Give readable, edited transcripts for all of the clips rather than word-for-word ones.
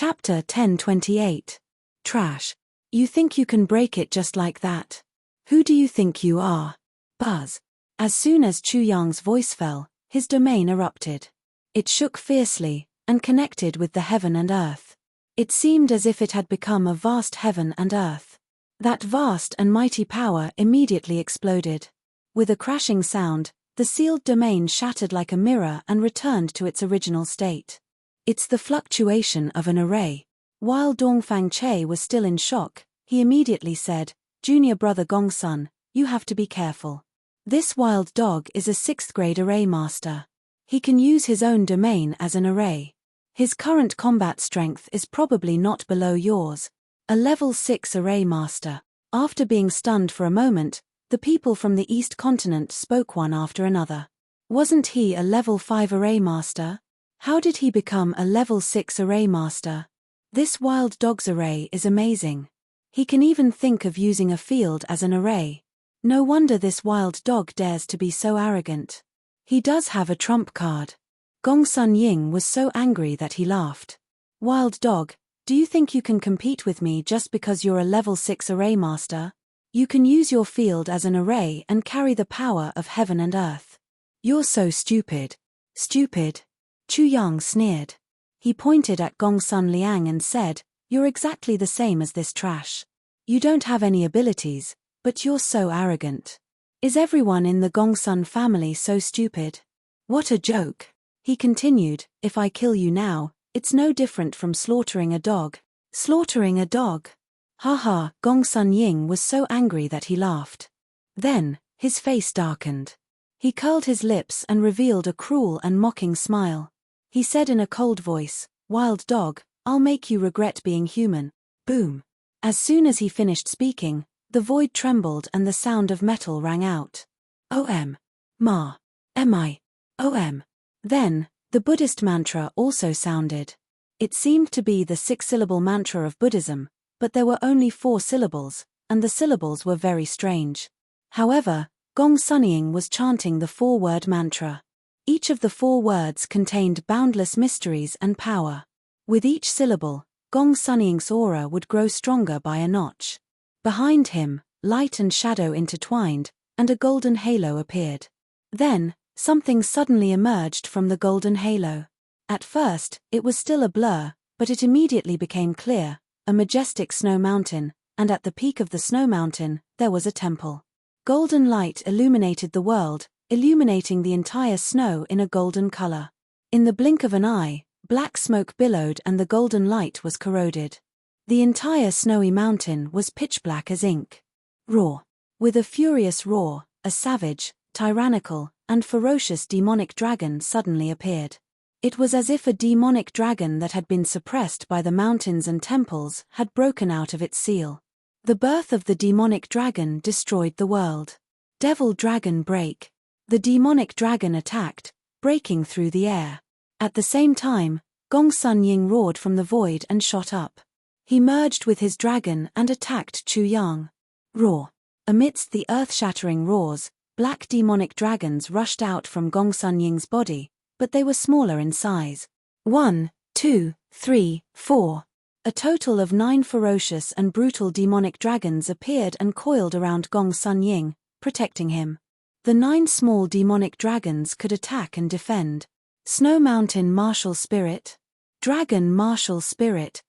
Chapter 1028. Trash. You think you can break it just like that? Who do you think you are? Buzz. As soon as Chu Yang's voice fell, his domain erupted. It shook fiercely, and connected with the heaven and earth. It seemed as if it had become a vast heaven and earth. That vast and mighty power immediately exploded. With a crashing sound, the sealed domain shattered like a mirror and returned to its original state. It's the fluctuation of an array. While Dongfang Che was still in shock, he immediately said, "Junior brother Gongsun, you have to be careful. This wild dog is a 6th grade array master. He can use his own domain as an array. His current combat strength is probably not below yours. A level 6 array master." After being stunned for a moment, the people from the East Continent spoke one after another. Wasn't he a level 5 array master? How did he become a level 6 array master? This wild dog's array is amazing. He can even think of using a field as an array. No wonder this wild dog dares to be so arrogant. He does have a trump card. Gongsun Ying was so angry that he laughed. Wild dog, do you think you can compete with me just because you're a level 6 array master? You can use your field as an array and carry the power of heaven and earth. You're so stupid. Stupid? Chu Yang sneered. He pointed at Gongsun Liang and said, "You're exactly the same as this trash. You don't have any abilities, but you're so arrogant. Is everyone in the Gongsun family so stupid? What a joke." He continued, "If I kill you now, it's no different from slaughtering a dog." Slaughtering a dog? Haha, Gongsun Ying was so angry that he laughed. Then, his face darkened. He curled his lips and revealed a cruel and mocking smile. He said in a cold voice, "Wild dog, I'll make you regret being human." Boom. As soon as he finished speaking, the void trembled and the sound of metal rang out. Om. Ma. Mi. Om. Then, the Buddhist mantra also sounded. It seemed to be the 6-syllable mantra of Buddhism, but there were only 4 syllables, and the syllables were very strange. However, Gongsun Ying was chanting the 4-word mantra. Each of the 4 words contained boundless mysteries and power. With each syllable, Gongsun Ying's aura would grow stronger by a notch. Behind him, light and shadow intertwined, and a golden halo appeared. Then, something suddenly emerged from the golden halo. At first, it was still a blur, but it immediately became clear, a majestic snow mountain, and at the peak of the snow mountain, there was a temple. Golden light illuminated the world, illuminating the entire snow in a golden color. In the blink of an eye, black smoke billowed and the golden light was corroded. The entire snowy mountain was pitch black as ink. Roar. With a furious roar, a savage, tyrannical, and ferocious demonic dragon suddenly appeared. It was as if a demonic dragon that had been suppressed by the mountains and temples had broken out of its seal. The birth of the demonic dragon destroyed the world. Devil dragon break. The demonic dragon attacked, breaking through the air. At the same time, Gongsun Ying roared from the void and shot up. He merged with his dragon and attacked Chu Yang. Roar. Amidst the earth-shattering roars, black demonic dragons rushed out from Gongsun Ying's body, but they were smaller in size. 1, 2, 3, 4. A total of 9 ferocious and brutal demonic dragons appeared and coiled around Gongsun Ying, protecting him. The 9 small demonic dragons could attack and defend. Snow Mountain Martial Spirit. Dragon Martial Spirit.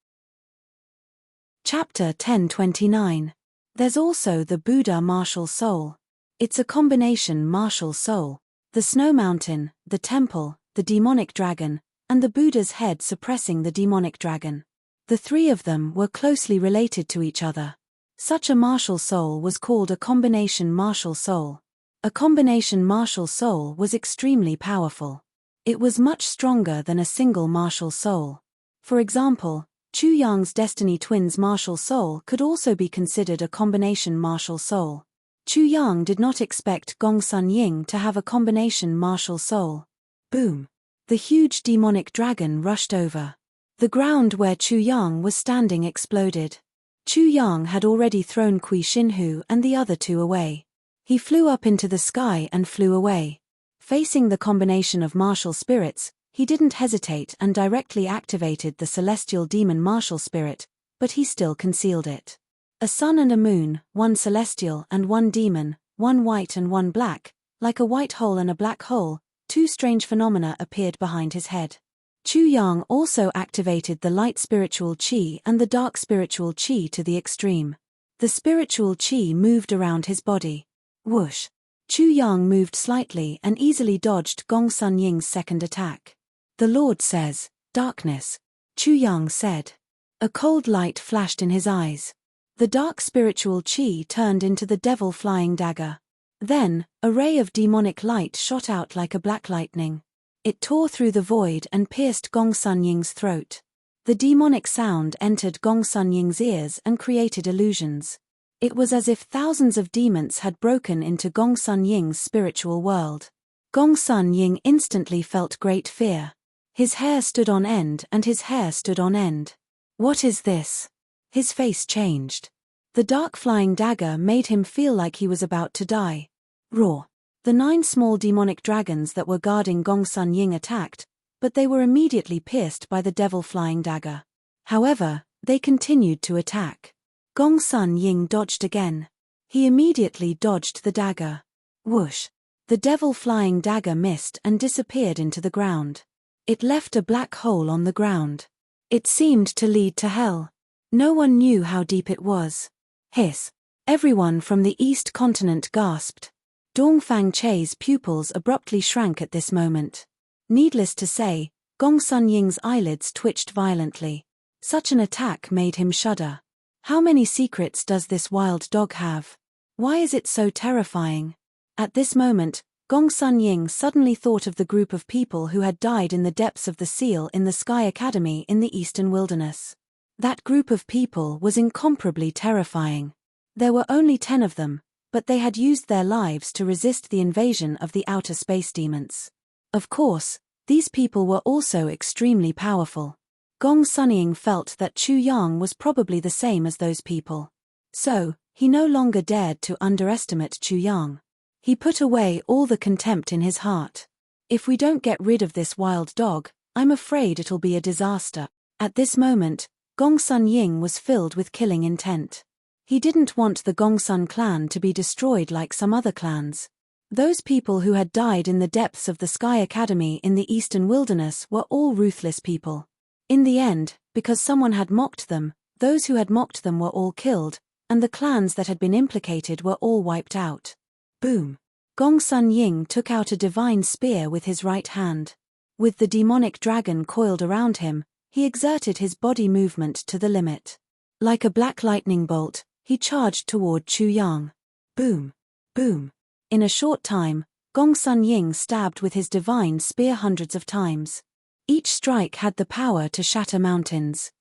Chapter 1029. There's also the Buddha Martial Soul. It's a combination martial soul. The Snow Mountain, the temple, the demonic dragon, and the Buddha's head suppressing the demonic dragon. The 3 of them were closely related to each other. Such a martial soul was called a combination martial soul. A combination martial soul was extremely powerful. It was much stronger than a single martial soul. For example, Chu Yang's Destiny Twins martial soul could also be considered a combination martial soul. Chu Yang did not expect Gongsun Ying to have a combination martial soul. Boom! The huge demonic dragon rushed over. The ground where Chu Yang was standing exploded. Chu Yang had already thrown Kui Shinhu and the other 2 away. He flew up into the sky and flew away. Facing the combination of martial spirits, He didn't hesitate and directly activated the celestial demon martial spirit, but he still concealed it. A sun and a moon, one celestial and one demon, one white and one black, like a white hole and a black hole, two strange phenomena appeared behind his head. Chu Yang also activated the light spiritual qi and the dark spiritual qi to the extreme. The spiritual qi moved around his body. Whoosh! Chu Yang moved slightly and easily dodged Gong Sun Ying's second attack. "The Lord says, darkness," Chu Yang said. A cold light flashed in his eyes. The dark spiritual qi turned into the devil flying dagger. Then, a ray of demonic light shot out like a black lightning. It tore through the void and pierced Gong Sun Ying's throat. The demonic sound entered Gong Sun Ying's ears and created illusions. It was as if thousands of demons had broken into Gong Sun Ying's spiritual world. Gong Sun Ying instantly felt great fear. His hair stood on end and his hair stood on end. "What is this?" His face changed. The dark flying dagger made him feel like he was about to die. Roar! The 9 small demonic dragons that were guarding Gong Sun Ying attacked, but they were immediately pierced by the devil flying dagger. However, they continued to attack. Gong Sun Ying dodged again. He immediately dodged the dagger. Whoosh! The devil flying dagger missed and disappeared into the ground. It left a black hole on the ground. It seemed to lead to hell. No one knew how deep it was. Hiss! Everyone from the East continent gasped. Dongfang Che's pupils abruptly shrank at this moment. Needless to say, Gong Sun Ying's eyelids twitched violently. Such an attack made him shudder. How many secrets does this wild dog have? Why is it so terrifying? At this moment, Gong Sun Ying suddenly thought of the group of people who had died in the depths of the seal in the Sky Academy in the Eastern Wilderness. That group of people was incomparably terrifying. There were only 10 of them, but they had used their lives to resist the invasion of the outer space demons. Of course, these people were also extremely powerful. Gong Sun Ying felt that Chu Yang was probably the same as those people. So, he no longer dared to underestimate Chu Yang. He put away all the contempt in his heart. If we don't get rid of this wild dog, I'm afraid it'll be a disaster. At this moment, Gong Sun Ying was filled with killing intent. He didn't want the Gong Sun clan to be destroyed like some other clans. Those people who had died in the depths of the Sky Academy in the Eastern Wilderness were all ruthless people. In the end, because someone had mocked them, those who had mocked them were all killed, and the clans that had been implicated were all wiped out. Boom! Gong Sun Ying took out a divine spear with his right hand. With the demonic dragon coiled around him, he exerted his body movement to the limit. Like a black lightning bolt, he charged toward Chu Yang. Boom! Boom! In a short time, Gong Sun Ying stabbed with his divine spear hundreds of times. Each strike had the power to shatter mountains.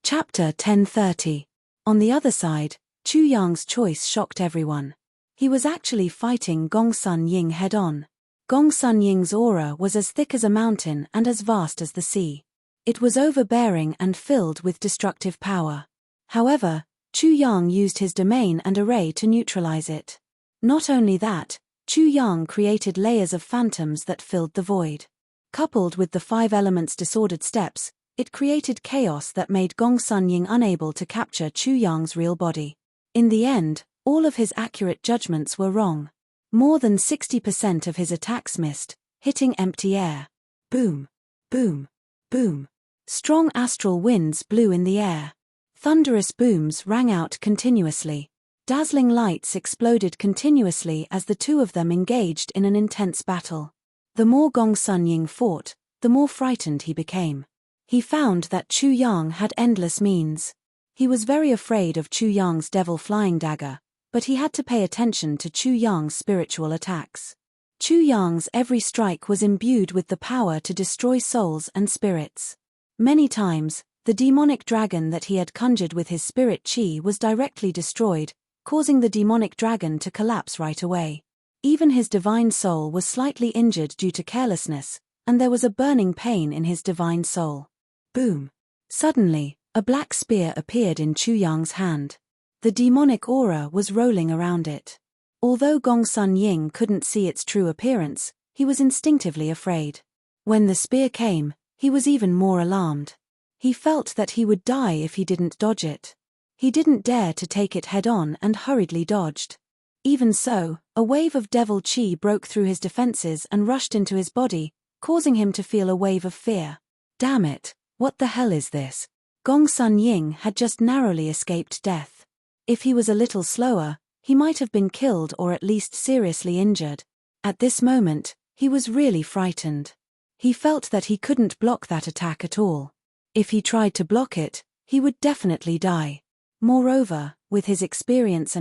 Chapter 1030. On the other side, Chu Yang's choice shocked everyone. He was actually fighting Gong Sun Ying head-on. Gong Sun Ying's aura was as thick as a mountain and as vast as the sea. It was overbearing and filled with destructive power. However, Chu Yang used his domain and array to neutralize it. Not only that, Chu Yang created layers of phantoms that filled the void. Coupled with the 5 elements disordered steps, it created chaos that made Gong Sun Ying unable to capture Chu Yang's real body. In the end, all of his accurate judgments were wrong. More than 60% of his attacks missed, hitting empty air. Boom! Boom! Boom! Strong astral winds blew in the air. Thunderous booms rang out continuously. Dazzling lights exploded continuously as the two of them engaged in an intense battle. The more Gong Sun Ying fought, the more frightened he became. He found that Chu Yang had endless means. He was very afraid of Chu Yang's devil flying dagger, but he had to pay attention to Chu Yang's spiritual attacks. Chu Yang's every strike was imbued with the power to destroy souls and spirits. Many times, the demonic dragon that he had conjured with his spirit chi was directly destroyed, causing the demonic dragon to collapse right away. Even his divine soul was slightly injured due to carelessness, and there was a burning pain in his divine soul. Boom! Suddenly, a black spear appeared in Chu Yang's hand. The demonic aura was rolling around it. Although Gong Sun Ying couldn't see its true appearance, he was instinctively afraid. When the spear came, he was even more alarmed. He felt that he would die if he didn't dodge it. He didn't dare to take it head-on and hurriedly dodged. Even so, a wave of devil chi broke through his defenses and rushed into his body, causing him to feel a wave of fear. Damn it, what the hell is this? Gong Sun Ying had just narrowly escaped death. If he was a little slower, he might have been killed or at least seriously injured. At this moment, he was really frightened. He felt that he couldn't block that attack at all. If he tried to block it, he would definitely die. Moreover, with his experience,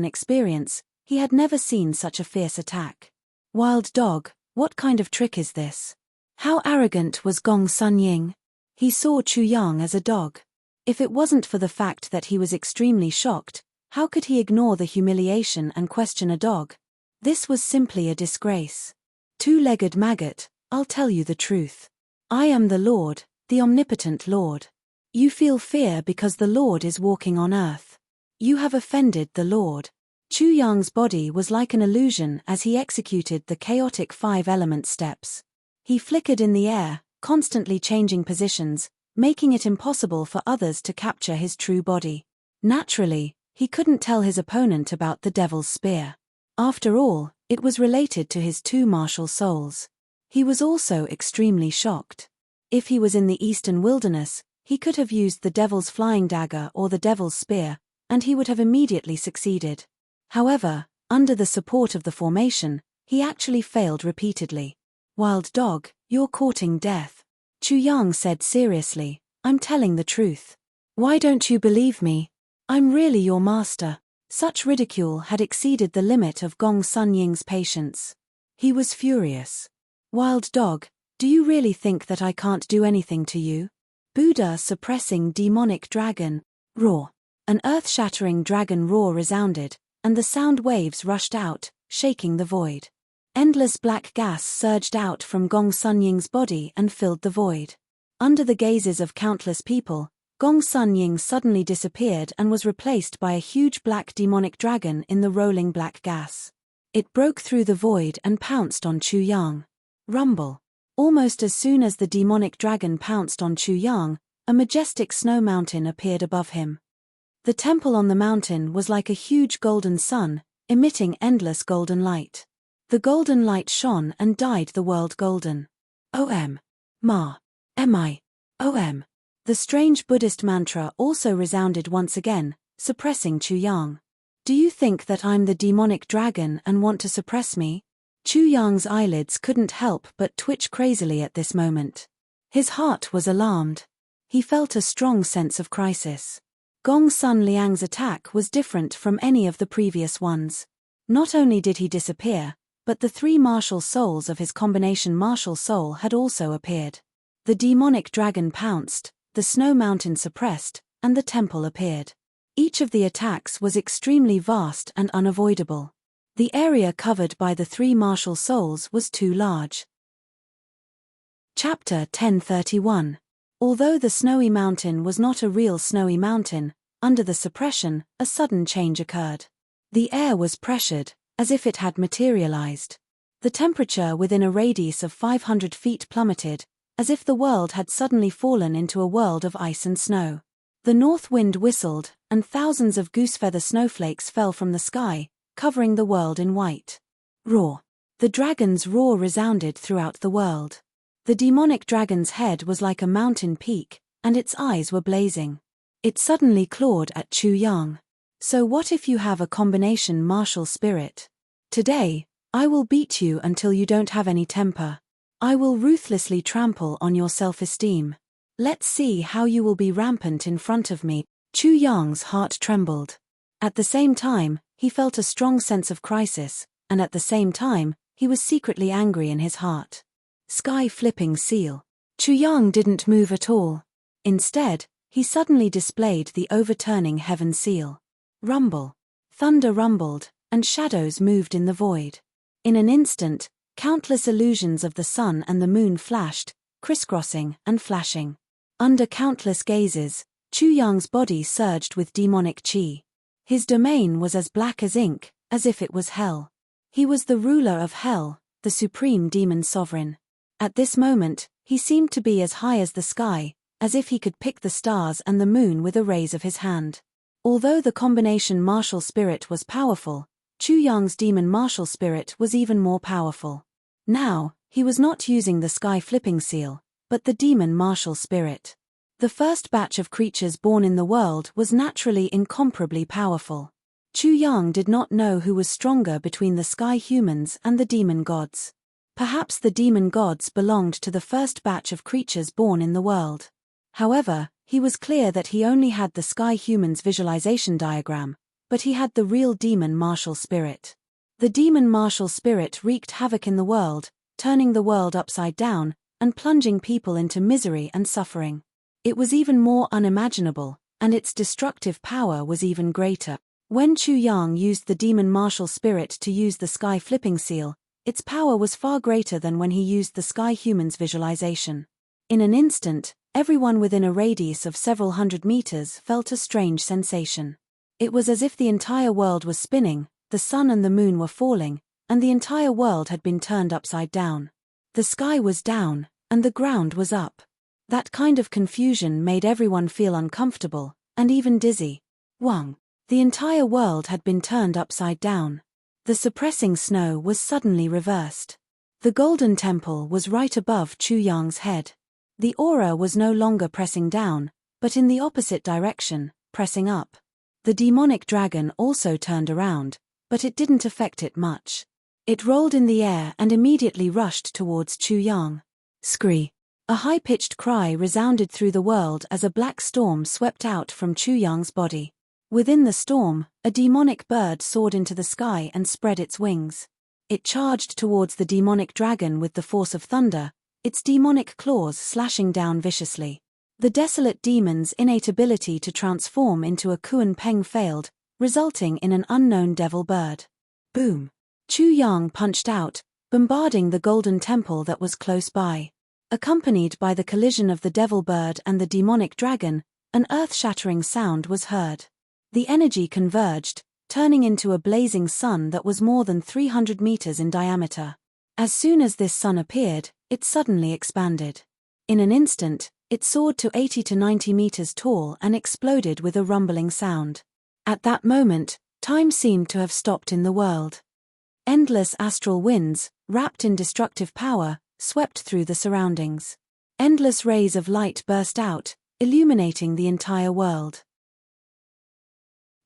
he had never seen such a fierce attack. Wild dog, what kind of trick is this? How arrogant was Gong Sun Ying? He saw Chu Yang as a dog. If it wasn't for the fact that he was extremely shocked, how could he ignore the humiliation and question a dog? This was simply a disgrace. Two-legged maggot, I'll tell you the truth. I am the Lord, the omnipotent Lord. You feel fear because the Lord is walking on earth. You have offended the Lord. Chu Yang's body was like an illusion as he executed the chaotic 5-element steps. He flickered in the air, constantly changing positions, making it impossible for others to capture his true body. Naturally, he couldn't tell his opponent about the devil's spear. After all, it was related to his two martial souls. He was also extremely shocked. If he was in the eastern wilderness, he could have used the devil's flying dagger or the devil's spear, and he would have immediately succeeded. However, under the support of the formation, he actually failed repeatedly. Wild dog, you're courting death. Chu Yang said seriously, I'm telling the truth. Why don't you believe me? I'm really your master. Such ridicule had exceeded the limit of Gong Sun Ying's patience. He was furious. Wild dog, do you really think that I can't do anything to you? Buddha suppressing demonic dragon. Roar. An earth-shattering dragon roar resounded, and the sound waves rushed out, shaking the void. Endless black gas surged out from Gong Sun Ying's body and filled the void. Under the gazes of countless people, Gong Sun Ying suddenly disappeared and was replaced by a huge black demonic dragon in the rolling black gas. It broke through the void and pounced on Chu Yang. Rumble. Almost as soon as the demonic dragon pounced on Chu Yang, a majestic snow mountain appeared above him. The temple on the mountain was like a huge golden sun, emitting endless golden light. The golden light shone and dyed the world golden. Om. Ma. Mi. Om. The strange Buddhist mantra also resounded once again, suppressing Chu Yang. Do you think that I'm the demonic dragon and want to suppress me? Chu Yang's eyelids couldn't help but twitch crazily at this moment. His heart was alarmed. He felt a strong sense of crisis. Gong Sun Liang's attack was different from any of the previous ones. Not only did he disappear, but the three martial souls of his combination martial soul had also appeared. The demonic dragon pounced, the snow mountain suppressed, and the temple appeared. Each of the attacks was extremely vast and unavoidable. The area covered by the three martial souls was too large. Chapter 1031. Although the snowy mountain was not a real snowy mountain, under the suppression, a sudden change occurred. The air was pressured, as if it had materialized. The temperature within a radius of 500 feet plummeted, as if the world had suddenly fallen into a world of ice and snow. The north wind whistled, and thousands of goosefeather snowflakes fell from the sky, covering the world in white. Roar. The dragon's roar resounded throughout the world. The demonic dragon's head was like a mountain peak, and its eyes were blazing. It suddenly clawed at Chu Yang. So what if you have a combination martial spirit? Today, I will beat you until you don't have any temper. I will ruthlessly trample on your self-esteem. Let's see how you will be rampant in front of me. Chu Yang's heart trembled. At the same time, he felt a strong sense of crisis, and at the same time, he was secretly angry in his heart. Sky-flipping seal. Chu Yang didn't move at all. Instead, he suddenly displayed the overturning heaven seal. Rumble. Thunder rumbled, and shadows moved in the void. In an instant, countless illusions of the sun and the moon flashed, crisscrossing and flashing. Under countless gazes, Chu Yang's body surged with demonic chi. His domain was as black as ink, as if it was hell. He was the ruler of hell, the supreme demon sovereign. At this moment, He seemed to be as high as the sky, as if he could pick the stars and the moon with a raise of his hand. Although the combination martial spirit was powerful, Chu Yang's demon martial spirit was even more powerful. Now, he was not using the sky flipping seal, but the demon martial spirit. The first batch of creatures born in the world was naturally incomparably powerful. Chu Yang did not know who was stronger between the sky humans and the demon gods. Perhaps the demon gods belonged to the first batch of creatures born in the world. However, he was clear that he only had the sky humans' visualization diagram, but he had the real demon martial spirit. The demon martial spirit wreaked havoc in the world, turning the world upside down, and plunging people into misery and suffering. It was even more unimaginable, and its destructive power was even greater. When Chu Yang used the demon martial spirit to use the sky flipping seal, its power was far greater than when he used the sky human's visualization. In an instant, everyone within a radius of several hundred meters felt a strange sensation. It was as if the entire world was spinning, the sun and the moon were falling, and the entire world had been turned upside down. The sky was down, and the ground was up. That kind of confusion made everyone feel uncomfortable, and even dizzy. Wang. The entire world had been turned upside down. The suppressing snow was suddenly reversed. The golden temple was right above Chu Yang's head. The aura was no longer pressing down, but in the opposite direction, pressing up. The demonic dragon also turned around, but it didn't affect it much. It rolled in the air and immediately rushed towards Chu Yang. Scree! A high-pitched cry resounded through the world as a black storm swept out from Chu Yang's body. Within the storm, a demonic bird soared into the sky and spread its wings. It charged towards the demonic dragon with the force of thunder, its demonic claws slashing down viciously. The desolate demon's innate ability to transform into a Kuan Peng failed, resulting in an unknown devil bird. Boom! Chu Yang punched out, bombarding the golden temple that was close by. Accompanied by the collision of the devil bird and the demonic dragon, an earth-shattering sound was heard. The energy converged, turning into a blazing sun that was more than 300 meters in diameter. As soon as this sun appeared, it suddenly expanded. In an instant, it soared to 80 to 90 meters tall and exploded with a rumbling sound. At that moment, time seemed to have stopped in the world. Endless astral winds, wrapped in destructive power, swept through the surroundings. Endless rays of light burst out, illuminating the entire world.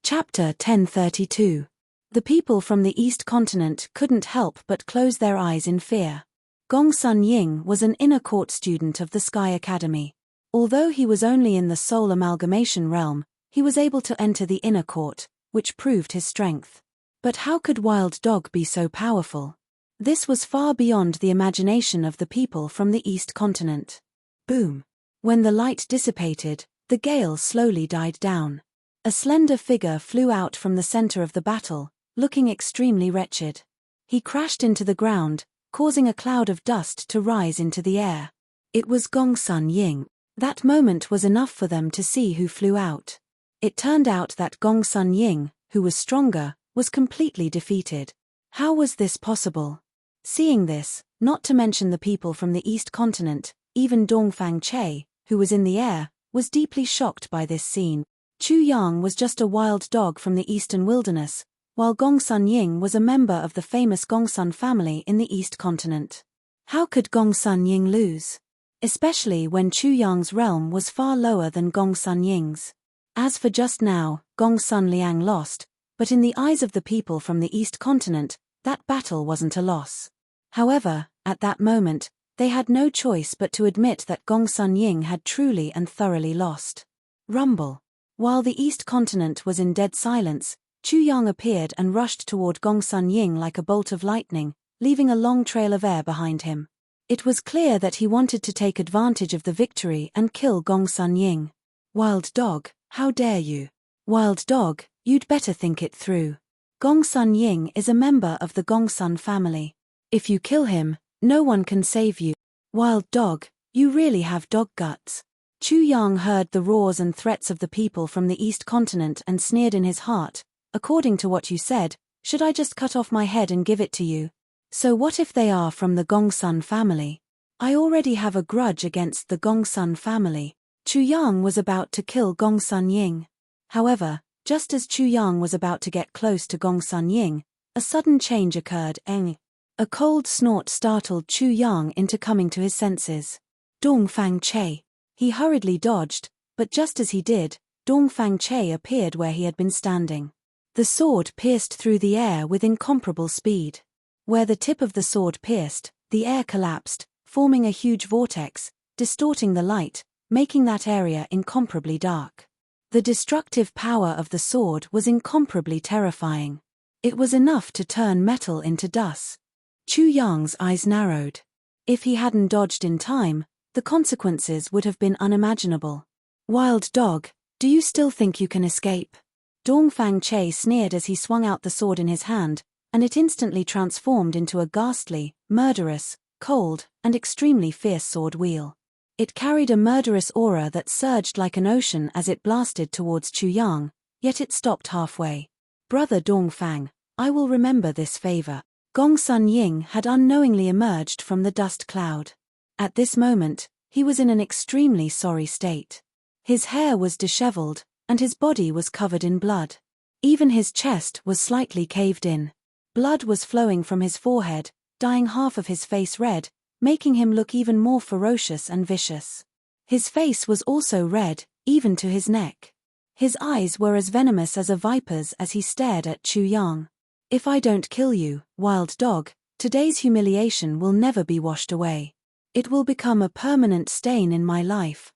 Chapter 1032. The people from the East Continent couldn't help but close their eyes in fear. Gongsun Ying was an inner court student of the Sky Academy. Although he was only in the soul amalgamation realm, he was able to enter the inner court, which proved his strength. But how could Wild Dog be so powerful? This was far beyond the imagination of the people from the East Continent. Boom! When the light dissipated, the gale slowly died down. A slender figure flew out from the center of the battle, looking extremely wretched. He crashed into the ground, causing a cloud of dust to rise into the air. It was Gongsun Ying. That moment was enough for them to see who flew out. It turned out that Gongsun Ying, who was stronger, was completely defeated. How was this possible? Seeing this, not to mention the people from the East Continent, even Dongfang Che, who was in the air, was deeply shocked by this scene. Chu Yang was just a wild dog from the eastern wilderness, while Gongsun Ying was a member of the famous Gongsun family in the East Continent. How could Gongsun Ying lose? Especially when Chu Yang's realm was far lower than Gongsun Ying's. As for just now, Gongsun Liang lost, but in the eyes of the people from the East Continent, that battle wasn't a loss. However, at that moment, they had no choice but to admit that Gongsun Ying had truly and thoroughly lost. Rumble. While the East Continent was in dead silence, Chu Yang appeared and rushed toward Gongsun Ying like a bolt of lightning, leaving a long trail of air behind him. It was clear that he wanted to take advantage of the victory and kill Gongsun Ying. Wild Dog, how dare you? Wild Dog, you'd better think it through. Gongsun Ying is a member of the Gongsun family. If you kill him, no one can save you. Wild Dog, you really have dog guts. Chu Yang heard the roars and threats of the people from the East Continent and sneered in his heart. According to what you said, should I just cut off my head and give it to you? So what if they are from the Gongsun family? I already have a grudge against the Gongsun family. Chu Yang was about to kill Gongsun Ying. However, just as Chu Yang was about to get close to Gongsun Ying, a sudden change occurred. A cold snort startled Chu Yang into coming to his senses. Dongfang Che. He hurriedly dodged, but just as he did, Dongfang Che appeared where he had been standing. The sword pierced through the air with incomparable speed. Where the tip of the sword pierced, the air collapsed, forming a huge vortex, distorting the light, making that area incomparably dark. The destructive power of the sword was incomparably terrifying. It was enough to turn metal into dust. Chu Yang's eyes narrowed. If he hadn't dodged in time, the consequences would have been unimaginable. Wild dog, do you still think you can escape? Dongfang Che sneered as he swung out the sword in his hand, and it instantly transformed into a ghastly, murderous, cold, and extremely fierce sword wheel. It carried a murderous aura that surged like an ocean as it blasted towards Chu Yang, yet it stopped halfway. Brother Dongfang, I will remember this favor. Gongsun Ying had unknowingly emerged from the dust cloud. At this moment, he was in an extremely sorry state. His hair was disheveled, and his body was covered in blood. Even his chest was slightly caved in. Blood was flowing from his forehead, dyeing half of his face red, making him look even more ferocious and vicious. His face was also red, even to his neck. His eyes were as venomous as a viper's as he stared at Chu Yang. If I don't kill you, wild dog, today's humiliation will never be washed away. It will become a permanent stain in my life.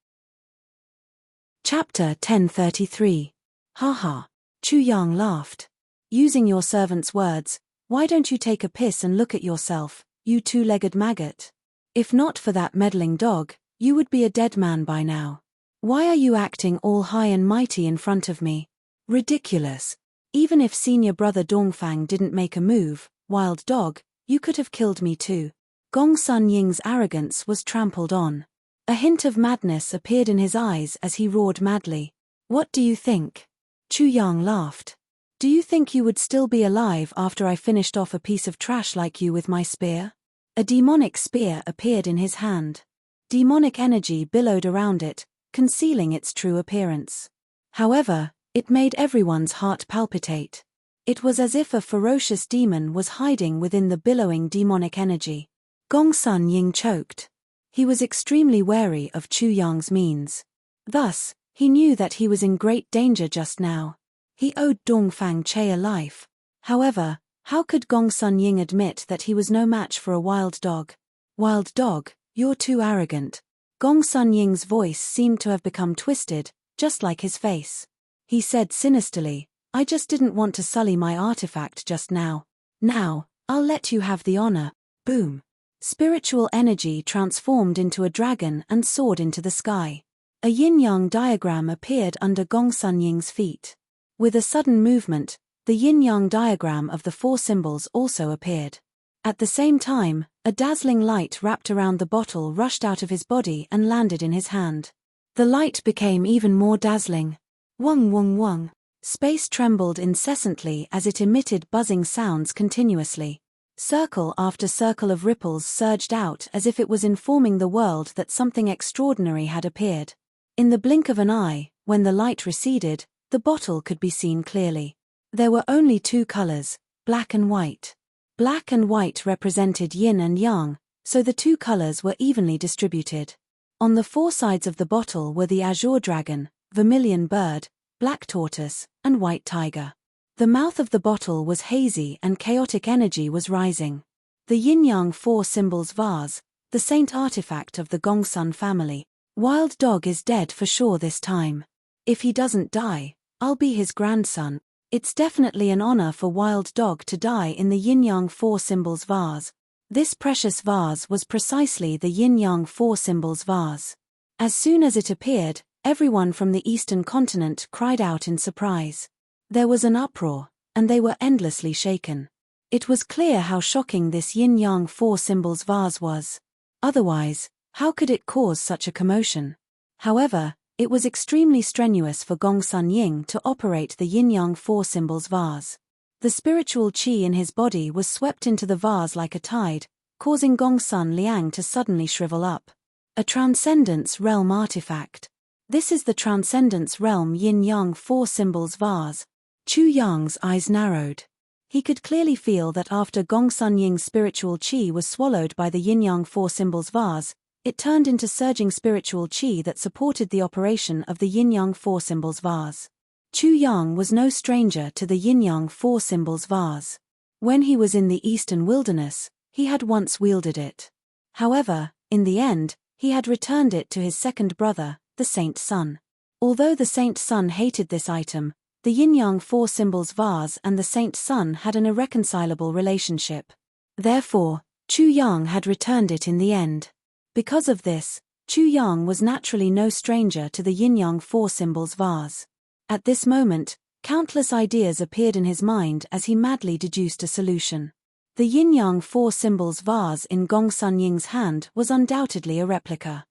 Chapter 1033. Haha. Chu Yang laughed. Using your servant's words, why don't you take a piss and look at yourself, you two-legged maggot? If not for that meddling dog, you would be a dead man by now. Why are you acting all high and mighty in front of me? Ridiculous. Even if senior brother Dongfang didn't make a move, wild dog, you could have killed me too. Gongsun Ying's arrogance was trampled on. A hint of madness appeared in his eyes as he roared madly. What do you think? Chu Yang laughed. Do you think you would still be alive after I finished off a piece of trash like you with my spear? A demonic spear appeared in his hand. Demonic energy billowed around it, concealing its true appearance. However, it made everyone's heart palpitate. It was as if a ferocious demon was hiding within the billowing demonic energy. Gongsun Ying choked. He was extremely wary of Chu Yang's means. Thus, he knew that he was in great danger just now. He owed Dongfang Che a life. However, how could Gongsun Ying admit that he was no match for a wild dog? Wild dog, you're too arrogant. Gongsun Ying's voice seemed to have become twisted, just like his face. He said sinisterly, I just didn't want to sully my artifact just now. Now, I'll let you have the honor. Boom. Spiritual energy transformed into a dragon and soared into the sky. A yin-yang diagram appeared under Gongsun Ying's feet. With a sudden movement, the yin-yang diagram of the four symbols also appeared. At the same time, a dazzling light wrapped around the bottle rushed out of his body and landed in his hand. The light became even more dazzling. Wung wung wung. Space trembled incessantly as it emitted buzzing sounds continuously. Circle after circle of ripples surged out as if it was informing the world that something extraordinary had appeared. In the blink of an eye, when the light receded, the bottle could be seen clearly. There were only two colors, black and white. Black and white represented yin and yang, so the two colors were evenly distributed. On the four sides of the bottle were the azure dragon, vermilion bird, black tortoise, and white tiger. The mouth of the bottle was hazy and chaotic energy was rising. The yin-yang four symbols vase, the saint artifact of the Gongsun family. Wild dog is dead for sure this time. If he doesn't die, I'll be his grandson. It's definitely an honor for wild dog to die in the yin-yang four symbols vase. This precious vase was precisely the yin-yang four symbols vase. As soon as it appeared, everyone from the eastern continent cried out in surprise. There was an uproar, and they were endlessly shaken. It was clear how shocking this yin-yang four symbols vase was. Otherwise, how could it cause such a commotion? However, it was extremely strenuous for Gongsun Ying to operate the yin-yang four symbols vase. The spiritual qi in his body was swept into the vase like a tide, causing Gongsun Liang to suddenly shrivel up. A Transcendence Realm artifact. This is the Transcendence Realm Yin-Yang 4 Symbols vase. Chu Yang's eyes narrowed. He could clearly feel that after Gongsun Ying's spiritual qi was swallowed by the Yin-Yang 4 Symbols vase, it turned into surging spiritual qi that supported the operation of the Yin-Yang 4 Symbols vase. Chu Yang was no stranger to the Yin-Yang 4 Symbols vase. When he was in the Eastern Wilderness, he had once wielded it. However, in the end, he had returned it to his second brother, the Saint Sun. Although the Saint Sun hated this item, the Yin-Yang 4 Symbols vase and the Saint Sun had an irreconcilable relationship. Therefore, Chu Yang had returned it in the end. Because of this, Chu Yang was naturally no stranger to the Yin-Yang 4 Symbols vase. At this moment, countless ideas appeared in his mind as he madly deduced a solution. The Yin-Yang 4 Symbols vase in Gongsun Ying's hand was undoubtedly a replica.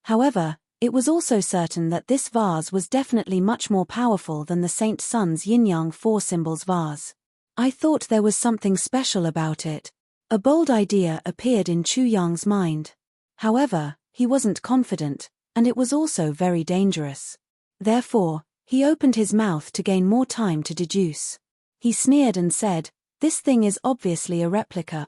However, it was also certain that this vase was definitely much more powerful than the Saint Sun's Yin-Yang 4 Symbols vase. I thought there was something special about it. A bold idea appeared in Chu Yang's mind. However, he wasn't confident, and it was also very dangerous. Therefore, he opened his mouth to gain more time to deduce. He sneered and said, "This thing is obviously a replica."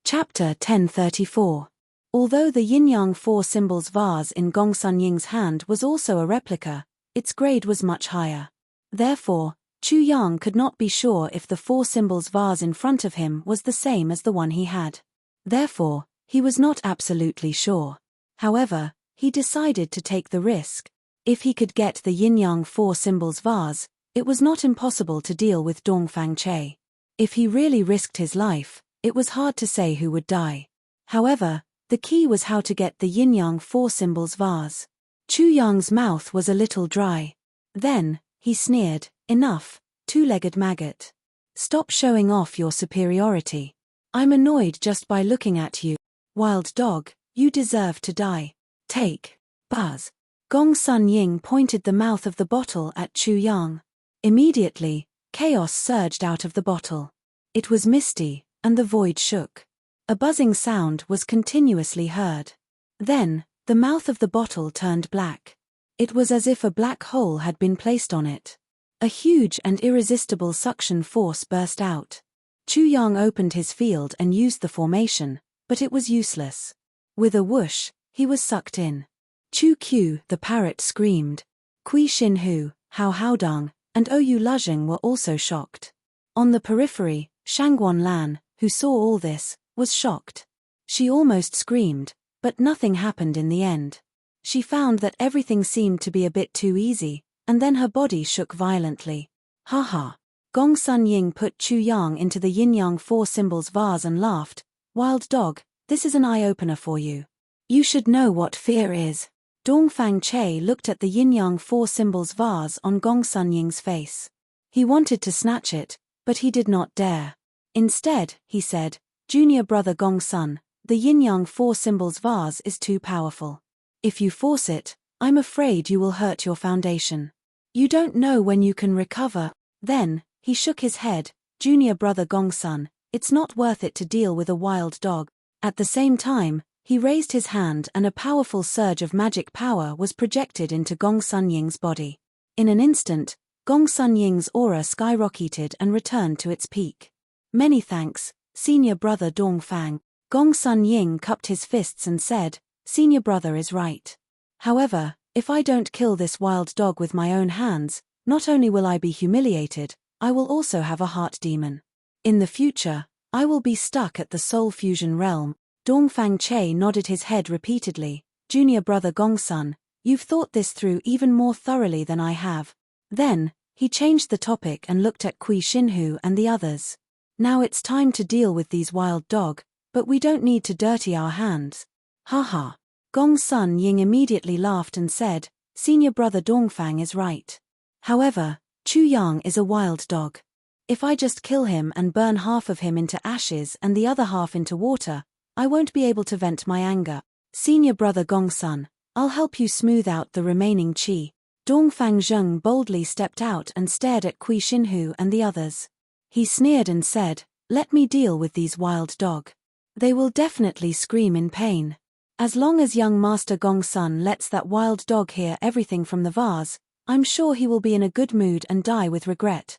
Chapter 1034. Although the Yin-Yang 4 Symbols vase in Gongsun Ying's hand was also a replica, its grade was much higher. Therefore, Chu Yang could not be sure if the 4 Symbols vase in front of him was the same as the one he had. Therefore, he was not absolutely sure. However, he decided to take the risk. If he could get the Yin-Yang 4 Symbols vase, it was not impossible to deal with Dongfang Che. If he really risked his life, it was hard to say who would die. However, the key was how to get the Yin-Yang 4 Symbols vase. Chu Yang's mouth was a little dry. Then, he sneered, "Enough, two-legged maggot. Stop showing off your superiority. I'm annoyed just by looking at you. Wild dog, you deserve to die. Take." Buzz. Gongsun Ying pointed the mouth of the bottle at Chu Yang. Immediately, chaos surged out of the bottle. It was misty, and the void shook. A buzzing sound was continuously heard. Then, the mouth of the bottle turned black. It was as if a black hole had been placed on it. A huge and irresistible suction force burst out. Chu Yang opened his field and used the formation, but it was useless. With a whoosh, he was sucked in. Chu Q, the parrot, screamed. Kui Shinhu, Hao Haodong, and Oyu Luzheng were also shocked. On the periphery, Shangguan Lan, who saw all this, was shocked. She almost screamed, but nothing happened in the end. She found that everything seemed to be a bit too easy, and then her body shook violently. Haha. Gongsun Ying put Chu Yang into the Yin-Yang 4 Symbols vase and laughed. Wild dog, this is an eye-opener for you. You should know what fear is. Dongfang Che looked at the Yin-Yang 4 Symbols vase on Gongsun Ying's face. He wanted to snatch it, but he did not dare. Instead, he said, "Junior brother Gongsun, the Yin-Yang 4 Symbols vase is too powerful. If you force it, I'm afraid you will hurt your foundation. You don't know when you can recover." Then, he shook his head, "Junior brother Gongsun, it's not worth it to deal with a wild dog." At the same time, he raised his hand and a powerful surge of magic power was projected into Gongsun Ying's body. In an instant, Gongsun Ying's aura skyrocketed and returned to its peak. "Many thanks, senior brother Dongfang." Gongsun Ying cupped his fists and said, "Senior brother is right. However, if I don't kill this wild dog with my own hands, not only will I be humiliated, I will also have a heart demon. In the future, I will be stuck at the soul fusion realm." Dongfang Che nodded his head repeatedly. "Junior brother Gongsun, you've thought this through even more thoroughly than I have." Then, he changed the topic and looked at Kui Shinhu and the others. "Now it's time to deal with these wild dog, but we don't need to dirty our hands." Haha. Gongsun Ying immediately laughed and said, "Senior brother Dongfang is right. However, Chu Yang is a wild dog. If I just kill him and burn half of him into ashes and the other half into water, I won't be able to vent my anger. Senior brother Gongsun, I'll help you smooth out the remaining qi." Dongfang Zheng boldly stepped out and stared at Kui Shinhu and the others. He sneered and said, Let me deal with these wild dog. They will definitely scream in pain. As long as young Master Gongsun lets that wild dog hear everything from the vase, I'm sure he will be in a good mood and die with regret.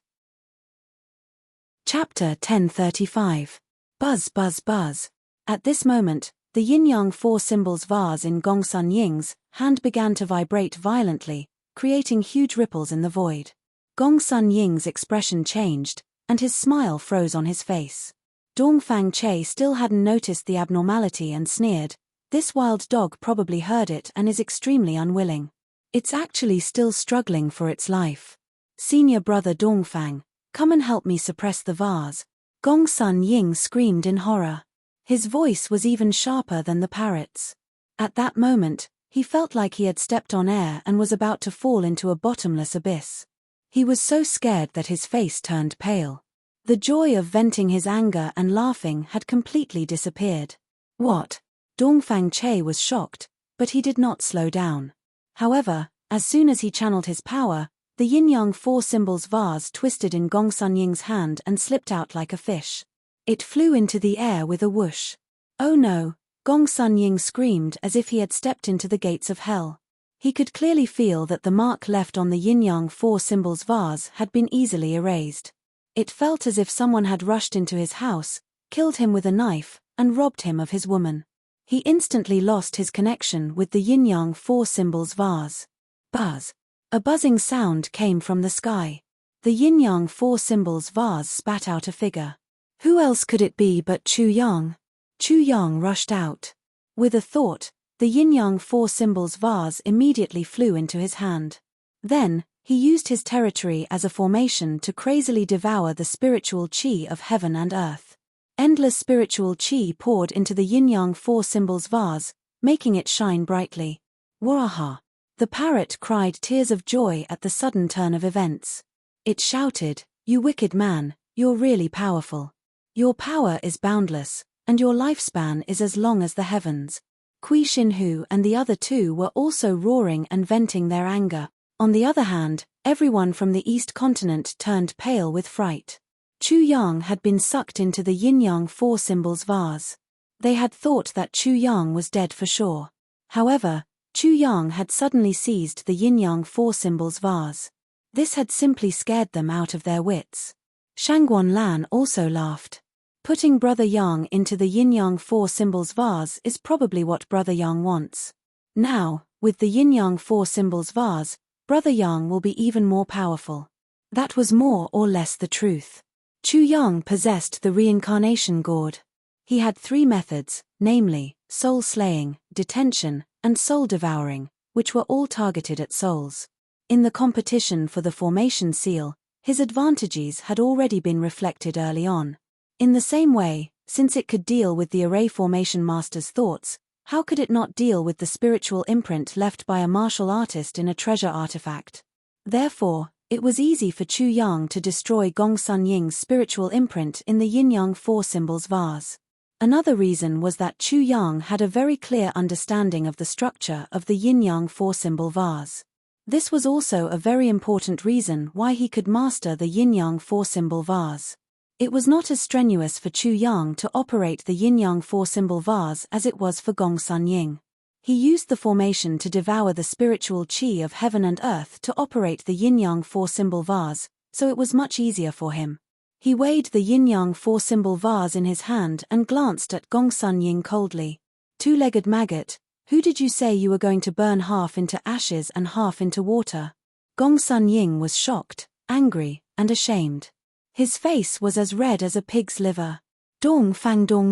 Chapter 1035. Buzz buzz buzz. At this moment, the yin-yang four symbols vase in Gongsun Ying's hand began to vibrate violently, creating huge ripples in the void. Gongsun Ying's expression changed, and his smile froze on his face. Dongfang Che still hadn't noticed the abnormality and sneered, "This wild dog probably heard it and is extremely unwilling. It's actually still struggling for its life. Senior brother Dongfang, come and help me suppress the vase." Gongsun Ying screamed in horror. His voice was even sharper than the parrot's. At that moment, he felt like he had stepped on air and was about to fall into a bottomless abyss. He was so scared that his face turned pale. The joy of venting his anger and laughing had completely disappeared. What? Dongfang Che was shocked, but he did not slow down. However, as soon as he channeled his power, the yin-yang four symbols vase twisted in Gongsun Ying's hand and slipped out like a fish. It flew into the air with a whoosh. Oh no, Gongsun Ying screamed as if he had stepped into the gates of hell. He could clearly feel that the mark left on the yin-yang four symbols vase had been easily erased. It felt as if someone had rushed into his house, killed him with a knife, and robbed him of his woman. He instantly lost his connection with the yin-yang four symbols vase. Buzz. A buzzing sound came from the sky. The yin-yang four symbols vase spat out a figure. Who else could it be but Chu Yang? Chu Yang rushed out. With a thought, the yin-yang four symbols vase immediately flew into his hand. Then, he used his territory as a formation to crazily devour the spiritual qi of heaven and earth. Endless spiritual qi poured into the yin-yang four symbols vase, making it shine brightly. Waha! The parrot cried tears of joy at the sudden turn of events. It shouted, "You wicked man, you're really powerful. Your power is boundless, and your lifespan is as long as the heavens." Kui Shinhu and the other two were also roaring and venting their anger. On the other hand, everyone from the East Continent turned pale with fright. Chu Yang had been sucked into the yin-yang four symbols vase. They had thought that Chu Yang was dead for sure. However, Chu Yang had suddenly seized the yin-yang four symbols vase. This had simply scared them out of their wits. Shangguan Lan also laughed. Putting Brother Yang into the yin-yang four symbols vase is probably what Brother Yang wants. Now, with the yin-yang four symbols vase, Brother Yang will be even more powerful. That was more or less the truth. Chu Yang possessed the reincarnation gourd. He had three methods, namely, soul slaying, detention, and soul devouring, which were all targeted at souls. In the competition for the formation seal, his advantages had already been reflected early on. In the same way, since it could deal with the array formation master's thoughts, how could it not deal with the spiritual imprint left by a martial artist in a treasure artifact? Therefore, it was easy for Chu Yang to destroy Gongsun Ying's spiritual imprint in the yin-yang four symbols vase. Another reason was that Chu Yang had a very clear understanding of the structure of the yin-yang four symbol vase. This was also a very important reason why he could master the yin-yang four symbol vase. It was not as strenuous for Chu Yang to operate the yin-yang four symbol vase as it was for Gongsun Ying. He used the formation to devour the spiritual qi of heaven and earth to operate the yin-yang four symbol vase, so it was much easier for him. He weighed the yin-yang four symbol vase in his hand and glanced at Gongsun Ying coldly. "Two-legged maggot, who did you say you were going to burn half into ashes and half into water?" Gongsun Ying was shocked, angry, and ashamed. His face was as red as a pig's liver. Dong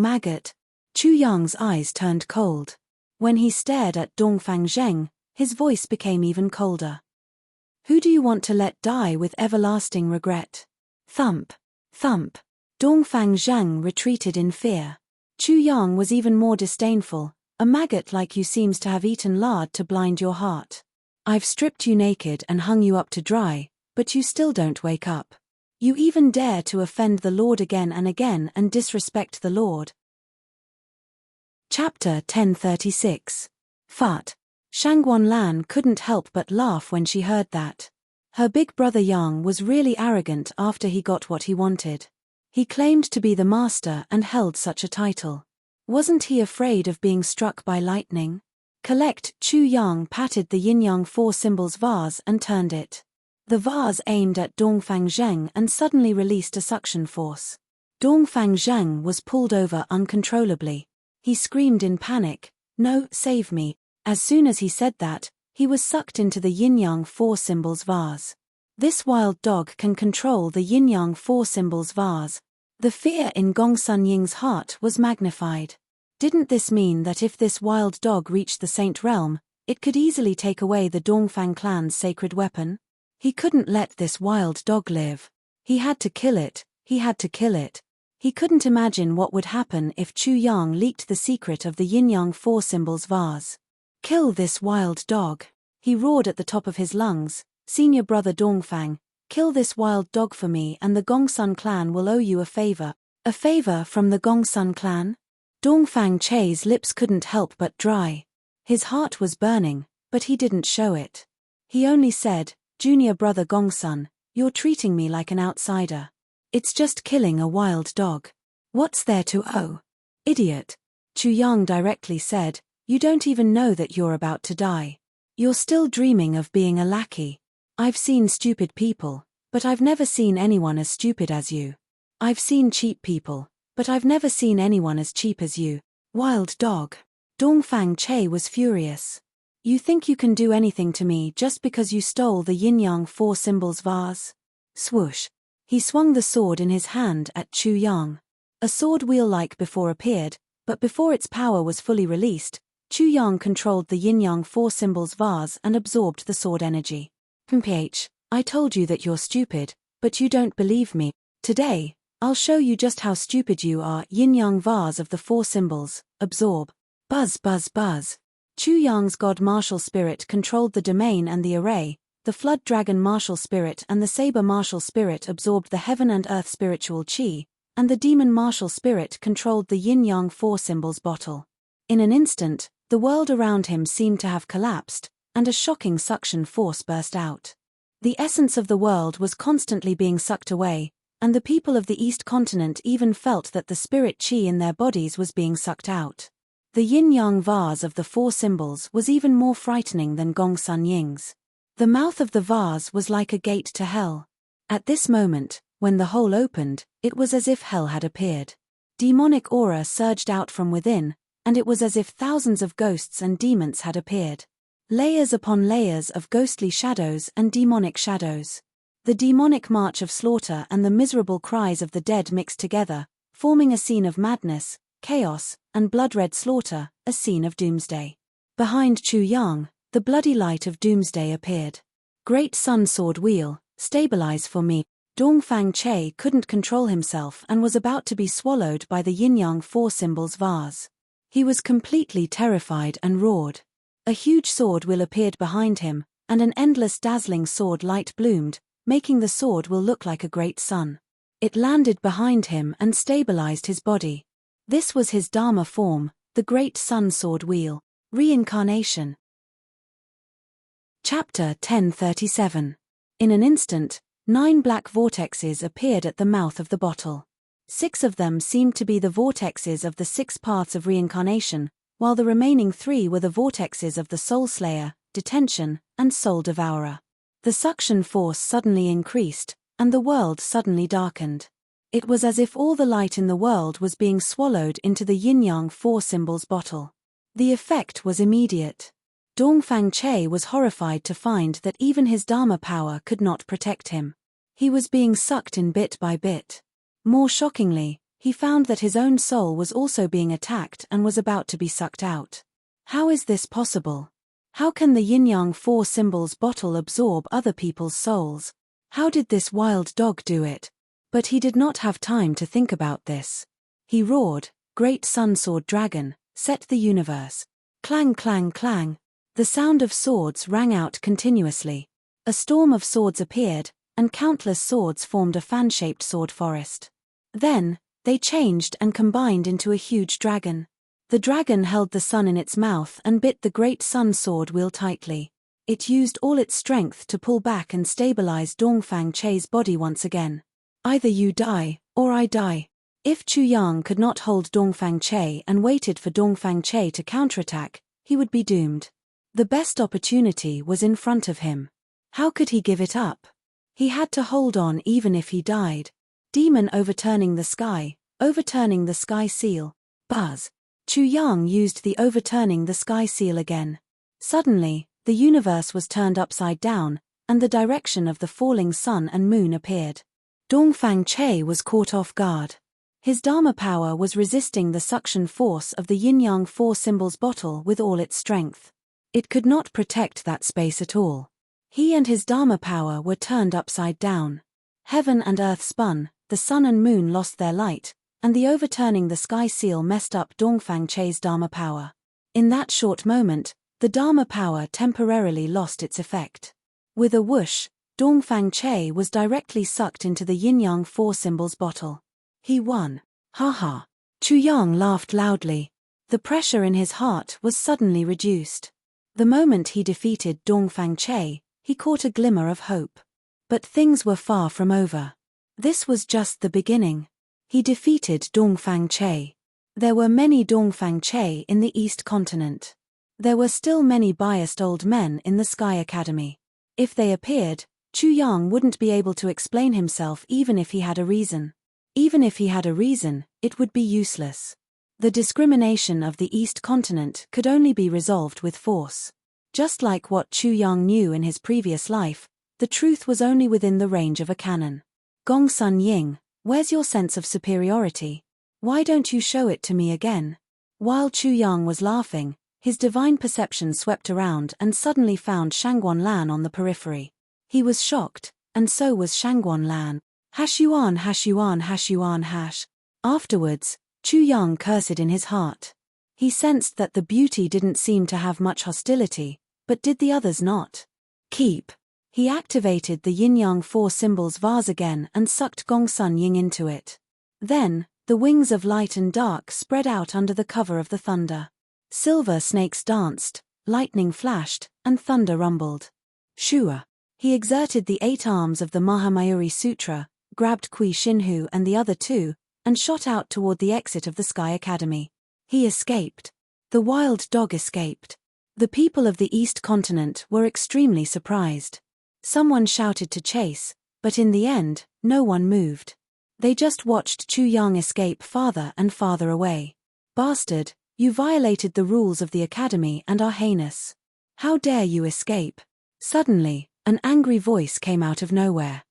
maggot. Chu Yang's eyes turned cold. When he stared at Dongfang Zheng, his voice became even colder. "Who do you want to let die with everlasting regret?" Thump. Thump. Dongfang Zheng retreated in fear. Chu Yang was even more disdainful. "A maggot like you seems to have eaten lard to blind your heart. I've stripped you naked and hung you up to dry, but you still don't wake up. You even dare to offend the Lord again and disrespect the Lord." Chapter 1036. Fart. Shangguan Lan couldn't help but laugh when she heard that. Her big brother Yang was really arrogant after he got what he wanted. He claimed to be the master and held such a title. Wasn't he afraid of being struck by lightning? Collect. Chu Yang patted the yin-yang four symbols vase and turned it. The vase aimed at Dongfang Zheng and suddenly released a suction force. Dongfang Zheng was pulled over uncontrollably. He screamed in panic, "No, save me." As soon as he said that, he was sucked into the yin-yang four symbols vase. This wild dog can control the yin-yang four symbols vase. The fear in Gongsun Ying's heart was magnified. Didn't this mean that if this wild dog reached the Saint Realm, it could easily take away the Dongfang clan's sacred weapon? He couldn't let this wild dog live. He had to kill it, he had to kill it. He couldn't imagine what would happen if Chu Yang leaked the secret of the yin-yang four symbols vase. "Kill this wild dog," he roared at the top of his lungs. "Senior brother Dongfang, kill this wild dog for me and the Gongsun clan will owe you a favor." A favor from the Gongsun clan? Dongfang Che's lips couldn't help but dry. His heart was burning, but he didn't show it. He only said, "Junior brother Gongsun, you're treating me like an outsider. It's just killing a wild dog. What's there to owe? Idiot." Chu Yang directly said, "You don't even know that you're about to die. You're still dreaming of being a lackey. I've seen stupid people, but I've never seen anyone as stupid as you. I've seen cheap people, but I've never seen anyone as cheap as you. Wild dog." Dongfang Che was furious. "You think you can do anything to me just because you stole the yin-yang four symbols vase?" Swoosh. He swung the sword in his hand at Chu Yang. A sword wheel-like before appeared, but before its power was fully released, Chu Yang controlled the yin-yang four symbols vase and absorbed the sword energy. "PH, I told you that you're stupid, but you don't believe me. Today, I'll show you just how stupid you are." Yin-yang vase of the four symbols, absorb. Buzz buzz buzz. Chu Yang's god martial spirit controlled the domain and the array. The flood dragon martial spirit and the saber martial spirit absorbed the heaven and earth spiritual chi, and the demon martial spirit controlled the yin-yang four symbols bottle. In an instant, the world around him seemed to have collapsed, and a shocking suction force burst out. The essence of the world was constantly being sucked away, and the people of the East Continent even felt that the spirit chi in their bodies was being sucked out. The yin-yang vase of the four symbols was even more frightening than Gongsun Ying's. The mouth of the vase was like a gate to hell. At this moment, when the hole opened, it was as if hell had appeared. Demonic aura surged out from within, and it was as if thousands of ghosts and demons had appeared. Layers upon layers of ghostly shadows and demonic shadows. The demonic march of slaughter and the miserable cries of the dead mixed together, forming a scene of madness, chaos, and blood-red slaughter, a scene of doomsday. Behind Chu Yang, the bloody light of doomsday appeared. "Great Sun Sword Wheel, stabilize for me." Dongfang Che couldn't control himself and was about to be swallowed by the yin-yang four symbols vase. He was completely terrified and roared. A huge sword wheel appeared behind him, and an endless dazzling sword light bloomed, making the sword will look like a great sun. It landed behind him and stabilized his body. This was his Dharma form, the Great Sun Sword Wheel. Reincarnation. Chapter 1037. In an instant, 9 black vortexes appeared at the mouth of the bottle. 6 of them seemed to be the vortexes of the 6 paths of reincarnation, while the remaining 3 were the vortexes of the Soul Slayer, Detention, and Soul Devourer. The suction force suddenly increased, and the world suddenly darkened. It was as if all the light in the world was being swallowed into the yin-yang four symbols bottle. The effect was immediate. Dongfang Che was horrified to find that even his Dharma power could not protect him. He was being sucked in bit by bit. More shockingly, he found that his own soul was also being attacked and was about to be sucked out. How is this possible? How can the yin-yang four symbols bottle absorb other people's souls? How did this wild dog do it? But he did not have time to think about this. He roared, "Great Sun Sword Dragon, set the universe." Clang clang clang. The sound of swords rang out continuously. A storm of swords appeared, and countless swords formed a fan-shaped sword forest. Then, they changed and combined into a huge dragon. The dragon held the sun in its mouth and bit the great sun sword wheel tightly. It used all its strength to pull back and stabilize Dongfang Che's body once again. "Either you die, or I die. If Chu Yang could not hold Dongfang Che and waited for Dongfang Che to counterattack, he would be doomed. The best opportunity was in front of him. How could he give it up? He had to hold on even if he died. Demon overturning the sky seal. Buzz. Chu Yang used the overturning the sky seal again. Suddenly, the universe was turned upside down, and the direction of the falling sun and moon appeared. Dongfang Che was caught off guard. His Dharma power was resisting the suction force of the yin-yang four symbols bottle with all its strength. It could not protect that space at all. He and his Dharma power were turned upside down. Heaven and earth spun, the sun and moon lost their light, and the overturning the sky seal messed up Dongfang Che's Dharma power. In that short moment, the Dharma power temporarily lost its effect. With a whoosh, Dongfang Che was directly sucked into the yin-yang four symbols bottle. He won. Ha ha. Chu Yang laughed loudly. The pressure in his heart was suddenly reduced. The moment he defeated Dongfang Che, he caught a glimmer of hope. But things were far from over. This was just the beginning. He defeated Dongfang Che. There were many Dongfang Che in the East Continent. There were still many biased old men in the Sky Academy. If they appeared, Chu Yang wouldn't be able to explain himself even if he had a reason. Even if he had a reason, it would be useless. The discrimination of the East Continent could only be resolved with force. Just like what Chu Yang knew in his previous life, the truth was only within the range of a cannon. Gong Sun Ying, where's your sense of superiority? Why don't you show it to me again? While Chu Yang was laughing, his divine perception swept around and suddenly found Shangguan Lan on the periphery. He was shocked, and so was Shangguan Lan. Hashuan. Afterwards, Chu Yang cursed in his heart. He sensed that the beauty didn't seem to have much hostility, but did the others not? Keep. He activated the yin-yang four symbols vase again and sucked Gong Sun Ying into it. Then, the wings of light and dark spread out under the cover of the thunder. Silver snakes danced, lightning flashed, and thunder rumbled. Shua. He exerted the 8 arms of the Mahamayuri Sutra, grabbed Kui Shinhu and the other two, and shot out toward the exit of the Sky Academy. He escaped. The wild dog escaped. The people of the East Continent were extremely surprised. Someone shouted to chase, but in the end, no one moved. They just watched Chu Yang escape farther and farther away. Bastard, you violated the rules of the Academy and are heinous. How dare you escape? Suddenly, an angry voice came out of nowhere.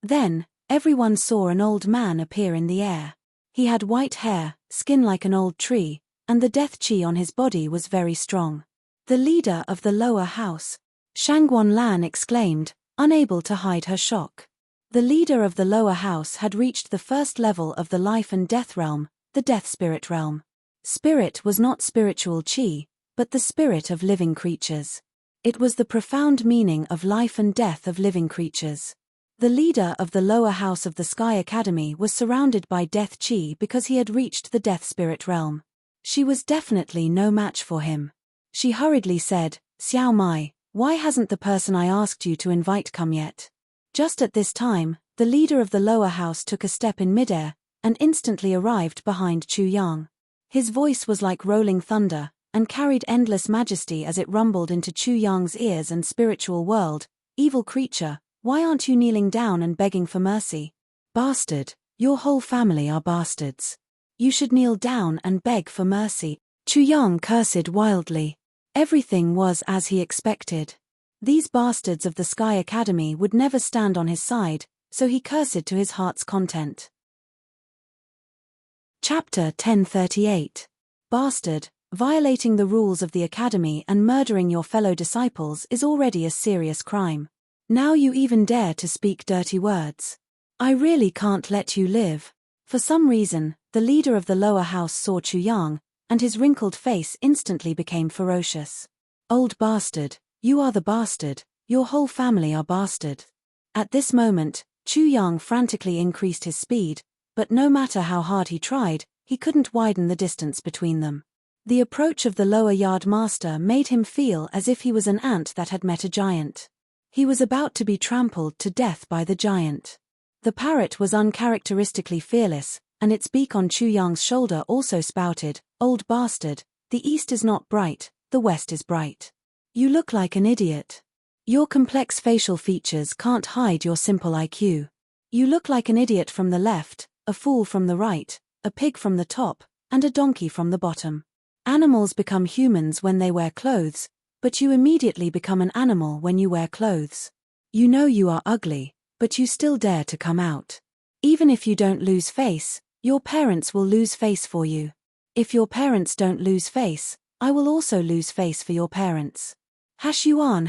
Then, everyone saw an old man appear in the air. He had white hair, skin like an old tree, and the death chi on his body was very strong. The leader of the lower house, Shangguan Lan exclaimed, unable to hide her shock. The leader of the lower house had reached the first level of the life and death realm, the death spirit realm. Spirit was not spiritual chi, but the spirit of living creatures. It was the profound meaning of life and death of living creatures. The leader of the lower house of the Sky Academy was surrounded by death chi because he had reached the death spirit realm. She was definitely no match for him. She hurriedly said, Xiao Mai, why hasn't the person I asked you to invite come yet? Just at this time, the leader of the lower house took a step in midair, and instantly arrived behind Chu Yang. His voice was like rolling thunder, and carried endless majesty as it rumbled into Chu Yang's ears and spiritual world. Evil creature, why aren't you kneeling down and begging for mercy? Bastard, your whole family are bastards. You should kneel down and beg for mercy. Chu Yang cursed wildly. Everything was as he expected. These bastards of the Sky Academy would never stand on his side, so he cursed to his heart's content. Chapter 1038. Bastard, violating the rules of the Academy and murdering your fellow disciples is already a serious crime. Now you even dare to speak dirty words. I really can't let you live. For some reason, the leader of the lower house saw Chu Yang, and his wrinkled face instantly became ferocious. Old bastard, you are the bastard, your whole family are bastard. At this moment, Chu Yang frantically increased his speed, but no matter how hard he tried, he couldn't widen the distance between them. The approach of the lower yard master made him feel as if he was an ant that had met a giant. He was about to be trampled to death by the giant. The parrot was uncharacteristically fearless, and its beak on Chu Yang's shoulder also spouted, "Old bastard, the east is not bright, the west is bright. You look like an idiot. Your complex facial features can't hide your simple IQ. You look like an idiot from the left, a fool from the right, a pig from the top, and a donkey from the bottom. Animals become humans when they wear clothes, but you immediately become an animal when you wear clothes. You know you are ugly, but you still dare to come out. Even if you don't lose face, your parents will lose face for you. If your parents don't lose face, I will also lose face for your parents. Hash yuan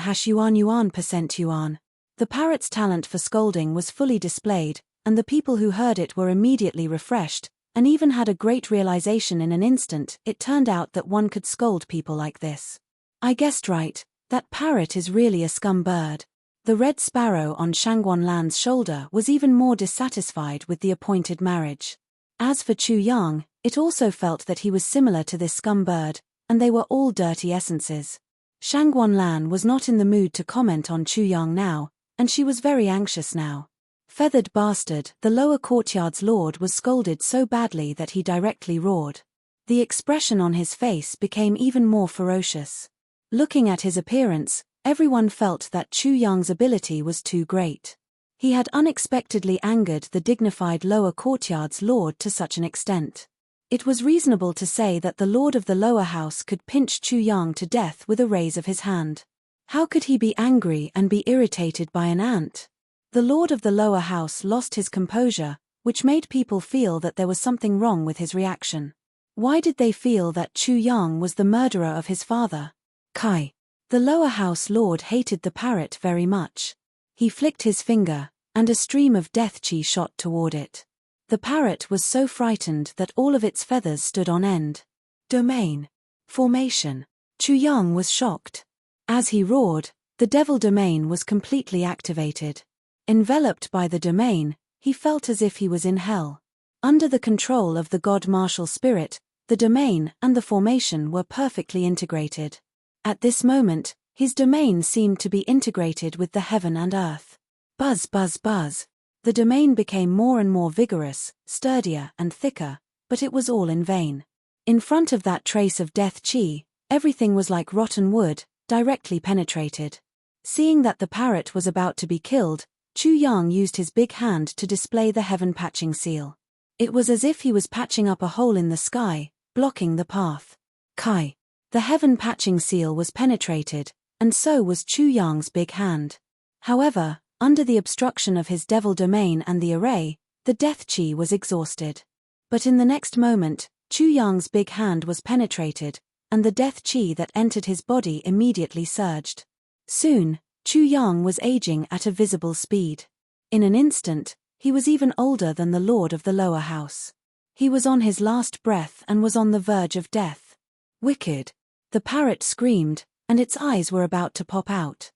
yuan percent yuan." The parrot's talent for scolding was fully displayed, and the people who heard it were immediately refreshed, and even had a great realization in an instant. It turned out that one could scold people like this. I guessed right, that parrot is really a scum bird. The red sparrow on Shangguanlan's shoulder was even more dissatisfied with the appointed marriage. As for Chu Yang, it also felt that he was similar to this scum bird, and they were all dirty essences. Shangguanlan was not in the mood to comment on Chu Yang now, and she was very anxious now. "Feathered bastard," the lower courtyard's lord was scolded so badly that he directly roared. The expression on his face became even more ferocious. Looking at his appearance, everyone felt that Chu Yang's ability was too great. He had unexpectedly angered the dignified lower courtyard's lord to such an extent. It was reasonable to say that the lord of the lower house could pinch Chu Yang to death with a raise of his hand. How could he be angry and be irritated by an ant? The lord of the lower house lost his composure, which made people feel that there was something wrong with his reaction. Why did they feel that Chu Yang was the murderer of his father? Kai. The lower house lord hated the parrot very much. He flicked his finger, and a stream of death chi shot toward it. The parrot was so frightened that all of its feathers stood on end. Domain. Formation. Chu Yang was shocked. As he roared, the devil domain was completely activated. Enveloped by the domain, he felt as if he was in hell. Under the control of the god martial spirit, the domain and the formation were perfectly integrated. At this moment, his domain seemed to be integrated with the heaven and earth. Buzz buzz buzz. The domain became more and more vigorous, sturdier and thicker, but it was all in vain. In front of that trace of death chi, everything was like rotten wood, directly penetrated. Seeing that the parrot was about to be killed, Chu Yang used his big hand to display the heaven patching seal. It was as if he was patching up a hole in the sky, blocking the path. Kai. The heaven patching seal was penetrated, and so was Chu Yang's big hand. However, under the obstruction of his devil domain and the array, the death chi was exhausted. But in the next moment, Chu Yang's big hand was penetrated, and the death chi that entered his body immediately surged. Soon, Chu Yang was aging at a visible speed. In an instant, he was even older than the lord of the lower house. He was on his last breath and was on the verge of death. Wicked. The parrot screamed, and its eyes were about to pop out.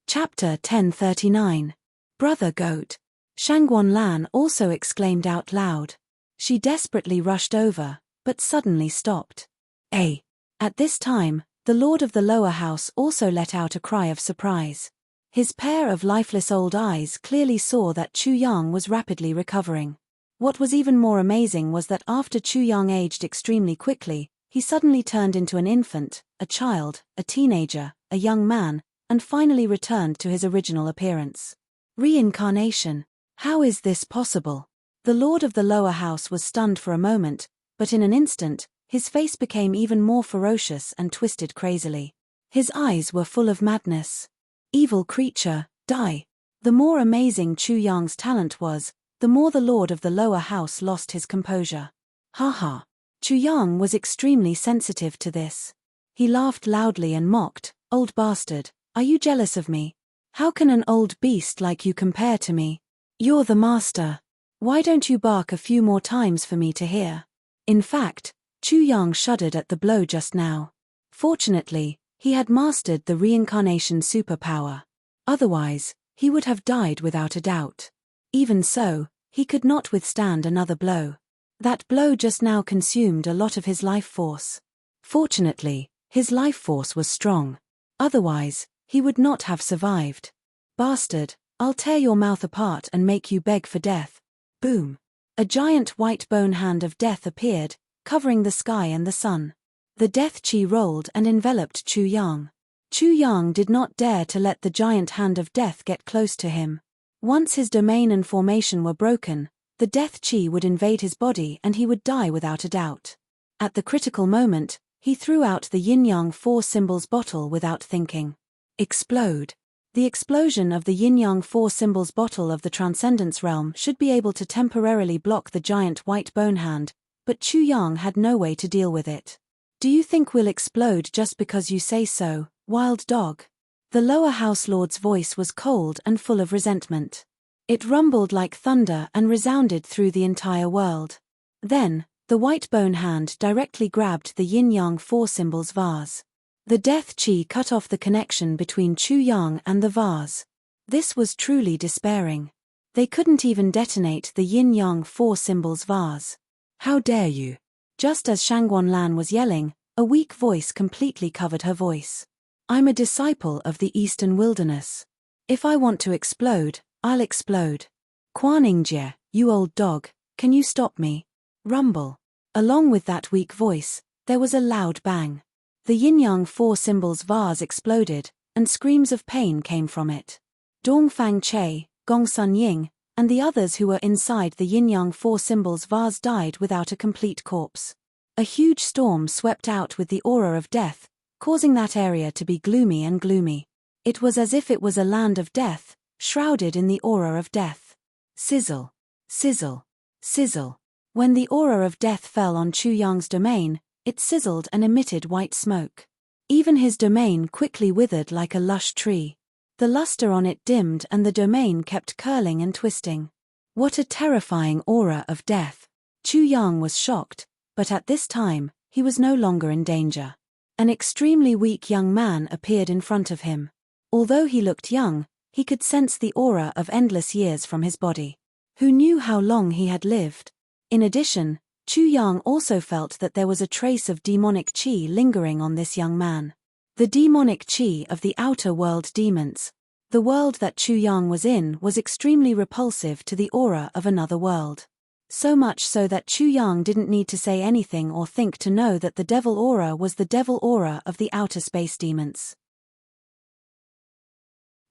Chapter 1039. Brother Goat. Shangguanlan also exclaimed out loud. She desperately rushed over, but suddenly stopped. At this time, the lord of the lower house also let out a cry of surprise. His pair of lifeless old eyes clearly saw that Chu Yang was rapidly recovering. What was even more amazing was that after Chu Yang aged extremely quickly, he suddenly turned into an infant, a child, a teenager, a young man, and finally returned to his original appearance. Reincarnation. How is this possible? The lord of the lower house was stunned for a moment, but in an instant, his face became even more ferocious and twisted crazily. His eyes were full of madness. Evil creature, die. The more amazing Chu Yang's talent was, the more the lord of the lower house lost his composure. Ha ha. Chu Yang was extremely sensitive to this. He laughed loudly and mocked, "Old bastard, are you jealous of me? How can an old beast like you compare to me? You're the master. Why don't you bark a few more times for me to hear?" In fact, Chu Yang shuddered at the blow just now. Fortunately, he had mastered the reincarnation superpower. Otherwise, he would have died without a doubt. Even so, he could not withstand another blow. That blow just now consumed a lot of his life force. Fortunately, his life force was strong. Otherwise, he would not have survived. Bastard, I'll tear your mouth apart and make you beg for death. Boom. A giant white bone hand of death appeared, covering the sky and the sun. The death chi rolled and enveloped Chu Yang. Chu Yang did not dare to let the giant hand of death get close to him. Once his domain and formation were broken, the death chi would invade his body and he would die without a doubt. At the critical moment, he threw out the yin-yang 4 symbols bottle without thinking. Explode. The explosion of the yin-yang 4 symbols bottle of the Transcendence realm should be able to temporarily block the giant white bone hand, but Chu Yang had no way to deal with it. Do you think we'll explode just because you say so, wild dog? The lower house lord's voice was cold and full of resentment. It rumbled like thunder and resounded through the entire world. Then, the white bone hand directly grabbed the yin-yang 4 symbols vase. The death chi cut off the connection between Chu Yang and the vase. This was truly despairing. They couldn't even detonate the yin-yang 4 symbols vase. How dare you? Just as Shangguan Lan was yelling, a weak voice completely covered her voice. I'm a disciple of the Eastern Wilderness. If I want to explode, I'll explode. Quanningjie, you old dog, can you stop me? Rumble. Along with that weak voice, there was a loud bang. The yin-yang 4 symbols vase exploded, and screams of pain came from it. Dongfang Che, Gongsun Ying, and the others who were inside the yin-yang 4 symbols vase died without a complete corpse. A huge storm swept out with the aura of death, causing that area to be gloomy and gloomy. It was as if it was a land of death, shrouded in the aura of death. Sizzle. Sizzle. Sizzle. When the aura of death fell on Chu Yang's domain, it sizzled and emitted white smoke. Even his domain quickly withered like a lush tree. The luster on it dimmed and the domain kept curling and twisting. What a terrifying aura of death! Chu Yang was shocked, but at this time, he was no longer in danger. An extremely weak young man appeared in front of him. Although he looked young, he could sense the aura of endless years from his body. Who knew how long he had lived? In addition, Chu Yang also felt that there was a trace of demonic qi lingering on this young man. The demonic qi of the outer world demons. The world that Chu Yang was in was extremely repulsive to the aura of another world. So much so that Chu Yang didn't need to say anything or think to know that the devil aura was the devil aura of the outer space demons.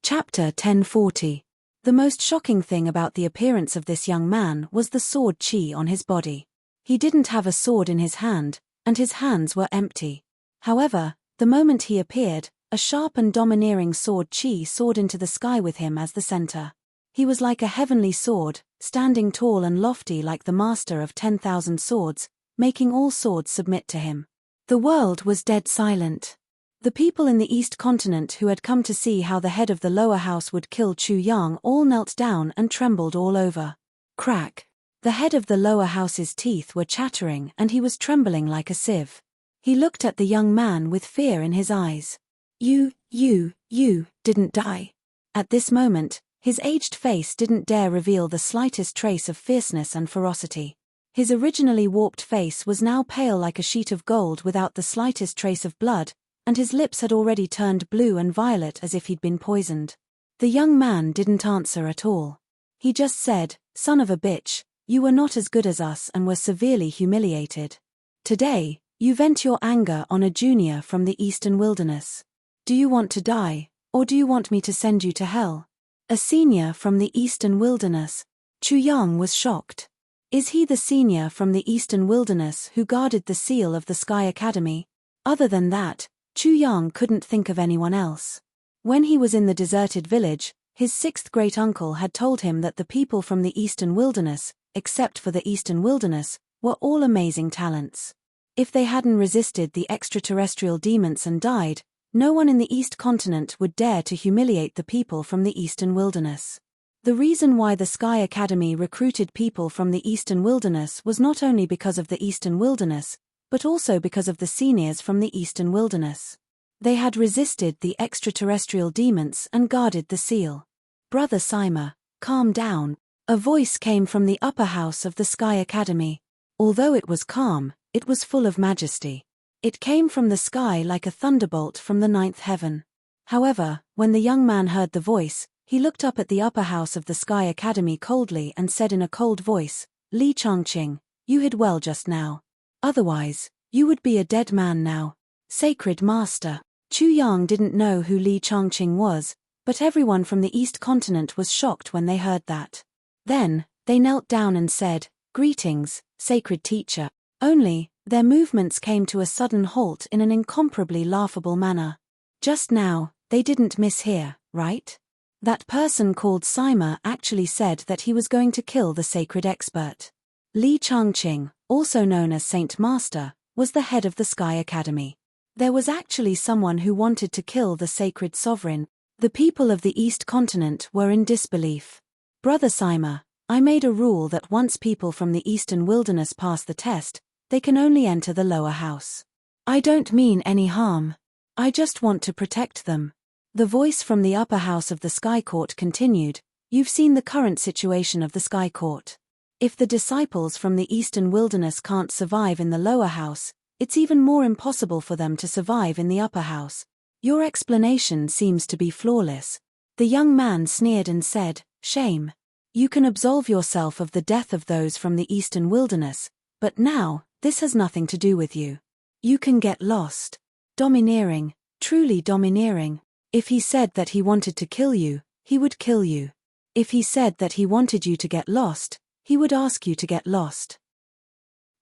Chapter 1040. The most shocking thing about the appearance of this young man was the sword qi on his body. He didn't have a sword in his hand, and his hands were empty. However, the moment he appeared, a sharp and domineering sword qi soared into the sky with him as the center. He was like a heavenly sword, standing tall and lofty like the master of 10,000 swords, making all swords submit to him. The world was dead silent. The people in the East Continent who had come to see how the head of the lower house would kill Chu Yang all knelt down and trembled all over. Crack. The head of the lower house's teeth were chattering and he was trembling like a sieve. He looked at the young man with fear in his eyes. You didn't die. At this moment, his aged face didn't dare reveal the slightest trace of fierceness and ferocity. His originally warped face was now pale like a sheet of gold without the slightest trace of blood, and his lips had already turned blue and violet as if he'd been poisoned. The young man didn't answer at all. He just said, "Son of a bitch, you were not as good as us and were severely humiliated. Today, you vent your anger on a junior from the Eastern Wilderness. Do you want to die, or do you want me to send you to hell?" A senior from the Eastern Wilderness. Chu Yang was shocked. Is he the senior from the Eastern Wilderness who guarded the seal of the Sky Academy? Other than that, Chu Yang couldn't think of anyone else. When he was in the deserted village, his sixth great-uncle had told him that the people from the Eastern Wilderness, except for the Eastern Wilderness, were all amazing talents. If they hadn't resisted the extraterrestrial demons and died, no one in the East Continent would dare to humiliate the people from the Eastern Wilderness. The reason why the Sky Academy recruited people from the Eastern Wilderness was not only because of the Eastern Wilderness, but also because of the seniors from the Eastern Wilderness. They had resisted the extraterrestrial demons and guarded the seal. "Brother Sima, calm down." A voice came from the upper house of the Sky Academy. Although it was calm, it was full of majesty. It came from the sky like a thunderbolt from the ninth heaven. However, when the young man heard the voice, He looked up at the upper house of the Sky Academy coldly and said in a cold voice, "Li Changqing, you hid well just now. Otherwise, you would be a dead man now." Sacred Master. Chu Yang didn't know who Li Changqing was, but everyone from the East Continent was shocked when they heard that. Then, they knelt down and said, "Greetings, sacred teacher." Only, their movements came to a sudden halt in an incomparably laughable manner. Just now, they didn't mishear, right? That person called Sima actually said that he was going to kill the sacred expert. Li Changqing, also known as Saint Master, was the head of the Sky Academy. There was actually someone who wanted to kill the sacred sovereign. The people of the East Continent were in disbelief. "Brother Sima, I made a rule that once people from the Eastern Wilderness pass the test, they can only enter the lower house. I don't mean any harm. I just want to protect them." The voice from the upper house of the Sky Court continued, "You've seen the current situation of the Sky Court. If the disciples from the Eastern Wilderness can't survive in the lower house, it's even more impossible for them to survive in the upper house. Your explanation seems to be flawless." The young man sneered and said, "Shame. You can absolve yourself of the death of those from the Eastern Wilderness, but now, this has nothing to do with you. You can get lost." Domineering, truly domineering. If he said that he wanted to kill you, he would kill you. If he said that he wanted you to get lost, he would ask you to get lost.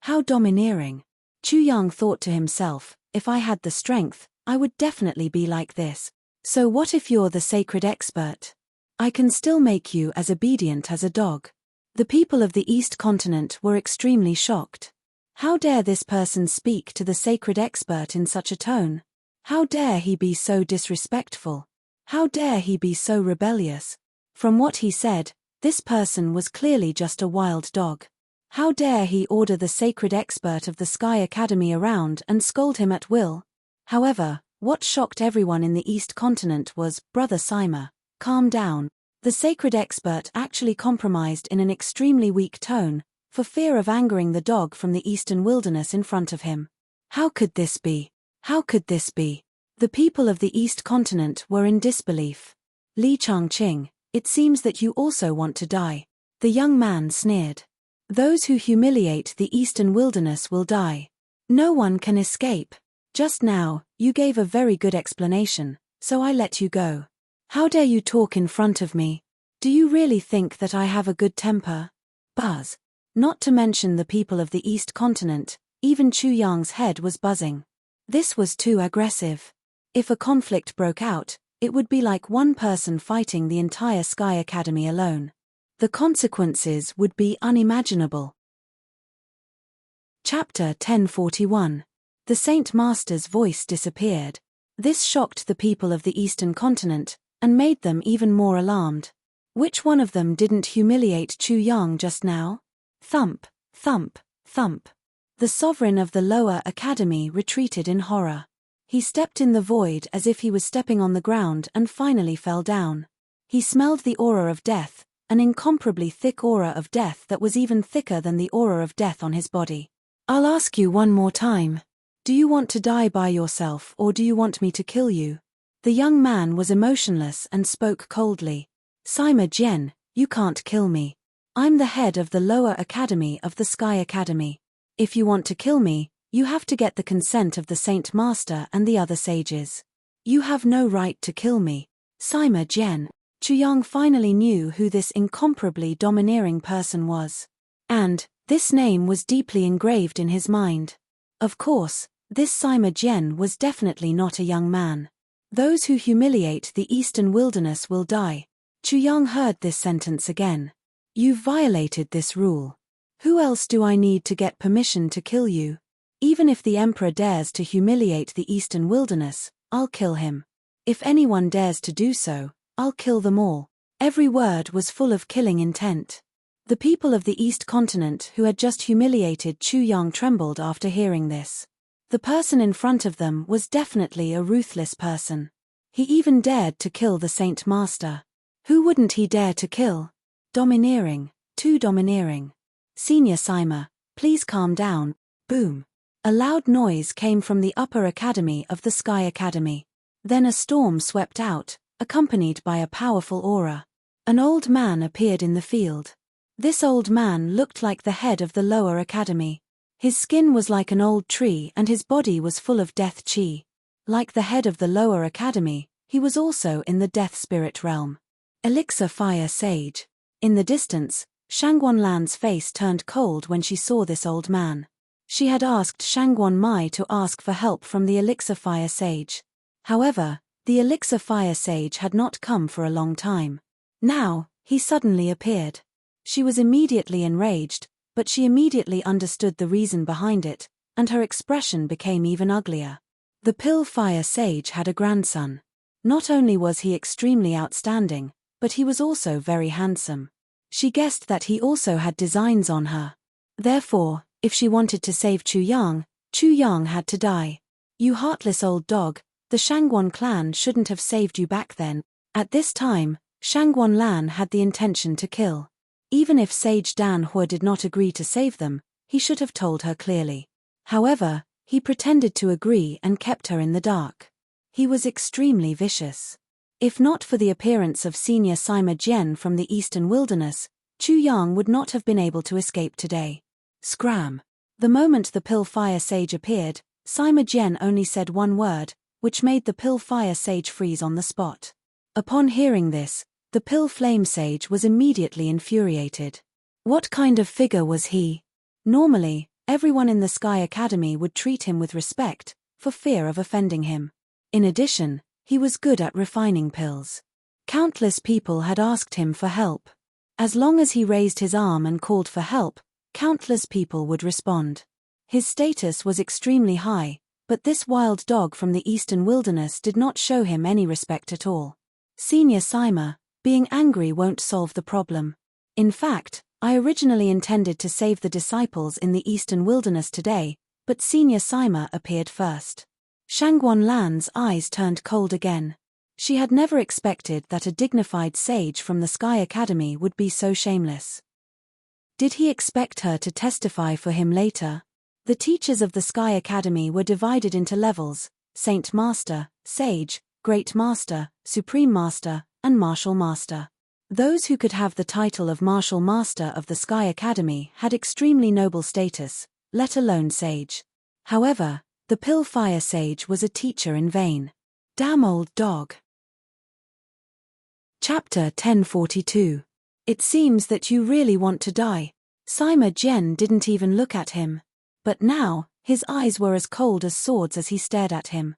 How domineering. Chu Yang thought to himself, if I had the strength, I would definitely be like this. So what if you're the sacred expert? I can still make you as obedient as a dog. The people of the East Continent were extremely shocked. How dare this person speak to the sacred expert in such a tone? How dare he be so disrespectful? How dare he be so rebellious? From what he said, this person was clearly just a wild dog. How dare he order the sacred expert of the Sky Academy around and scold him at will? However, what shocked everyone in the East Continent was, "Brother Sima, calm down." The sacred expert actually compromised in an extremely weak tone, for fear of angering the dog from the Eastern Wilderness in front of him. How could this be? How could this be? The people of the East Continent were in disbelief. "Li Changqing, it seems that you also want to die." The young man sneered. "Those who humiliate the Eastern Wilderness will die. No one can escape. Just now, you gave a very good explanation, so I let you go. How dare you talk in front of me? Do you really think that I have a good temper?" Buzz. Not to mention the people of the East Continent, even Chu Yang's head was buzzing. This was too aggressive. If a conflict broke out, it would be like one person fighting the entire Sky Academy alone. The consequences would be unimaginable. Chapter 1041. The Saint Master's voice disappeared. This shocked the people of the Eastern Continent, and made them even more alarmed. Which one of them didn't humiliate Chu Yang just now? Thump, thump, thump. The sovereign of the lower academy retreated in horror. He stepped in the void as if he was stepping on the ground and finally fell down. He smelled the aura of death, an incomparably thick aura of death that was even thicker than the aura of death on his body. "I'll ask you one more time. Do you want to die by yourself or do you want me to kill you?" The young man was emotionless and spoke coldly. "Sima Jian, you can't kill me. I'm the head of the lower academy of the Sky Academy. If you want to kill me, you have to get the consent of the Saint Master and the other sages. You have no right to kill me." Sima Jian. Chu Yang finally knew who this incomparably domineering person was. And, this name was deeply engraved in his mind. Of course, this Sima Jian was definitely not a young man. "Those who humiliate the Eastern Wilderness will die." Chu Yang heard this sentence again. "You've violated this rule. Who else do I need to get permission to kill you? Even if the Emperor dares to humiliate the Eastern Wilderness, I'll kill him. If anyone dares to do so, I'll kill them all." Every word was full of killing intent. The people of the East Continent who had just humiliated Chu Yang trembled after hearing this. The person in front of them was definitely a ruthless person. He even dared to kill the Saint Master. Who wouldn't he dare to kill? Domineering, too domineering. "Senior Sima, please calm down." Boom. A loud noise came from the upper academy of the Sky Academy. Then a storm swept out, accompanied by a powerful aura. An old man appeared in the field. This old man looked like the head of the lower academy. His skin was like an old tree and his body was full of death chi. Like the head of the lower academy, he was also in the death spirit realm. Elixir Fire Sage. In the distance, Shangguanlan's face turned cold when she saw this old man. She had asked Shangguan Mai to ask for help from the Elixir Fire Sage. However, the Elixir Fire Sage had not come for a long time. Now, he suddenly appeared. She was immediately enraged, but she immediately understood the reason behind it, and her expression became even uglier. The Pill Fire Sage had a grandson. Not only was he extremely outstanding, but he was also very handsome. She guessed that he also had designs on her. Therefore, if she wanted to save Chu Yang had to die. You heartless old dog, the Shangguan clan shouldn't have saved you back then. At this time, Shangguanlan had the intention to kill. Even if Sage Dan Hua did not agree to save them, he should have told her clearly. However, he pretended to agree and kept her in the dark. He was extremely vicious. If not for the appearance of Senior Sima Jian from the Eastern Wilderness, Chu Yang would not have been able to escape today. Scram. The moment the Pill Fire Sage appeared, Sima Jian only said one word, which made the Pill Fire Sage freeze on the spot. Upon hearing this, the Pill Flame Sage was immediately infuriated. What kind of figure was he? Normally, everyone in the Sky Academy would treat him with respect, for fear of offending him. In addition, he was good at refining pills. Countless people had asked him for help. As long as he raised his arm and called for help, countless people would respond. His status was extremely high, but this wild dog from the Eastern Wilderness did not show him any respect at all. Senior Sima, being angry won't solve the problem. In fact, I originally intended to save the disciples in the Eastern Wilderness today, but Senior Sima appeared first. Shangguanlan's eyes turned cold again. She had never expected that a dignified sage from the Sky Academy would be so shameless. Did he expect her to testify for him later? The teachers of the Sky Academy were divided into levels: Saint Master, Sage, Great Master, Supreme Master, and Martial Master. Those who could have the title of Martial Master of the Sky Academy had extremely noble status, let alone Sage. However, the Pill Fire Sage was a teacher in vain. Damn old dog. Chapter 1042. It seems that you really want to die. Sima Jian didn't even look at him. But now, his eyes were as cold as swords as he stared at him.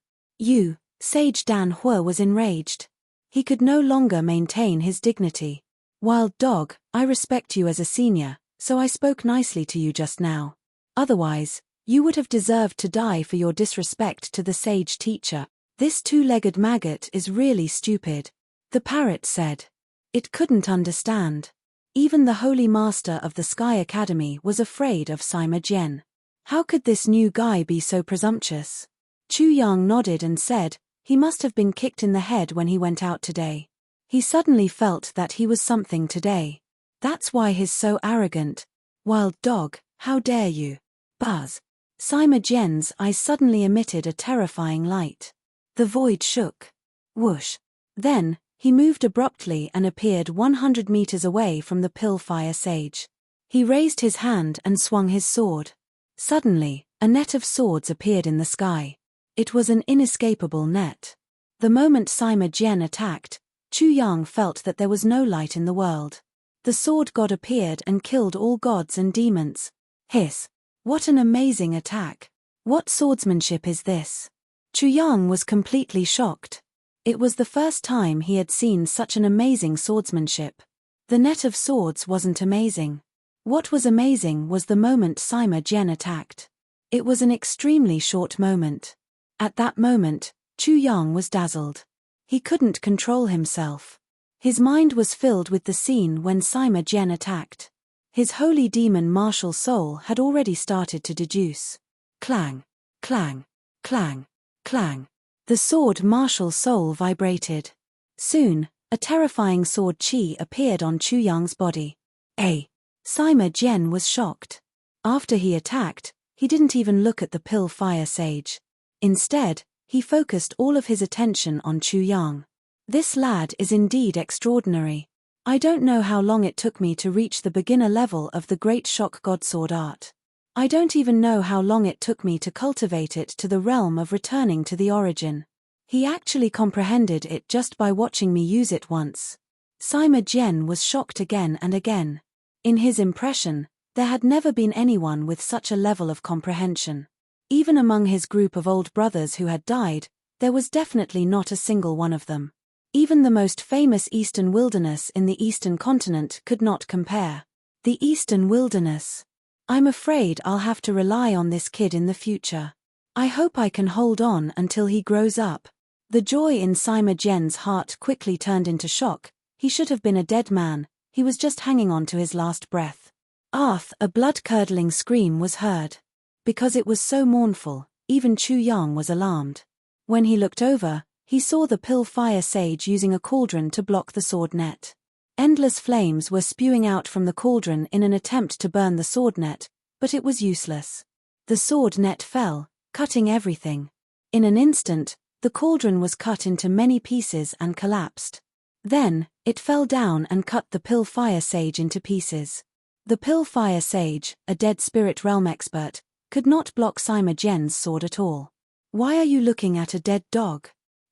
Sage Dan Hua was enraged. He could no longer maintain his dignity. Wild dog, I respect you as a senior, so I spoke nicely to you just now. Otherwise, you would have deserved to die for your disrespect to the sage teacher. This two-legged maggot is really stupid. The parrot said. It couldn't understand. Even the Holy Master of the Sky Academy was afraid of Sima Jian. How could this new guy be so presumptuous? Chu Yang nodded and said, he must have been kicked in the head when he went out today. He suddenly felt that he was something today. That's why he's so arrogant. Wild dog, how dare you? Buzz. Sima Jian's eyes suddenly emitted a terrifying light. The void shook. Whoosh. Then, he moved abruptly and appeared 100 meters away from the Pill Fire Sage. He raised his hand and swung his sword. Suddenly, a net of swords appeared in the sky. It was an inescapable net. The moment Sima Jian attacked, Chu Yang felt that there was no light in the world. The sword god appeared and killed all gods and demons. Hiss. What an amazing attack. What swordsmanship is this? Chu Yang was completely shocked. It was the first time he had seen such an amazing swordsmanship. The net of swords wasn't amazing. What was amazing was the moment Sima Jian attacked. It was an extremely short moment. At that moment, Chu Yang was dazzled. He couldn't control himself. His mind was filled with the scene when Sima Jian attacked. His holy demon martial soul had already started to deduce. Clang, clang, clang, clang. The sword martial soul vibrated. Soon, a terrifying sword chi appeared on Chu Yang's body. Sima Jian was shocked. After he attacked, he didn't even look at the Pill Fire Sage. Instead, he focused all of his attention on Chu Yang. This lad is indeed extraordinary. I don't know how long it took me to reach the beginner level of the great shock godsword art. I don't even know how long it took me to cultivate it to the realm of returning to the origin. He actually comprehended it just by watching me use it once. Sima Jian was shocked again and again. In his impression, there had never been anyone with such a level of comprehension. Even among his group of old brothers who had died, there was definitely not a single one of them. Even the most famous Eastern wilderness in the Eastern continent could not compare. The Eastern wilderness. I'm afraid I'll have to rely on this kid in the future. I hope I can hold on until he grows up. The joy in Sima Jian's heart quickly turned into shock. He should have been a dead man, he was just hanging on to his last breath. A blood-curdling scream was heard. Because it was so mournful, even Chu Yang was alarmed. When he looked over, he saw the pill fire sage using a cauldron to block the sword net. Endless flames were spewing out from the cauldron in an attempt to burn the sword net, but it was useless. The sword net fell, cutting everything. In an instant, the cauldron was cut into many pieces and collapsed. Then, it fell down and cut the pill fire sage into pieces. The pill fire sage, a dead spirit realm expert, could not block Sima Jian's sword at all. Why are you looking at a dead dog?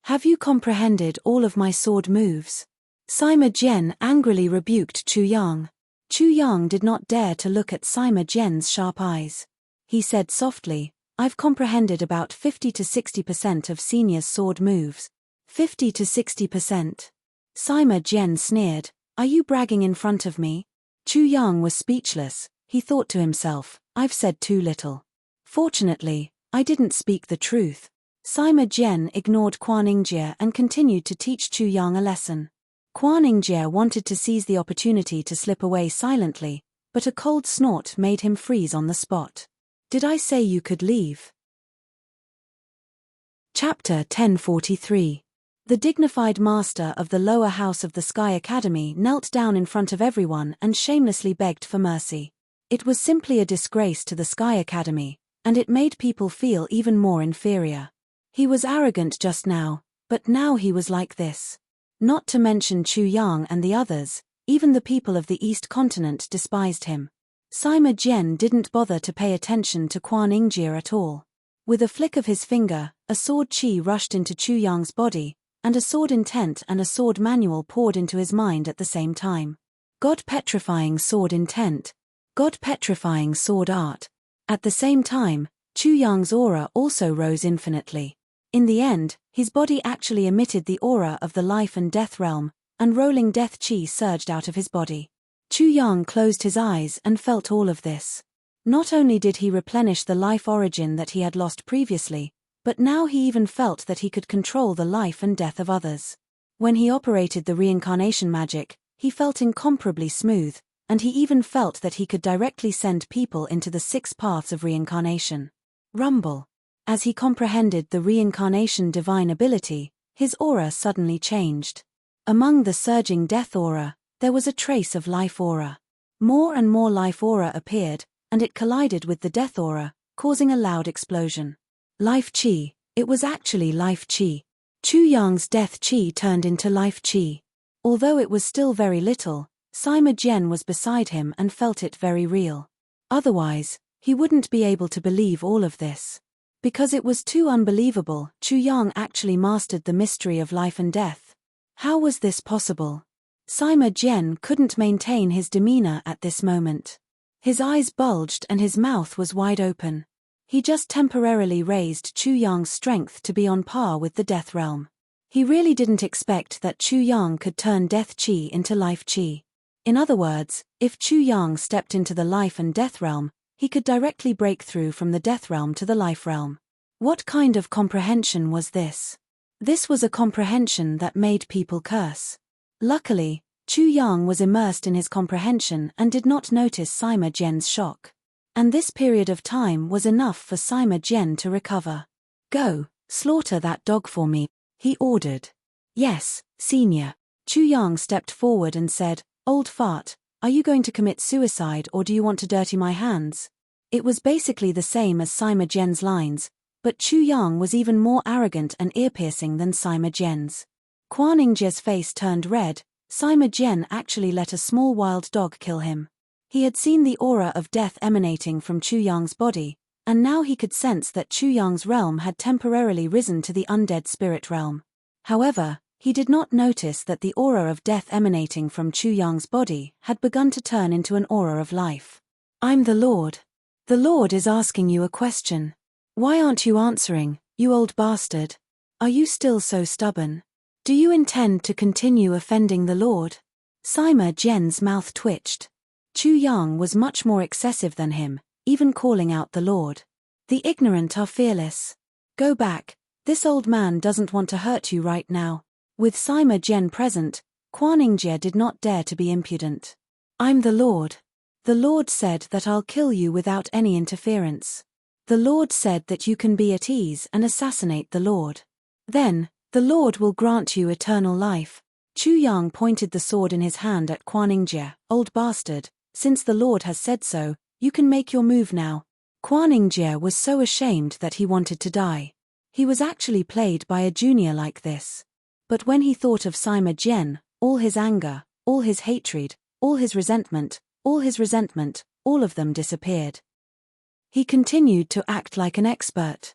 Have you comprehended all of my sword moves? Sima Jian angrily rebuked Chu Yang. Chu Yang did not dare to look at Sima Jian's sharp eyes. He said softly, I've comprehended about 50 to 60% of Senior's sword moves. 50 to 60%. Sima Jian sneered, are you bragging in front of me? Chu Yang was speechless. He thought to himself, I've said too little. Fortunately, I didn't speak the truth. Sima Jian ignored Quan Ningjie and continued to teach Chu Yang a lesson. Quan Ningjie wanted to seize the opportunity to slip away silently, but a cold snort made him freeze on the spot. Did I say you could leave? Chapter 1043. The dignified master of the lower house of the Sky Academy knelt down in front of everyone and shamelessly begged for mercy. It was simply a disgrace to the Sky Academy, and it made people feel even more inferior. He was arrogant just now, but now he was like this. Not to mention Chu Yang and the others, even the people of the East Continent despised him. Sima Jian didn't bother to pay attention to Quan Ningjie at all. With a flick of his finger, a sword chi rushed into Chu Yang's body, and a sword intent and a sword manual poured into his mind at the same time. God petrifying sword intent. God petrifying sword art. At the same time, Chu Yang's aura also rose infinitely. In the end, his body actually emitted the aura of the life and death realm, and rolling death chi surged out of his body. Chu Yang closed his eyes and felt all of this. Not only did he replenish the life origin that he had lost previously, but now he even felt that he could control the life and death of others. When he operated the reincarnation magic, he felt incomparably smooth, and he even felt that he could directly send people into the 6 paths of reincarnation. Rumble. As he comprehended the reincarnation divine ability, his aura suddenly changed. Among the surging death aura, there was a trace of life aura. More and more life aura appeared, and it collided with the death aura, causing a loud explosion. Life chi. It was actually life chi. Chu Yang's death chi turned into life chi. Although it was still very little, Sima Jian was beside him and felt it very real. Otherwise, he wouldn't be able to believe all of this. Because it was too unbelievable, Chu Yang actually mastered the mystery of life and death. How was this possible? Sima Jian couldn't maintain his demeanor at this moment. His eyes bulged and his mouth was wide open. He just temporarily raised Chu Yang's strength to be on par with the death realm. He really didn't expect that Chu Yang could turn death chi into life chi. In other words, if Chu Yang stepped into the life and death realm, he could directly break through from the death realm to the life realm. What kind of comprehension was this? This was a comprehension that made people curse. Luckily, Chu Yang was immersed in his comprehension and did not notice Sima Jian's shock. And this period of time was enough for Sima Jian to recover. Go, slaughter that dog for me, he ordered. Yes, senior. Chu Yang stepped forward and said, Old fart, are you going to commit suicide or do you want to dirty my hands? It was basically the same as Sima Jian's lines, but Chu Yang was even more arrogant and ear-piercing than Sima Jian's. Kuan Yingjia's face turned red. Sima Jian actually let a small wild dog kill him. He had seen the aura of death emanating from Chu Yang's body, and now he could sense that Chu Yang's realm had temporarily risen to the undead spirit realm. However, he did not notice that the aura of death emanating from Chu Yang's body had begun to turn into an aura of life. I'm the Lord. The Lord is asking you a question. Why aren't you answering, you old bastard? Are you still so stubborn? Do you intend to continue offending the Lord? Sima Jian's mouth twitched. Chu Yang was much more excessive than him, even calling out the Lord. The ignorant are fearless. Go back, this old man doesn't want to hurt you right now. With Sima Jian present, Kuan Yingjie did not dare to be impudent. I'm the Lord. The Lord said that I'll kill you without any interference. The Lord said that you can be at ease and assassinate the Lord. Then, the Lord will grant you eternal life. Chu Yang pointed the sword in his hand at Kuan Yingjie. Old bastard, since the Lord has said so, you can make your move now. Kuan Yingjie was so ashamed that he wanted to die. He was actually played by a junior like this. But when he thought of Sima Jian, all his anger, all his hatred, all his resentment, all of them disappeared. He continued to act like an expert.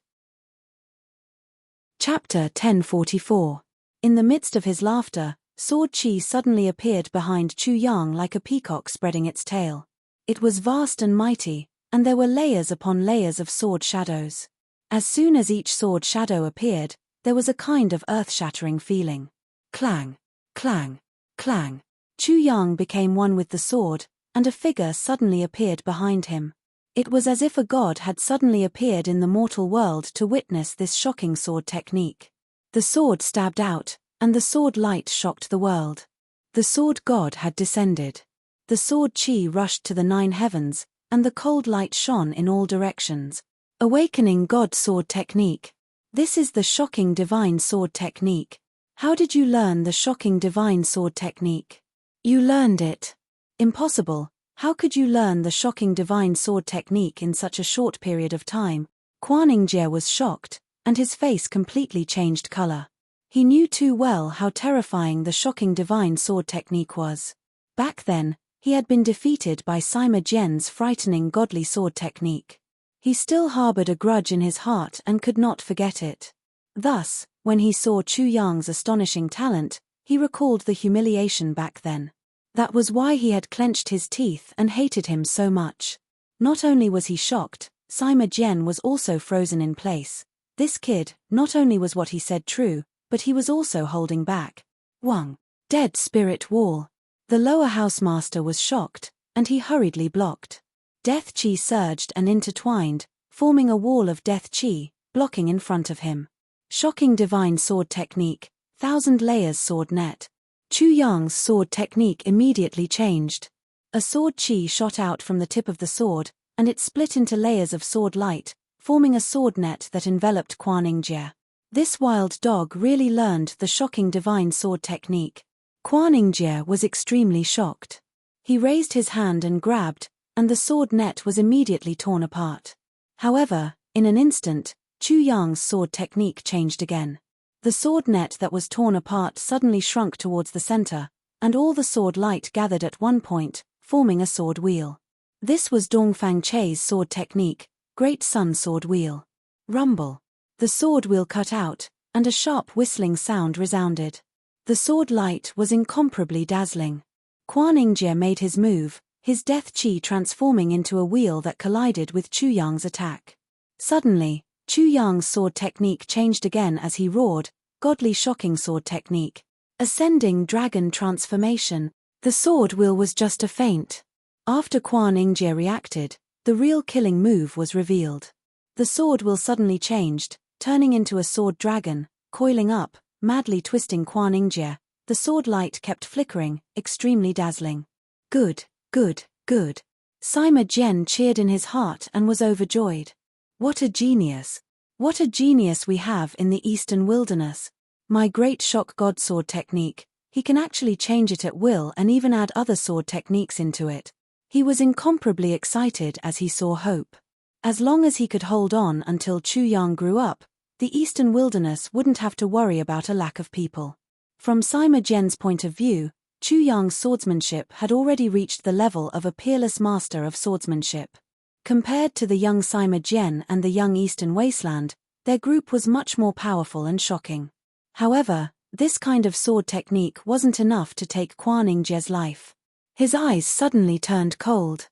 Chapter 1044. In the midst of his laughter, Sword Chi suddenly appeared behind Chu Yang like a peacock spreading its tail. It was vast and mighty, and there were layers upon layers of sword shadows. As soon as each sword shadow appeared, there was a kind of earth-shattering feeling. Clang, clang, clang. Chu Yang became one with the sword, and a figure suddenly appeared behind him. It was as if a god had suddenly appeared in the mortal world to witness this shocking sword technique. The sword stabbed out, and the sword light shocked the world. The sword god had descended. The sword chi rushed to the 9 heavens, and the cold light shone in all directions. Awakening God sword technique. This is the shocking divine sword technique. How did you learn the shocking divine sword technique? You learned it. Impossible. How could you learn the shocking divine sword technique in such a short period of time? Kuan Yingjie was shocked, and his face completely changed color. He knew too well how terrifying the shocking divine sword technique was. Back then, he had been defeated by Sima Jian's frightening godly sword technique. He still harbored a grudge in his heart and could not forget it. Thus, when he saw Chu Yang's astonishing talent, he recalled the humiliation back then. That was why he had clenched his teeth and hated him so much. Not only was he shocked, Sima Jian was also frozen in place. This kid, not only was what he said true, but he was also holding back. Wang. Dead spirit wall. The lower housemaster was shocked, and he hurriedly blocked. Death chi surged and intertwined, forming a wall of death chi, blocking in front of him. Shocking divine sword technique, 1,000 layers sword net. Chu Yang's sword technique immediately changed. A sword chi shot out from the tip of the sword, and it split into layers of sword light, forming a sword net that enveloped Kuan Yingjie. This wild dog really learned the shocking divine sword technique. Kuan Yingjie was extremely shocked. He raised his hand and grabbed, and the sword net was immediately torn apart. However, in an instant, Chu Yang's sword technique changed again. The sword net that was torn apart suddenly shrunk towards the center, and all the sword light gathered at one point, forming a sword wheel. This was Dongfang Chei's sword technique, Great Sun Sword Wheel. Rumble. The sword wheel cut out, and a sharp whistling sound resounded. The sword light was incomparably dazzling. Kuan Yingjie made his move, his death chi transforming into a wheel that collided with Chu Yang's attack. Suddenly, Chu Yang's sword technique changed again as he roared, godly shocking sword technique. Ascending dragon transformation. The sword wheel was just a feint. After Kuan Yingjie reacted, the real killing move was revealed. The sword wheel suddenly changed, turning into a sword dragon, coiling up, madly twisting Kuan Yingjie. The sword light kept flickering, extremely dazzling. Good, good, good. Sima Jian cheered in his heart and was overjoyed. What a genius! What a genius we have in the Eastern Wilderness. My great shock god sword technique, he can actually change it at will and even add other sword techniques into it. He was incomparably excited as he saw hope. As long as he could hold on until Chu Yang grew up, the Eastern Wilderness wouldn't have to worry about a lack of people. From Sima Jian's point of view, Chu Yang's swordsmanship had already reached the level of a peerless master of swordsmanship. Compared to the young Sima Jian and the young Eastern Wasteland, their group was much more powerful and shocking. However, this kind of sword technique wasn't enough to take Quan Ningjie's life. His eyes suddenly turned cold.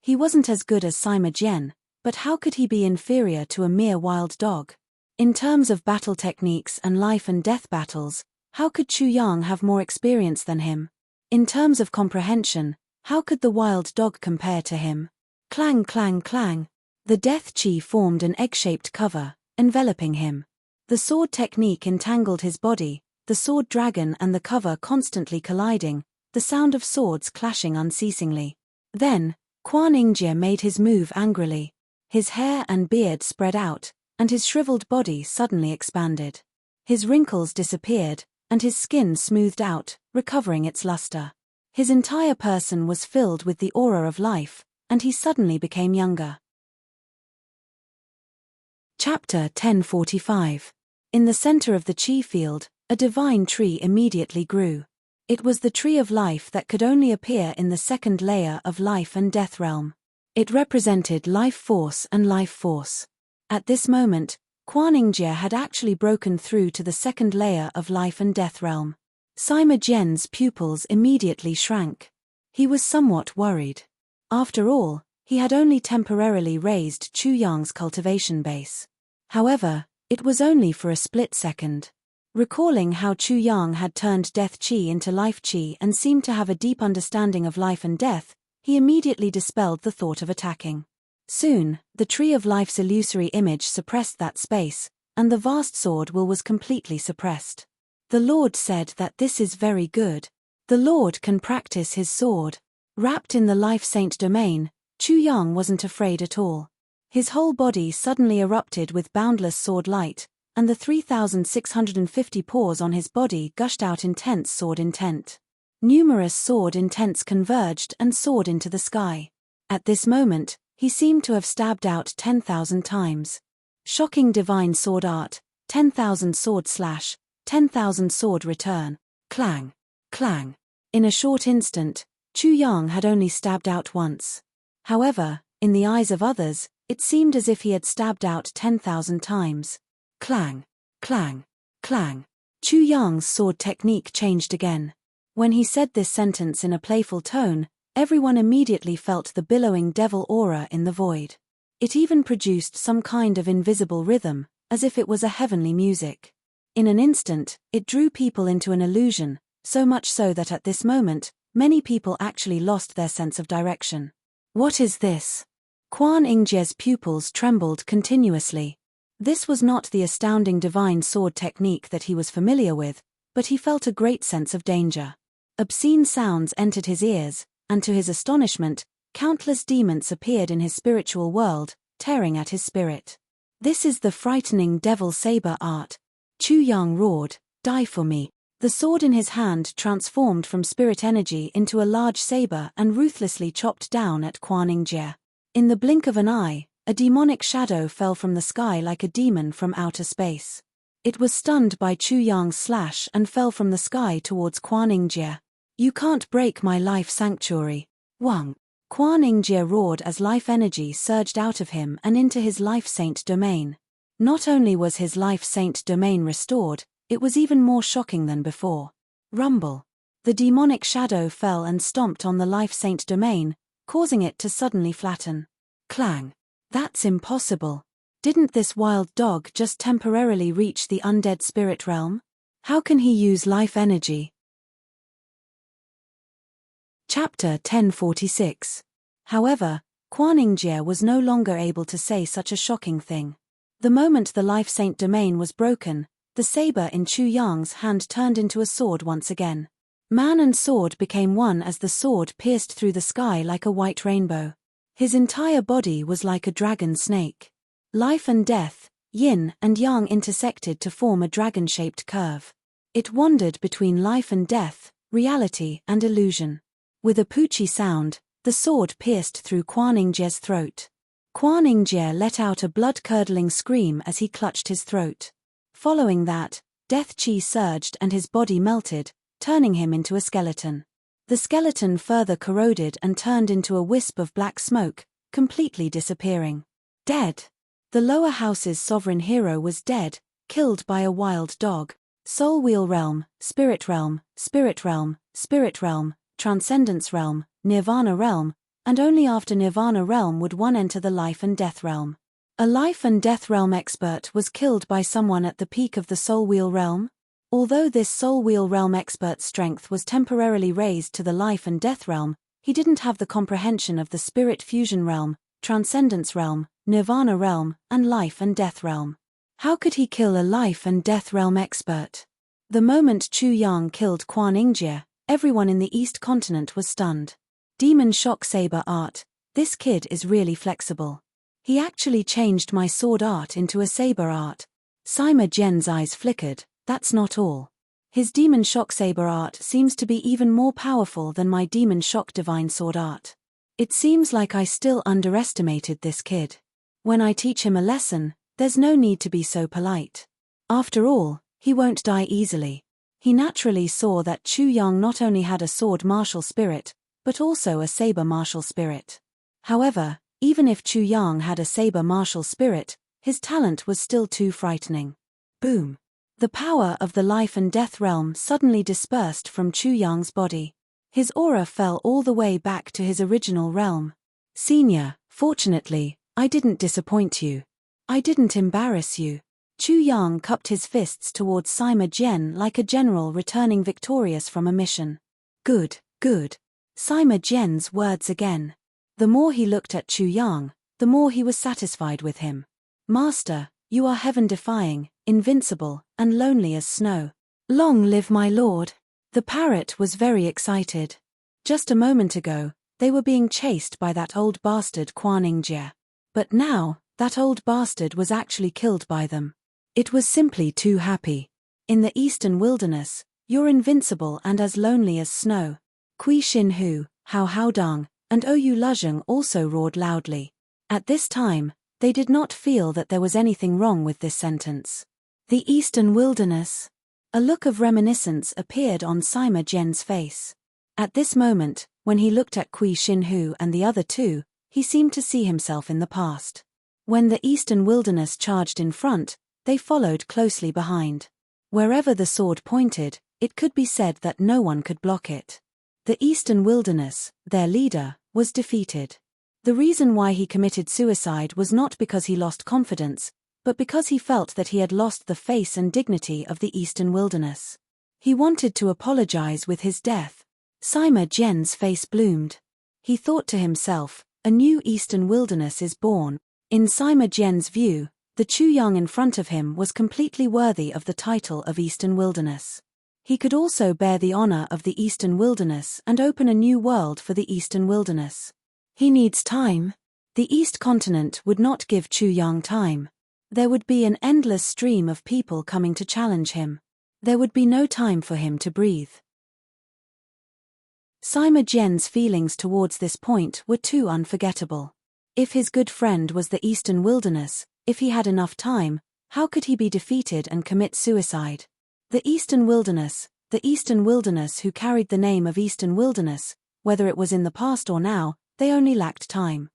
He wasn't as good as Sima Jian, but how could he be inferior to a mere wild dog? In terms of battle techniques and life and death battles, how could Chu Yang have more experience than him? In terms of comprehension, how could the wild dog compare to him? Clang, clang, clang. The death chi formed an egg-shaped cover, enveloping him. The sword technique entangled his body, the sword dragon and the cover constantly colliding, the sound of swords clashing unceasingly. Then, Quan Ningjie made his move angrily. His hair and beard spread out, and his shriveled body suddenly expanded. His wrinkles disappeared, and his skin smoothed out, recovering its luster. His entire person was filled with the aura of life, and he suddenly became younger. Chapter 1045. In the center of the chi field, a divine tree immediately grew. It was the tree of life that could only appear in the second layer of life and death realm. It represented life force and life force. At this moment, Quan Ningjie had actually broken through to the second layer of life and death realm. Sima Jian's pupils immediately shrank. He was somewhat worried. After all, he had only temporarily raised Chu Yang's cultivation base. However, it was only for a split second. Recalling how Chu Yang had turned death chi into life chi and seemed to have a deep understanding of life and death, he immediately dispelled the thought of attacking. Soon, the tree of life's illusory image suppressed that space, and the vast sword will was completely suppressed. The Lord said that this is very good. The Lord can practice his sword. Wrapped in the life saint domain, Chu Yang wasn't afraid at all. His whole body suddenly erupted with boundless sword light, and the 3,650 pores on his body gushed out intense sword intent. Numerous sword intents converged and soared into the sky. At this moment, he seemed to have stabbed out 10,000 times. Shocking divine sword art, 10,000 sword slash, 10,000 sword return, clang, clang. In a short instant, Chu Yang had only stabbed out once. However, in the eyes of others, it seemed as if he had stabbed out 10,000 times. Clang, clang, clang. Chu Yang's sword technique changed again. When he said this sentence in a playful tone, everyone immediately felt the billowing devil aura in the void. It even produced some kind of invisible rhythm, as if it was a heavenly music. In an instant, it drew people into an illusion, so much so that at this moment, many people actually lost their sense of direction. What is this? Quan Ningjie's pupils trembled continuously. This was not the astounding divine sword technique that he was familiar with, but he felt a great sense of danger. Obscene sounds entered his ears, and to his astonishment, countless demons appeared in his spiritual world, tearing at his spirit. This is the frightening devil saber art. Chu Yang roared, "Die for me." The sword in his hand transformed from spirit energy into a large saber and ruthlessly chopped down at Quan Ningjie. In the blink of an eye, a demonic shadow fell from the sky like a demon from outer space. It was stunned by Chu Yang's slash and fell from the sky towards Quan Ningjie. "You can't break my life sanctuary, Wang." Quan Ningjie roared as life energy surged out of him and into his life saint domain. Not only was his life saint domain restored, it was even more shocking than before. Rumble. The demonic shadow fell and stomped on the life saint domain, causing it to suddenly flatten. Clang. That's impossible. Didn't this wild dog just temporarily reach the undead spirit realm? How can he use life energy? Chapter 1046. However, Quan Ningjie was no longer able to say such a shocking thing. The moment the life saint domain was broken, the saber in Chu Yang's hand turned into a sword once again. Man and sword became one as the sword pierced through the sky like a white rainbow. His entire body was like a dragon snake. Life and death, yin and yang intersected to form a dragon-shaped curve. It wandered between life and death, reality and illusion. With a poochie sound, the sword pierced through Quan Ningjie's throat. Quan Ningjie let out a blood-curdling scream as he clutched his throat. Following that, death chi surged and his body melted, turning him into a skeleton. The skeleton further corroded and turned into a wisp of black smoke, completely disappearing. Dead. The lower house's sovereign hero was dead, killed by a wild dog. Soul wheel realm, spirit realm, spirit realm, spirit realm, transcendence realm, nirvana realm, and only after nirvana realm would one enter the life and death realm. A life and death realm expert was killed by someone at the peak of the soul wheel realm? Although this soul wheel realm expert's strength was temporarily raised to the life and death realm, he didn't have the comprehension of the spirit fusion realm, transcendence realm, nirvana realm, and life and death realm. How could he kill a life and death realm expert? The moment Chu Yang killed Quan Ingjie, everyone in the East continent was stunned. Demon shock saber art, this kid is really flexible. He actually changed my sword art into a saber art. Sima Jian's eyes flickered. That's not all. His demon shock saber art seems to be even more powerful than my demon shock divine sword art. It seems like I still underestimated this kid. When I teach him a lesson, there's no need to be so polite. After all, he won't die easily. He naturally saw that Chu Yang not only had a sword martial spirit, but also a saber martial spirit. However, even if Chu Yang had a saber martial spirit, his talent was still too frightening. Boom. The power of the life and death realm suddenly dispersed from Chu Yang's body. His aura fell all the way back to his original realm. Senior, fortunately, I didn't disappoint you. I didn't embarrass you. Chu Yang cupped his fists towards Sima Jian like a general returning victorious from a mission. Good, good. Sima Jian's words again. The more he looked at Chu Yang, the more he was satisfied with him. Master, you are heaven-defying, invincible, and lonely as snow. Long live my lord. The parrot was very excited. Just a moment ago, they were being chased by that old bastard Quan Ingjie. But now, that old bastard was actually killed by them. It was simply too happy. In the eastern wilderness, you're invincible and as lonely as snow. Kui Xin Hu, Hao Haodang, and Oyu Luzheng also roared loudly. At this time, they did not feel that there was anything wrong with this sentence. The eastern wilderness. A look of reminiscence appeared on Sima Jian's face. At this moment, when he looked at Kui Xin Hu and the other two, he seemed to see himself in the past. When the eastern wilderness charged in front, they followed closely behind. Wherever the sword pointed, it could be said that no one could block it. The eastern wilderness, their leader, was defeated. The reason why he committed suicide was not because he lost confidence, but because he felt that he had lost the face and dignity of the eastern wilderness. He wanted to apologize with his death. Sima Jian's face bloomed. He thought to himself, a new eastern wilderness is born. In Sima Jian's view, the Chu Yang in front of him was completely worthy of the title of eastern wilderness. He could also bear the honor of the eastern wilderness and open a new world for the eastern wilderness. He needs time. The East continent would not give Chu Yang time. There would be an endless stream of people coming to challenge him. There would be no time for him to breathe. Sima Jian's feelings towards this point were too unforgettable. If his good friend was the eastern wilderness, if he had enough time, how could he be defeated and commit suicide? The eastern wilderness who carried the name of eastern wilderness, whether it was in the past or now, they only lacked time.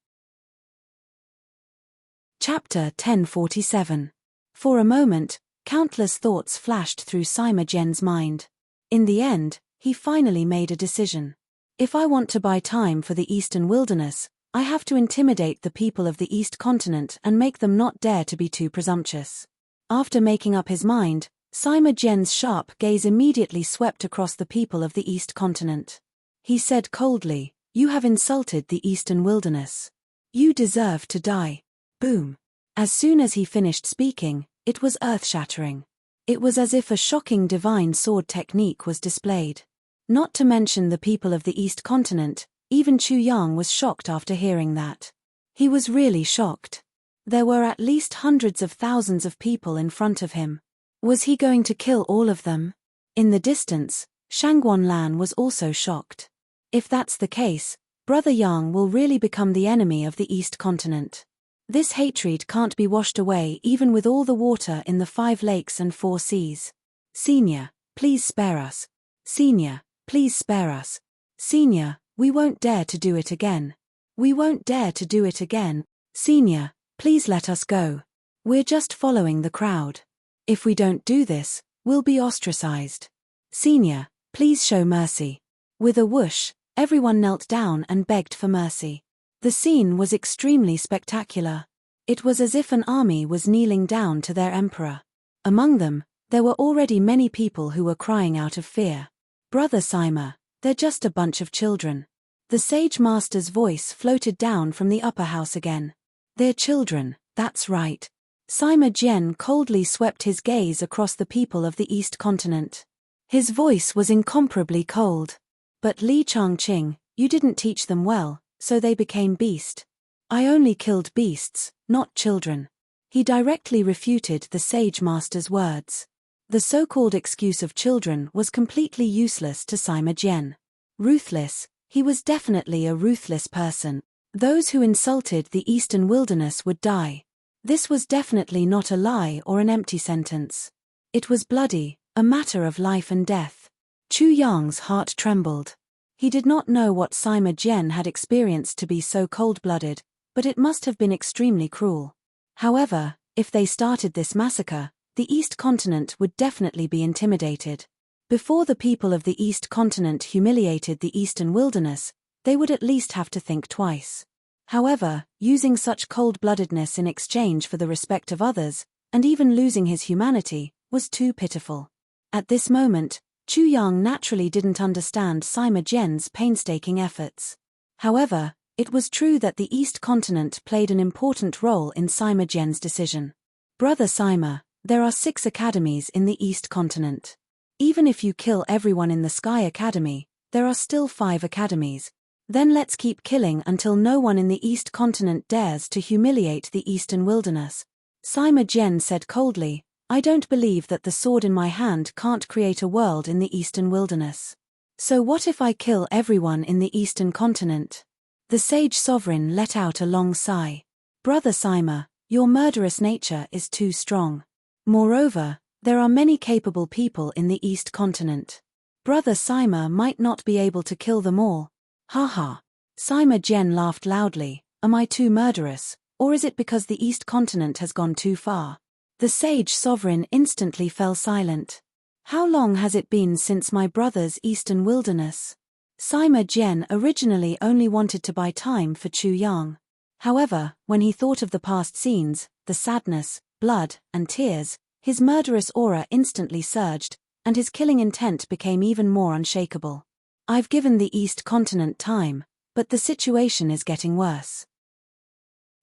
Chapter 1047. For a moment, countless thoughts flashed through Sima Jian's mind. In the end, he finally made a decision. If I want to buy time for the eastern wilderness, I have to intimidate the people of the East continent and make them not dare to be too presumptuous. After making up his mind, Sima Jian's sharp gaze immediately swept across the people of the East continent. He said coldly, "You have insulted the eastern wilderness. You deserve to die." Boom. As soon as he finished speaking, it was earth-shattering. It was as if a shocking divine sword technique was displayed. Not to mention the people of the East continent, even Chu Yang was shocked after hearing that. He was really shocked. There were at least hundreds of thousands of people in front of him. Was he going to kill all of them? In the distance, Shangguanlan was also shocked. If that's the case, Brother Yang will really become the enemy of the East continent. This hatred can't be washed away even with all the water in the 5 lakes and 4 seas. Senior, please spare us. Senior, please spare us. Senior, we won't dare to do it again. We won't dare to do it again. Senior, please let us go. We're just following the crowd. If we don't do this, we'll be ostracized. Senior, please show mercy. With a whoosh, everyone knelt down and begged for mercy. The scene was extremely spectacular. It was as if an army was kneeling down to their emperor. Among them, there were already many people who were crying out of fear. Brother Sima, they're just a bunch of children. The sage master's voice floated down from the upper house again. They're children, that's right. Sima Jian coldly swept his gaze across the people of the East Continent. His voice was incomparably cold. But Li Changqing, you didn't teach them well, so they became beast. I only killed beasts, not children. He directly refuted the sage master's words. The so-called excuse of children was completely useless to Sima Jian. Ruthless, he was definitely a ruthless person. Those who insulted the eastern wilderness would die. This was definitely not a lie or an empty sentence. It was bloody, a matter of life and death. Chu Yang's heart trembled. He did not know what Sima Jian had experienced to be so cold-blooded, but it must have been extremely cruel. However, if they started this massacre, the East Continent would definitely be intimidated. Before the people of the East Continent humiliated the Eastern Wilderness, they would at least have to think twice. However, using such cold-bloodedness in exchange for the respect of others, and even losing his humanity, was too pitiful. At this moment, Chu Yang naturally didn't understand Sima Jian's painstaking efforts. However, it was true that the East Continent played an important role in Sima Jian's decision. Brother Sima, there are 6 academies in the East Continent. Even if you kill everyone in the Sky Academy, there are still 5 academies. Then let's keep killing until no one in the East Continent dares to humiliate the Eastern Wilderness. Sima Jian said coldly, I don't believe that the sword in my hand can't create a world in the Eastern Wilderness. So what if I kill everyone in the Eastern Continent? The sage sovereign let out a long sigh. Brother Sima, your murderous nature is too strong. Moreover, there are many capable people in the East Continent. Brother Sima might not be able to kill them all. Ha ha. Sima Jian laughed loudly. Am I too murderous, or is it because the East Continent has gone too far? The sage sovereign instantly fell silent. How long has it been since my brother's Eastern Wilderness? Sima Jian originally only wanted to buy time for Chu Yang. However, when he thought of the past scenes, the sadness, blood, and tears, his murderous aura instantly surged, and his killing intent became even more unshakable. I've given the East Continent time, but the situation is getting worse.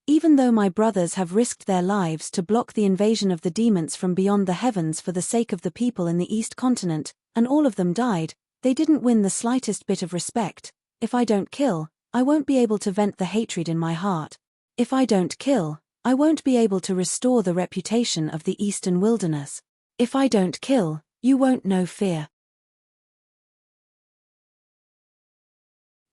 Even though my brothers have risked their lives to block the invasion of the demons from beyond the heavens for the sake of the people in the East Continent, and all of them died, they didn't win the slightest bit of respect. If I don't kill, I won't be able to vent the hatred in my heart. If I don't kill, I won't be able to restore the reputation of the Eastern Wilderness. If I don't kill, you won't know fear.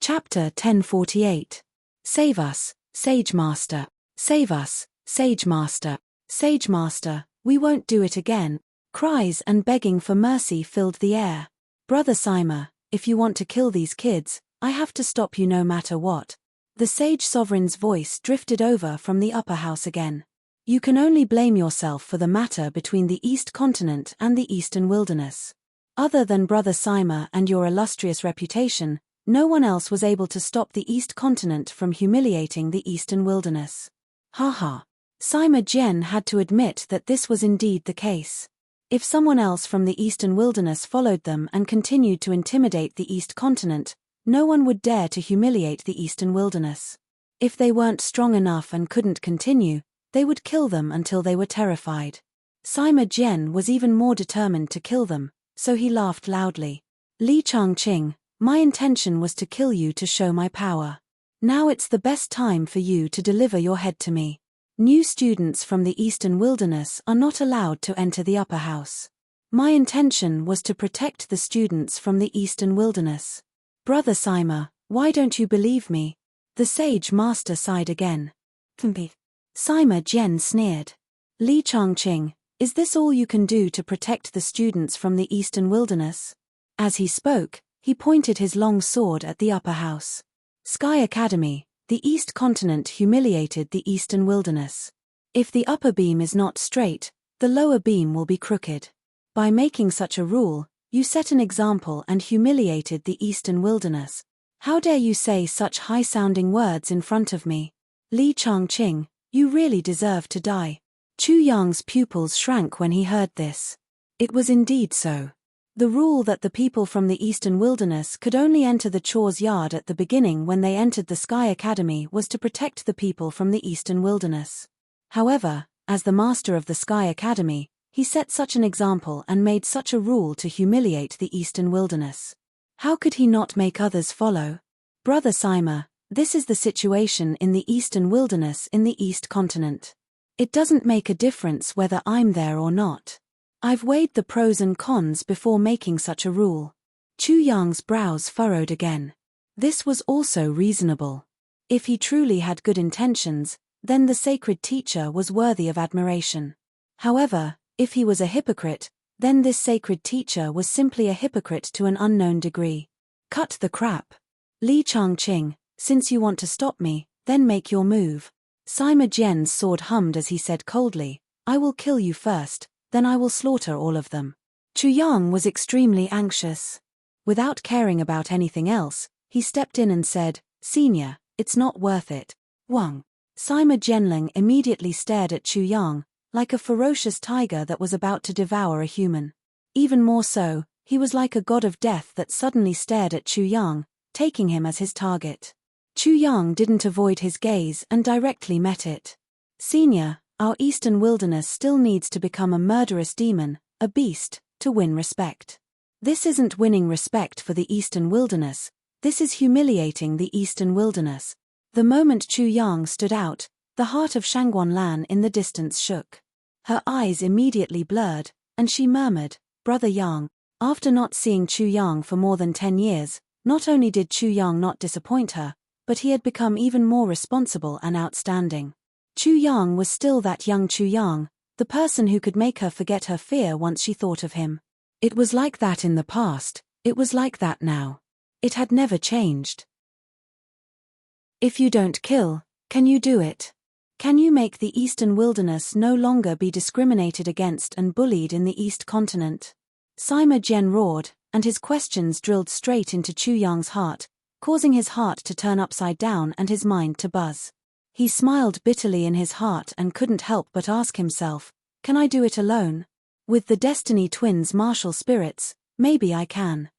Chapter 1048. Save us, Sage Master. Save us, Sage Master. Sage Master, we won't do it again. Cries and begging for mercy filled the air. Brother Sima, if you want to kill these kids, I have to stop you no matter what. The sage sovereign's voice drifted over from the upper house again. You can only blame yourself for the matter between the East Continent and the Eastern Wilderness. Other than Brother Sima and your illustrious reputation, no one else was able to stop the East Continent from humiliating the Eastern Wilderness. Ha ha. Sima Jian had to admit that this was indeed the case. If someone else from the Eastern Wilderness followed them and continued to intimidate the East Continent, no one would dare to humiliate the Eastern Wilderness. If they weren't strong enough and couldn't continue, they would kill them until they were terrified. Sima Jian was even more determined to kill them, so he laughed loudly. Li Changqing, my intention was to kill you to show my power. Now it's the best time for you to deliver your head to me. New students from the Eastern Wilderness are not allowed to enter the upper house. My intention was to protect the students from the Eastern Wilderness. Brother Sima, why don't you believe me? The sage master sighed again. Sima Jian sneered. Li Changqing, Is this all you can do to protect the students from the eastern wilderness? As he spoke, he pointed his long sword at the upper house. Sky Academy, the East Continent humiliated the eastern wilderness. If the upper beam is not straight, the lower beam will be crooked. By making such a rule, you set an example and humiliated the eastern wilderness. How dare you say such high-sounding words in front of me? Li Changqing, you really deserve to die. Chu Yang's pupils shrank when he heard this. It was indeed so. The rule that the people from the eastern wilderness could only enter the Chaw's yard at the beginning when they entered the Sky Academy was to protect the people from the eastern wilderness. However, as the master of the Sky Academy, he set such an example and made such a rule to humiliate the eastern wilderness. How could he not make others follow? Brother Sima, this is the situation in the eastern wilderness in the East Continent. It doesn't make a difference whether I'm there or not. I've weighed the pros and cons before making such a rule. Chu Yang's brows furrowed again. This was also reasonable. If he truly had good intentions, then the sacred teacher was worthy of admiration. However, if he was a hypocrite, then this sacred teacher was simply a hypocrite to an unknown degree. Cut the crap. Li Changqing, since you want to stop me, then make your move. Sima Jian's sword hummed as he said coldly, I will kill you first, then I will slaughter all of them. Chu Yang was extremely anxious. Without caring about anything else, he stepped in and said, Senior, it's not worth it. Wang. Sima Jianling immediately stared at Chu Yang, like a ferocious tiger that was about to devour a human. Even more so, he was like a god of death that suddenly stared at Chu Yang, taking him as his target. Chu Yang didn't avoid his gaze and directly met it. Senior, our eastern wilderness still needs to become a murderous demon, a beast, to win respect. This isn't winning respect for the eastern wilderness, this is humiliating the eastern wilderness. The moment Chu Yang stood out, the heart of Shangguanlan in the distance shook. Her eyes immediately blurred, and she murmured, Brother Yang. After not seeing Chu Yang for more than 10 years, not only did Chu Yang not disappoint her, but he had become even more responsible and outstanding. Chu Yang was still that young Chu Yang, the person who could make her forget her fear once she thought of him. It was like that in the past, it was like that now. It had never changed. If you don't kill, can you do it? Can you make the eastern wilderness no longer be discriminated against and bullied in the East Continent? Sima Jian roared, and his questions drilled straight into Chu Yang's heart, causing his heart to turn upside down and his mind to buzz. He smiled bitterly in his heart and couldn't help but ask himself, can I do it alone? With the Destiny Twins' martial spirits, maybe I can.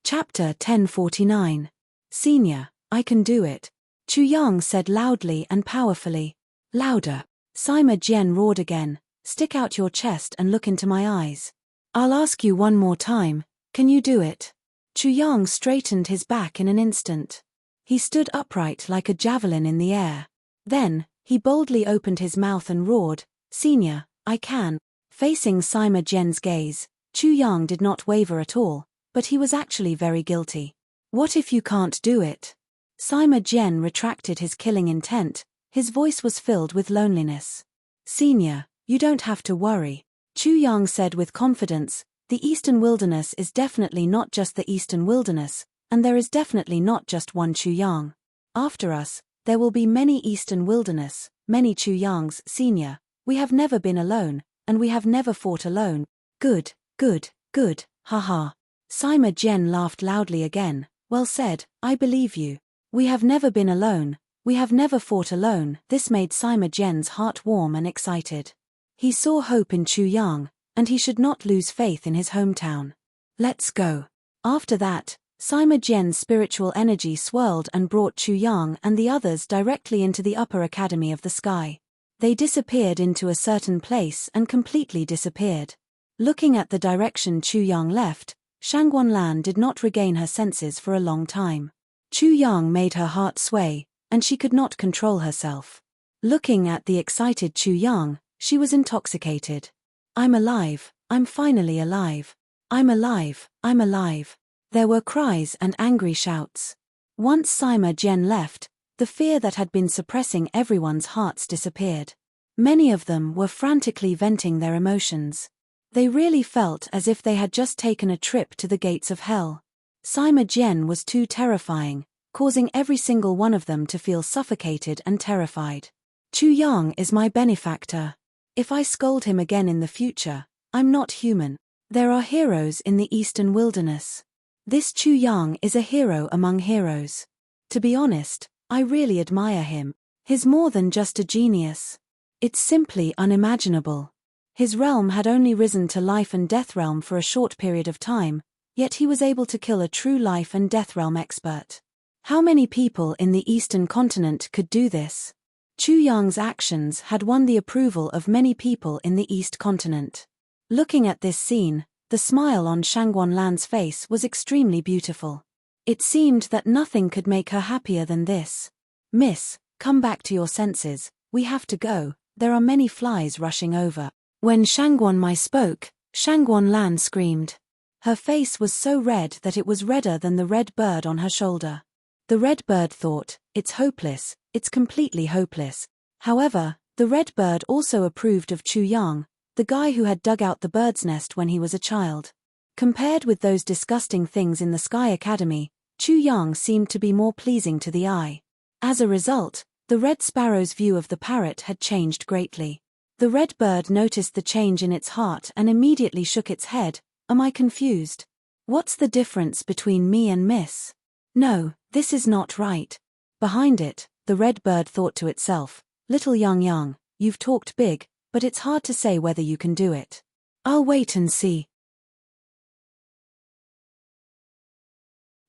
Chapter 1049. Senior, I can do it. Chu Yang said loudly and powerfully. Louder. Sima Jian roared again, stick out your chest and look into my eyes. I'll ask you one more time, can you do it? Chu Yang straightened his back in an instant. He stood upright like a javelin in the air. Then, he boldly opened his mouth and roared, Senior, I can. Facing Sima Jian's gaze, Chu Yang did not waver at all, but he was actually very guilty. What if you can't do it? Sima Jian retracted his killing intent, his voice was filled with loneliness. Senior, you don't have to worry. Chu Yang said with confidence, the eastern wilderness is definitely not just the eastern wilderness, and there is definitely not just one Chu Yang. After us, there will be many eastern wilderness, many Chu Yangs, Senior. We have never been alone, and we have never fought alone. Good, good, good, haha. Sima Jian laughed loudly again. Well said, I believe you. We have never been alone, we have never fought alone. This made Sima Jian's heart warm and excited. He saw hope in Chu Yang, and he should not lose faith in his hometown. Let's go. After that, Sima Jian's spiritual energy swirled and brought Chu Yang and the others directly into the upper academy of the sky. They disappeared into a certain place and completely disappeared. Looking at the direction Chu Yang left, Shangguanlan did not regain her senses for a long time. Chu Yang made her heart sway, and she could not control herself. Looking at the excited Chu Yang, she was intoxicated. I'm alive, I'm finally alive. I'm alive, I'm alive. There were cries and angry shouts. Once Sima Jian left, The fear that had been suppressing everyone's hearts disappeared. Many of them were frantically venting their emotions. They really felt as if they had just taken a trip to the gates of hell. Sima Jian was too terrifying, causing every single one of them to feel suffocated and terrified. Chu Yang is my benefactor. If I scold him again in the future, I'm not human. There are heroes in the eastern wilderness. This Chu Yang is a hero among heroes. To be honest, I really admire him. He's more than just a genius. It's simply unimaginable. His realm had only risen to life and death realm for a short period of time, yet he was able to kill a true life and death realm expert. How many people in the eastern continent could do this? Chu Yang's actions had won the approval of many people in the east continent. Looking at this scene, the smile on Shangguan Lan's face was extremely beautiful. It seemed that nothing could make her happier than this. Miss, come back to your senses, we have to go, there are many flies rushing over. When Shangguan Mai spoke, Shangguan Lan screamed. Her face was so red that it was redder than the red bird on her shoulder. The red bird thought, it's hopeless, it's completely hopeless. However, the red bird also approved of Chu Yang, the guy who had dug out the bird's nest when he was a child. Compared with those disgusting things in the Sky Academy, Chu Yang seemed to be more pleasing to the eye. As a result, the red sparrow's view of the parrot had changed greatly. The red bird noticed the change in its heart and immediately shook its head. Am I confused? What's the difference between me and Miss? No, this is not right. Behind it, the red bird thought to itself, little Yang, you've talked big, but it's hard to say whether you can do it. I'll wait and see.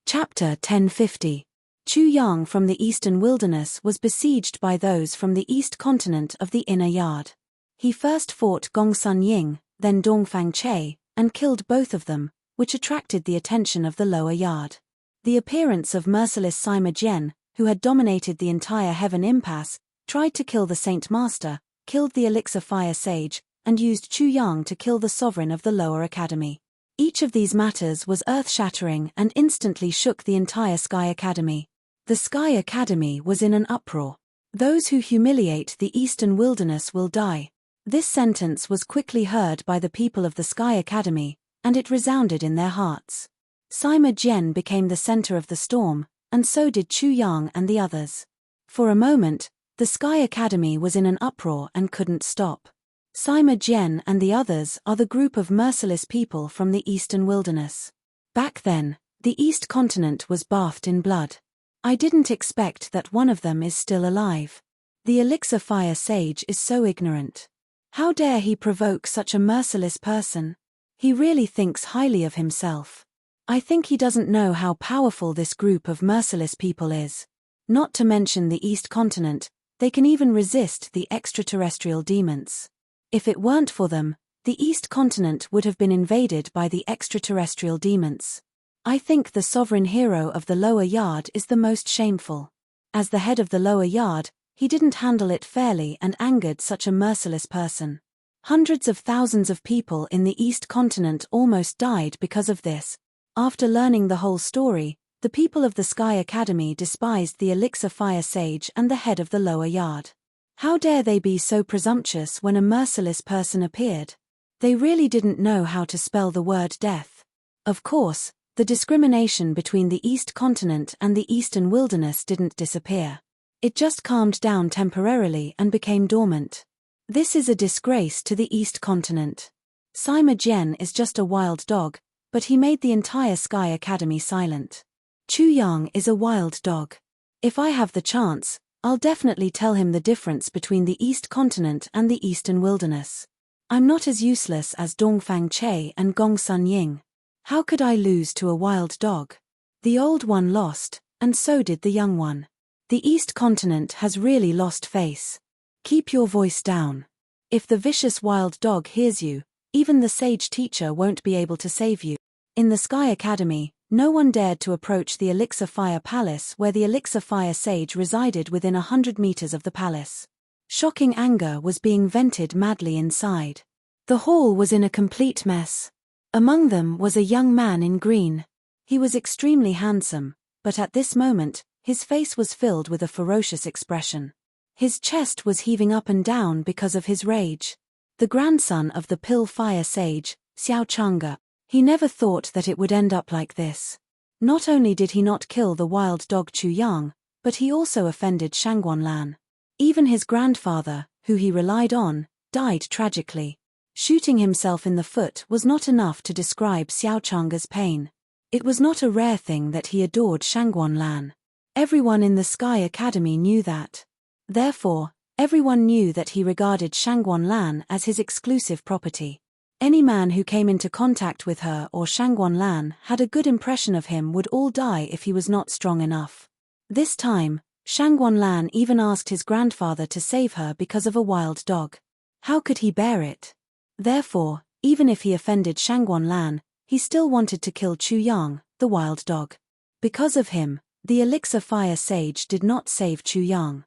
Chapter 1050. Chu Yang from the eastern wilderness was besieged by those from the east continent of the inner yard. He first fought Gong Sun Ying, then Dongfang Che, and killed both of them, which attracted the attention of the lower yard. The appearance of merciless Sima Jian, who had dominated the entire Heaven Impasse, tried to kill the Saint Master, killed the Elixir Fire Sage, and used Chu Yang to kill the sovereign of the lower academy. Each of these matters was earth-shattering and instantly shook the entire Sky Academy. The Sky Academy was in an uproar. Those who humiliate the eastern wilderness will die. This sentence was quickly heard by the people of the Sky Academy, and it resounded in their hearts. Sima Jian became the center of the storm, and so did Chu Yang and the others. For a moment, the Sky Academy was in an uproar and couldn't stop. Sima Jian and the others are the group of merciless people from the eastern wilderness. Back then, the East Continent was bathed in blood. I didn't expect that one of them is still alive. The Elixir Fire Sage is so ignorant. How dare he provoke such a merciless person? He really thinks highly of himself. I think he doesn't know how powerful this group of merciless people is. Not to mention the East Continent, they can even resist the extraterrestrial demons. If it weren't for them, the East Continent would have been invaded by the extraterrestrial demons. I think the sovereign hero of the lower yard is the most shameful. As the head of the lower yard, he didn't handle it fairly and angered such a merciless person. Hundreds of thousands of people in the East Continent almost died because of this. After learning the whole story, the people of the Sky Academy despised the Elixir Fire Sage and the head of the lower yard. How dare they be so presumptuous when a merciless person appeared? They really didn't know how to spell the word death. Of course, the discrimination between the East Continent and the Eastern Wilderness didn't disappear. It just calmed down temporarily and became dormant. This is a disgrace to the East Continent. Sima Jian is just a wild dog, but he made the entire Sky Academy silent. Chu Yang is a wild dog. If I have the chance, I'll definitely tell him the difference between the East Continent and the Eastern Wilderness. I'm not as useless as Dongfang Che and Gong Sun Ying. How could I lose to a wild dog? The old one lost, and so did the young one. The East Continent has really lost face. Keep your voice down. If the vicious wild dog hears you, even the sage teacher won't be able to save you. In the Sky Academy, no one dared to approach the Elixir Fire Palace where the Elixir Fire Sage resided within 100 meters of the palace. Shocking anger was being vented madly inside. The hall was in a complete mess. Among them was a young man in green. He was extremely handsome, but at this moment, His face was filled with a ferocious expression. His chest was heaving up and down because of his rage. The grandson of the Pill Fire Sage, Xiao Chang'e. He never thought that it would end up like this. Not only did he not kill the wild dog Chu Yang, but he also offended Shangguanlan. Even his grandfather, who he relied on, died tragically. Shooting himself in the foot was not enough to describe Xiao Chang'e's pain. It was not a rare thing that he adored Shangguanlan. Everyone in the Sky Academy knew that. Therefore, everyone knew that he regarded Shangguanlan as his exclusive property. Any man who came into contact with her or Shangguanlan had a good impression of him would all die if he was not strong enough. This time, Shangguanlan even asked his grandfather to save her because of a wild dog. How could he bear it? Therefore, even if he offended Shangguanlan, he still wanted to kill Chu Yang, the wild dog. Because of him, the Elixir Fire Sage did not save Chu Yang.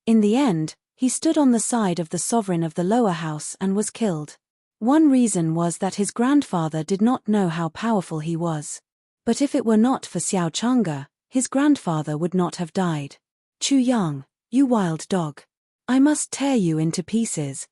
In the end, he stood on the side of the sovereign of the lower house and was killed. One reason was that his grandfather did not know how powerful he was. But if it were not for Xiao Chang'e, his grandfather would not have died. Chu Yang, you wild dog. I must tear you into pieces.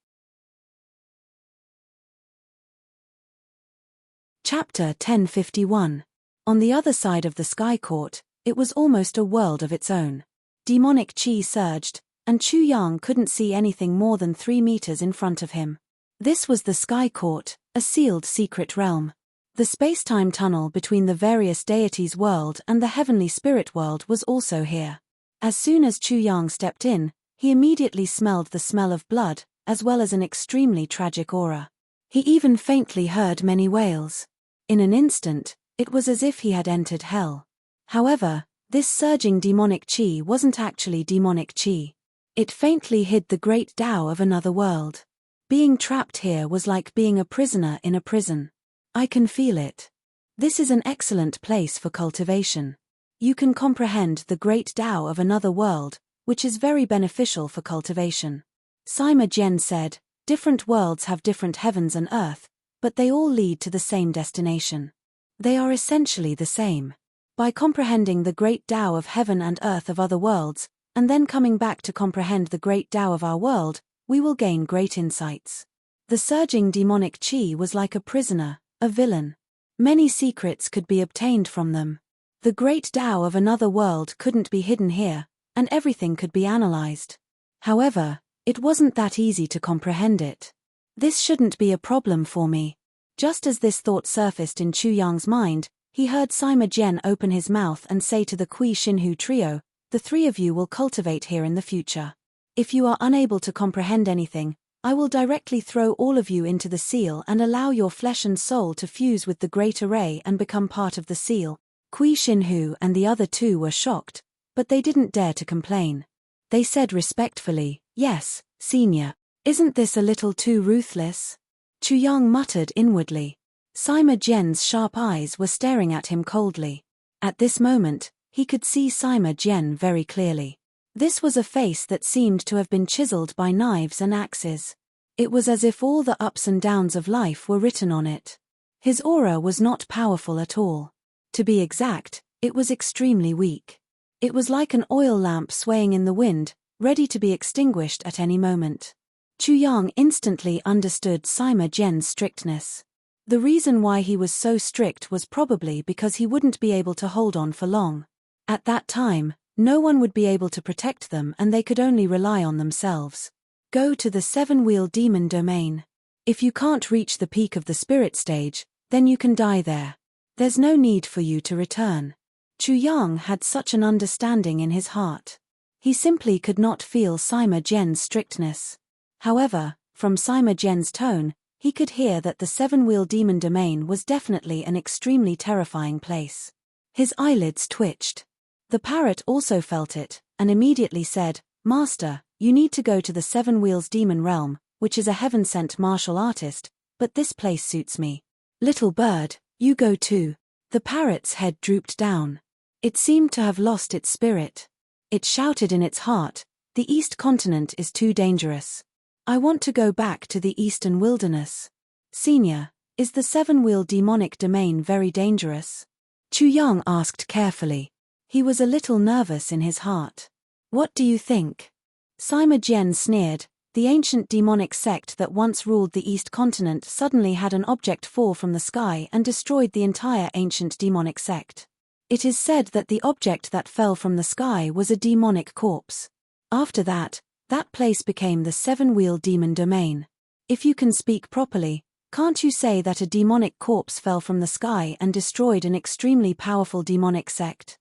Chapter 1051. On the other side of the Sky Court, it was almost a world of its own. Demonic chi surged, and Chu Yang couldn't see anything more than 3 meters in front of him. This was the Sky Court, a sealed secret realm. The space-time tunnel between the various deities' world and the heavenly spirit world was also here. As soon as Chu Yang stepped in, he immediately smelled the smell of blood, as well as an extremely tragic aura. He even faintly heard many wails. In an instant, it was as if he had entered hell. However, this surging demonic chi wasn't actually demonic chi. It faintly hid the great Tao of another world. Being trapped here was like being a prisoner in a prison. I can feel it. This is an excellent place for cultivation. You can comprehend the great Tao of another world, which is very beneficial for cultivation. Sima Jian said, different worlds have different heavens and earth, but they all lead to the same destination. They are essentially the same. By comprehending the great Tao of heaven and earth of other worlds, and then coming back to comprehend the great Tao of our world, we will gain great insights. The surging demonic chi was like a prisoner, a villain. Many secrets could be obtained from them. The great Tao of another world couldn't be hidden here, and everything could be analyzed. However, it wasn't that easy to comprehend it. This shouldn't be a problem for me. Just as this thought surfaced in Chu Yang's mind, he heard Sima Jian open his mouth and say to the Kui Xinhu trio, the 3 of you will cultivate here in the future. If you are unable to comprehend anything, I will directly throw all of you into the seal and allow your flesh and soul to fuse with the great array and become part of the seal. Kui Xinhu and the other 2 were shocked, but they didn't dare to complain. They said respectfully, yes, senior. Isn't this a little too ruthless? Chu Yang muttered inwardly. Sima Jian's sharp eyes were staring at him coldly. At this moment, he could see Sima Jian very clearly. This was a face that seemed to have been chiseled by knives and axes. It was as if all the ups and downs of life were written on it. His aura was not powerful at all. To be exact, it was extremely weak. It was like an oil lamp swaying in the wind, ready to be extinguished at any moment. Chu Yang instantly understood Sima Jian's strictness. The reason why he was so strict was probably because he wouldn't be able to hold on for long. At that time, no one would be able to protect them and they could only rely on themselves. Go to the 7-wheel demon domain. If you can't reach the peak of the spirit stage, then you can die there. There's no need for you to return. Chu Yang had such an understanding in his heart. He simply could not feel Sima Jian's strictness. However, from Sima Jian's tone, he could hear that the 7-wheel demon domain was definitely an extremely terrifying place. His eyelids twitched. The parrot also felt it, and immediately said, Master, you need to go to the 7 wheels demon realm, which is a heaven-sent martial artist, but this place suits me. Little bird, you go too. The parrot's head drooped down. It seemed to have lost its spirit. It shouted in its heart, the East Continent is too dangerous. I want to go back to the Eastern Wilderness. Senior, is the 7-wheel demonic domain very dangerous? Chu Yang asked carefully. He was a little nervous in his heart. What do you think? Sima Jian sneered. The ancient demonic sect that once ruled the East continent suddenly had an object fall from the sky and destroyed the entire ancient demonic sect. It is said that the object that fell from the sky was a demonic corpse. After that, that place became the seven-wheel demon domain. If you can speak properly, can't you say that a demonic corpse fell from the sky and destroyed an extremely powerful demonic sect?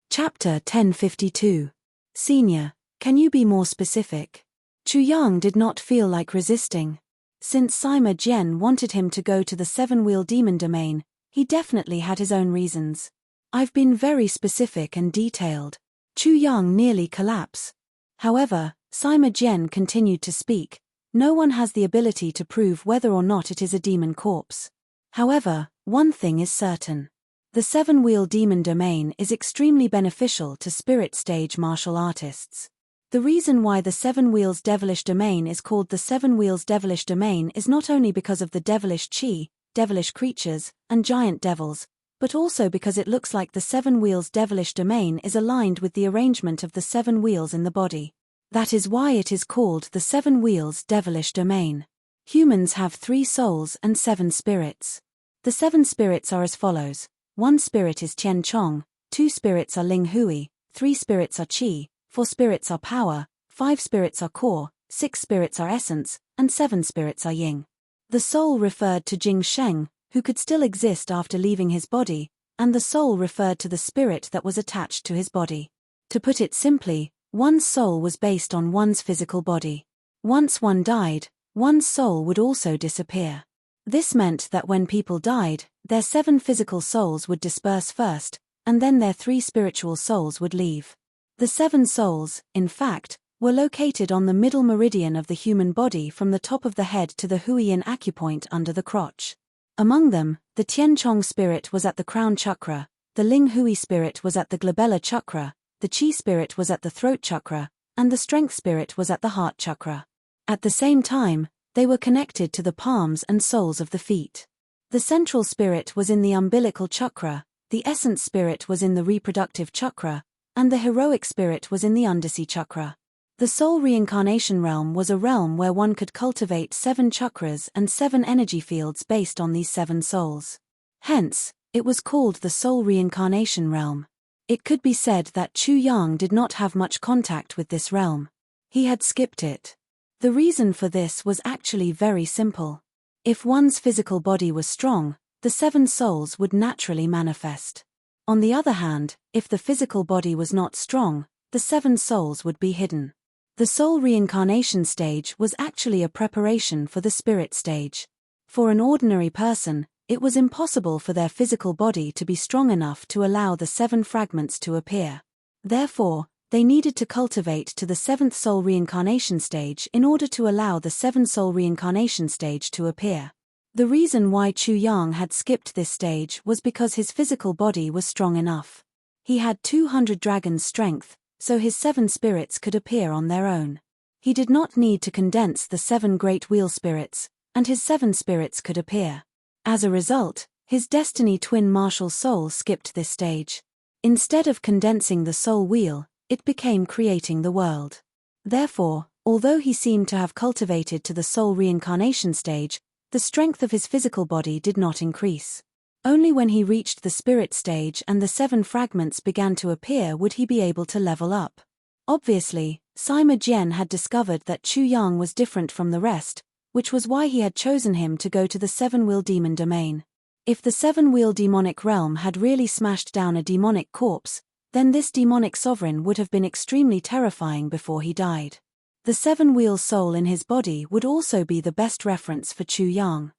Chapter 1052. Senior, can you be more specific? Chu Yang did not feel like resisting. Since Sima Jian wanted him to go to the seven-wheel demon domain, he definitely had his own reasons. I've been very specific and detailed. Chu Yang nearly collapsed. However, Sima Jian continued to speak. No one has the ability to prove whether or not it is a demon corpse. However, one thing is certain. The seven-wheel demon domain is extremely beneficial to spirit stage martial artists. The reason why the seven wheels devilish domain is called the seven wheels devilish domain is not only because of the devilish chi, devilish creatures, and giant devils, but also because it looks like the seven wheels devilish domain is aligned with the arrangement of the seven wheels in the body. That is why it is called the seven wheels devilish domain. Humans have 3 souls and 7 spirits. The 7 spirits are as follows. 1 spirit is Tian Chong, 2 spirits are Ling Hui, 3 spirits are Qi, 4 spirits are power, 5 spirits are core, 6 spirits are essence, and 7 spirits are yin. The soul referred to Jing Sheng, who could still exist after leaving his body, and the soul referred to the spirit that was attached to his body. To put it simply, one's soul was based on one's physical body. Once one died, one's soul would also disappear. This meant that when people died, their 7 physical souls would disperse first, and then their 3 spiritual souls would leave. The 7 souls, in fact, were located on the middle meridian of the human body from the top of the head to the Huiyin acupoint under the crotch. Among them, the Tian Chong spirit was at the crown chakra, the Ling Hui spirit was at the glabella chakra, the Qi spirit was at the throat chakra, and the strength spirit was at the heart chakra. At the same time, they were connected to the palms and soles of the feet. The central spirit was in the umbilical chakra, the essence spirit was in the reproductive chakra, and the heroic spirit was in the undersea chakra. The soul reincarnation realm was a realm where one could cultivate 7 chakras and 7 energy fields based on these 7 souls. Hence, it was called the soul reincarnation realm. It could be said that Chu Yang did not have much contact with this realm. He had skipped it. The reason for this was actually very simple. If one's physical body was strong, the 7 souls would naturally manifest. On the other hand, if the physical body was not strong, the 7 souls would be hidden. The soul reincarnation stage was actually a preparation for the spirit stage. For an ordinary person, it was impossible for their physical body to be strong enough to allow the 7 fragments to appear. Therefore, they needed to cultivate to the 7th soul reincarnation stage in order to allow the 7th soul reincarnation stage to appear. The reason why Chu Yang had skipped this stage was because his physical body was strong enough. He had 200 dragon's strength, so his 7 spirits could appear on their own. He did not need to condense the 7 great wheel spirits, and his 7 spirits could appear. As a result, his destiny twin martial soul skipped this stage. Instead of condensing the soul wheel, it became creating the world. Therefore, although he seemed to have cultivated to the soul reincarnation stage, the strength of his physical body did not increase. Only when he reached the spirit stage and the 7 fragments began to appear would he be able to level up. Obviously, Sima Jian had discovered that Chu Yang was different from the rest, which was why he had chosen him to go to the 7-wheel demon domain. If the 7-wheel demonic realm had really smashed down a demonic corpse, then this demonic sovereign would have been extremely terrifying before he died. The 7-wheel soul in his body would also be the best reference for Chu Yang.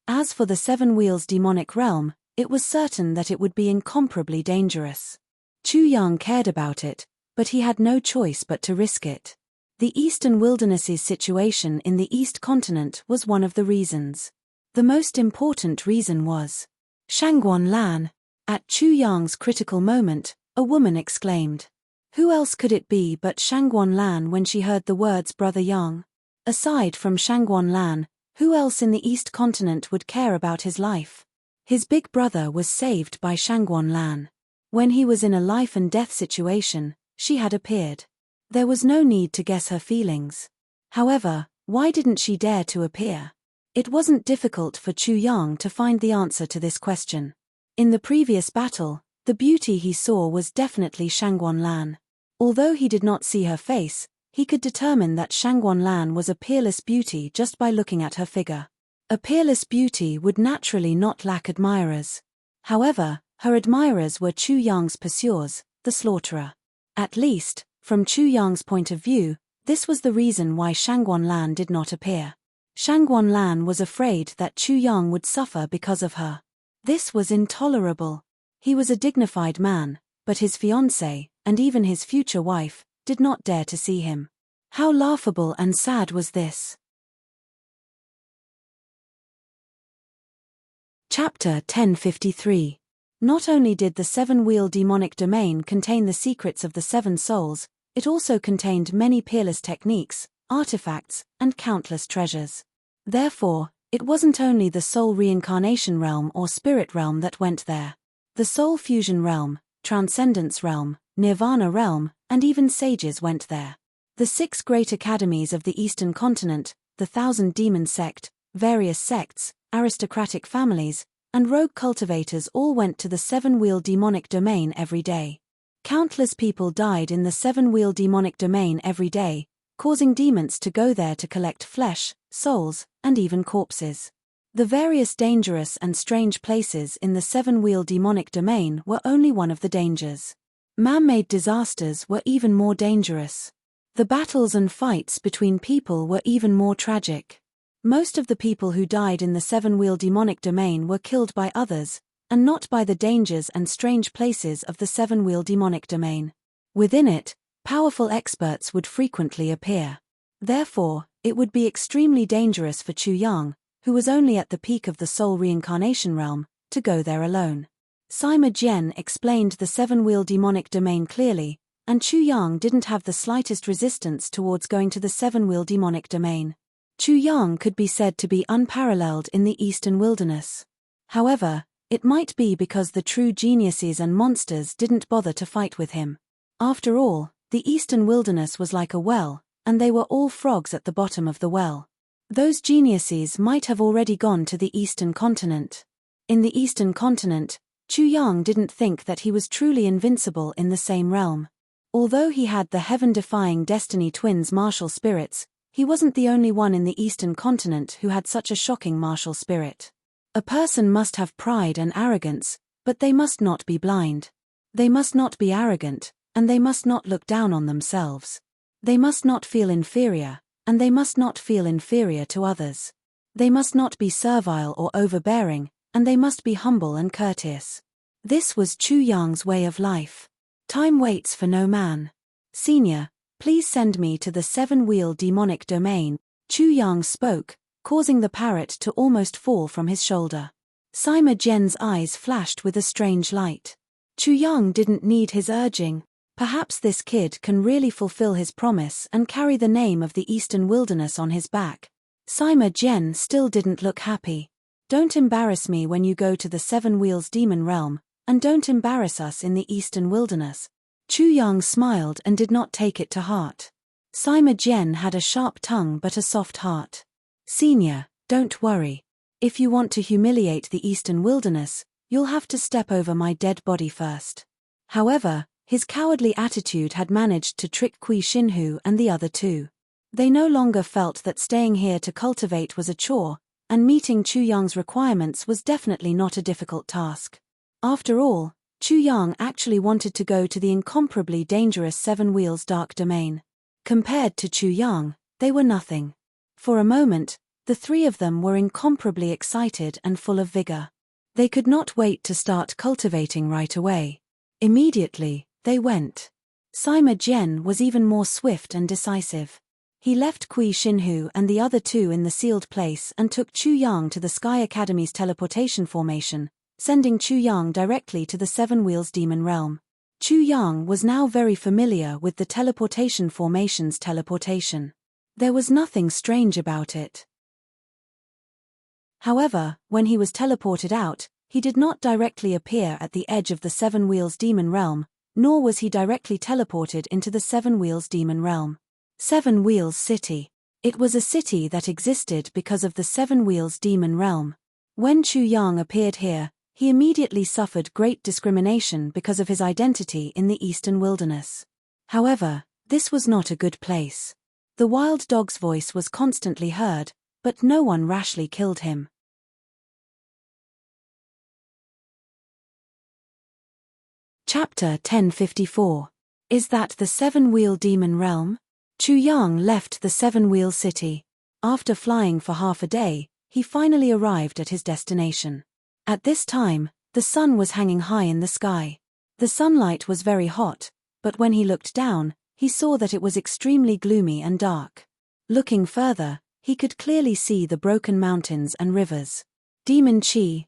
As for the 7 wheels demonic realm, it was certain that it would be incomparably dangerous. Chu Yang cared about it, but he had no choice but to risk it. The eastern wilderness's situation in the East continent was one of the reasons. The most important reason was Shangguan Lan. At Chu Yang's critical moment, a woman exclaimed. Who else could it be but Shangguan Lan when she heard the words Brother Yang? Aside from Shangguan Lan, Who else in the East continent would care about his life? His big brother was saved by Shangguan Lan. When he was in a life-and-death situation, she had appeared. There was no need to guess her feelings. However, why didn't she dare to appear? It wasn't difficult for Chu Yang to find the answer to this question. In the previous battle, the beauty he saw was definitely Shangguan Lan. Although he did not see her face, he could determine that Shangguan Lan was a peerless beauty just by looking at her figure. A peerless beauty would naturally not lack admirers. However, her admirers were Chu Yang's pursuers, the slaughterer. At least, from Chu Yang's point of view, this was the reason why Shangguan Lan did not appear. Shangguan Lan was afraid that Chu Yang would suffer because of her. This was intolerable. He was a dignified man, but his fiancée, and even his future wife, did not dare to see him. How laughable and sad was this? Chapter 1053. Not only did the seven-wheel demonic domain contain the secrets of the seven souls, it also contained many peerless techniques, artifacts, and countless treasures. Therefore, it wasn't only the soul reincarnation realm or spirit realm that went there. The soul fusion realm, transcendence realm, nirvana realm, and even sages went there. The 6 great academies of the Eastern continent, the 1,000 demon sect, various sects, aristocratic families, and rogue cultivators all went to the seven-wheel demonic domain every day. Countless people died in the seven-wheel demonic domain every day, causing demons to go there to collect flesh, souls, and even corpses. The various dangerous and strange places in the seven-wheel demonic domain were only one of the dangers. Man-made disasters were even more dangerous. The battles and fights between people were even more tragic. Most of the people who died in the seven-wheel demonic domain were killed by others, and not by the dangers and strange places of the seven-wheel demonic domain. Within it, powerful experts would frequently appear. Therefore, it would be extremely dangerous for Chu Yang, who was only at the peak of the soul reincarnation realm, to go there alone. Sima Jian explained the seven-wheel demonic domain clearly, and Chu Yang didn't have the slightest resistance towards going to the seven-wheel demonic domain. Chu Yang could be said to be unparalleled in the Eastern wilderness. However, it might be because the true geniuses and monsters didn't bother to fight with him. After all, the Eastern wilderness was like a well, and they were all frogs at the bottom of the well. Those geniuses might have already gone to the Eastern continent. In the Eastern continent, Chu Yang didn't think that he was truly invincible in the same realm. Although he had the heaven-defying Destiny Twins martial spirits, he wasn't the only one in the Eastern continent who had such a shocking martial spirit. A person must have pride and arrogance, but they must not be blind. They must not be arrogant, and they must not look down on themselves. They must not feel inferior, and they must not feel inferior to others. They must not be servile or overbearing, and they must be humble and courteous. This was Chu Yang's way of life. Time waits for no man. Senior, please send me to the seven-wheel demonic domain, Chu Yang spoke, causing the parrot to almost fall from his shoulder. Sima Jian's eyes flashed with a strange light. Chu Yang didn't need his urging. Perhaps this kid can really fulfill his promise and carry the name of the Eastern wilderness on his back. Sima Jian still didn't look happy. Don't embarrass me when you go to the Seven Wheels Demon Realm, and don't embarrass us in the Eastern wilderness. Chu Yang smiled and did not take it to heart. Sima Jian had a sharp tongue but a soft heart. Senior, don't worry. If you want to humiliate the Eastern wilderness, you'll have to step over my dead body first. However, his cowardly attitude had managed to trick Kui Xinhu and the other two. They no longer felt that staying here to cultivate was a chore, and meeting Chu Yang's requirements was definitely not a difficult task. After all, Chu Yang actually wanted to go to the incomparably dangerous Seven Wheels Dark Domain. Compared to Chu Yang, they were nothing. For a moment, the three of them were incomparably excited and full of vigor. They could not wait to start cultivating right away. Immediately, they went. Sima Jian was even more swift and decisive. He left Kui Xinhu and the other two in the sealed place and took Chu Yang to the Sky Academy's teleportation formation, sending Chu Yang directly to the Seven Wheels Demon Realm. Chu Yang was now very familiar with the teleportation formation's teleportation. There was nothing strange about it. However, when he was teleported out, he did not directly appear at the edge of the Seven Wheels Demon Realm, nor was he directly teleported into the Seven Wheels Demon Realm. Seven Wheels City. It was a city that existed because of the Seven Wheels Demon Realm. When Chu Yang appeared here, he immediately suffered great discrimination because of his identity in the eastern wilderness. However, this was not a good place. The wild dog's voice was constantly heard, but no one rashly killed him. Chapter 1054. Is that the Seven-Wheel Demon Realm? Chu Yang left the Seven-Wheel City. After flying for half a day, he finally arrived at his destination. At this time, the sun was hanging high in the sky. The sunlight was very hot, but when he looked down, he saw that it was extremely gloomy and dark. Looking further, he could clearly see the broken mountains and rivers. Demon Chi,